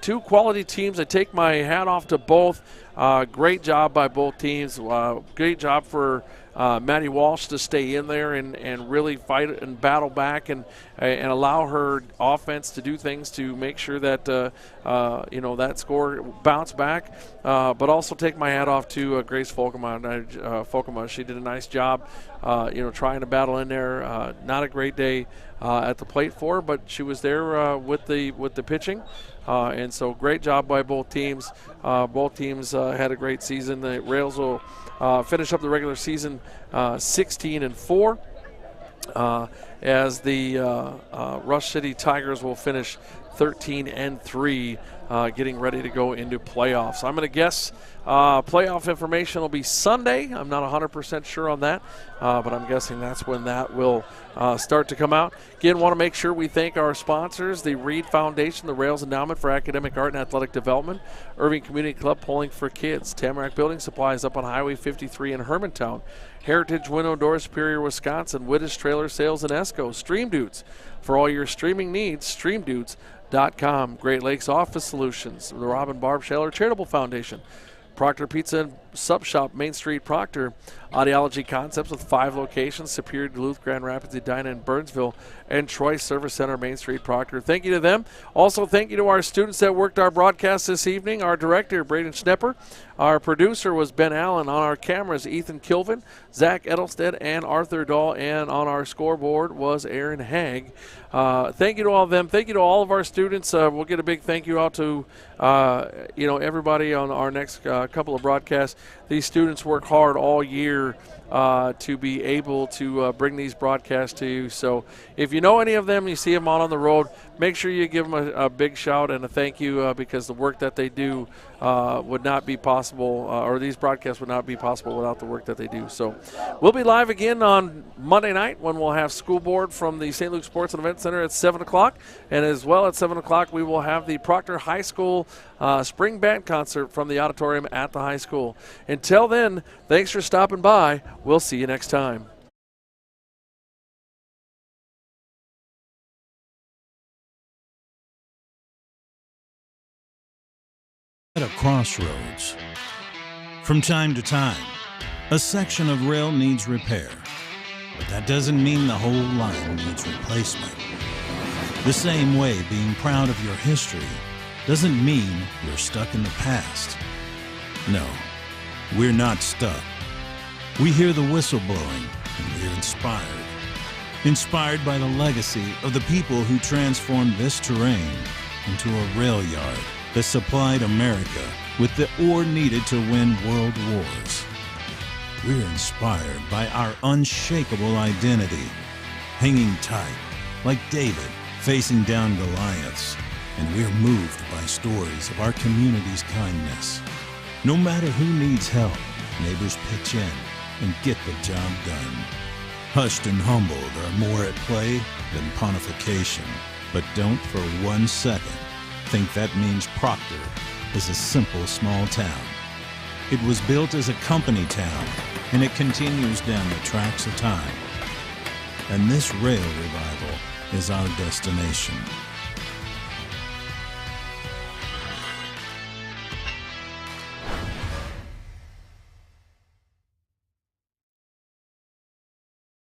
2 quality teams. I take my hat off to both. Great job by both teams. Great job for Maddie Walsh to stay in there and really fight and battle back and allow her offense to do things to make sure that that score bounced back. But also take my hat off to Grace Folkema. She did a nice job, trying to battle in there. Not a great day at the plate for her, but she was there with the pitching. And so great job by both teams. Both teams had a great season. The Rails will finish up the regular season 16-4, as the Rush City Tigers will finish 13-3, getting ready to go into playoffs. I'm going to guess playoff information will be Sunday. I'm not 100% sure on that, but I'm guessing that's when that will start to come out. Again, want to make sure we thank our sponsors, the Reed Foundation, the Rails Endowment for Academic Art and Athletic Development, Irving Community Club Polling for Kids, Tamarack Building Supplies up on Highway 53 in Hermantown, Heritage Window Doors, Superior, Wisconsin, Wittes Trailer Sales in Esco, Stream Dudes. For all your streaming needs, streamdudes.com. Great Lakes Office Solutions, the Robin Barb Shaler Charitable Foundation, Proctor Pizza and Sub Shop, Main Street, Proctor. Audiology Concepts with 5 locations: Superior, Duluth, Grand Rapids, Edina, and Burnsville, and Troy Service Center, Main Street, Proctor. Thank you to them. Also, thank you to our students that worked our broadcast this evening. Our director, Braden Schnepper. Our producer was Ben Allen. On our cameras, Ethan Kilvin, Zach Edelstead, and Arthur Dahl. And on our scoreboard was Aaron Haig. Thank you to all of them. Thank you to all of our students. We'll get a big thank you out to everybody on our next couple of broadcasts. These students work hard all year to be able to bring these broadcasts to you. So if you know any of them, you see them out on the road, make sure you give them a big shout and a thank you, because the work that they do would not be possible, or these broadcasts would not be possible without the work that they do. So we'll be live again on Monday night when we'll have school board from the St. Luke Sports and Event Center at 7 o'clock. And as well at 7 o'clock, we will have the Proctor High School Spring Band Concert from the auditorium at the high school. Until then, thanks for stopping by. We'll see you next time. At a crossroads. From time to time, a section of rail needs repair, but that doesn't mean the whole line needs replacement. The same way being proud of your history doesn't mean you're stuck in the past. No, we're not stuck. We hear the whistle blowing and we're inspired. Inspired by the legacy of the people who transformed this terrain into a rail yard that supplied America with the ore needed to win world wars. We're inspired by our unshakable identity, hanging tight like David facing down Goliaths, and we're moved by stories of our community's kindness. No matter who needs help, neighbors pitch in and get the job done. Hushed and humbled are more at play than pontification, but don't for 1 second think that means Proctor is a simple small town. It was built as a company town, and it continues down the tracks of time. And this rail revival is our destination.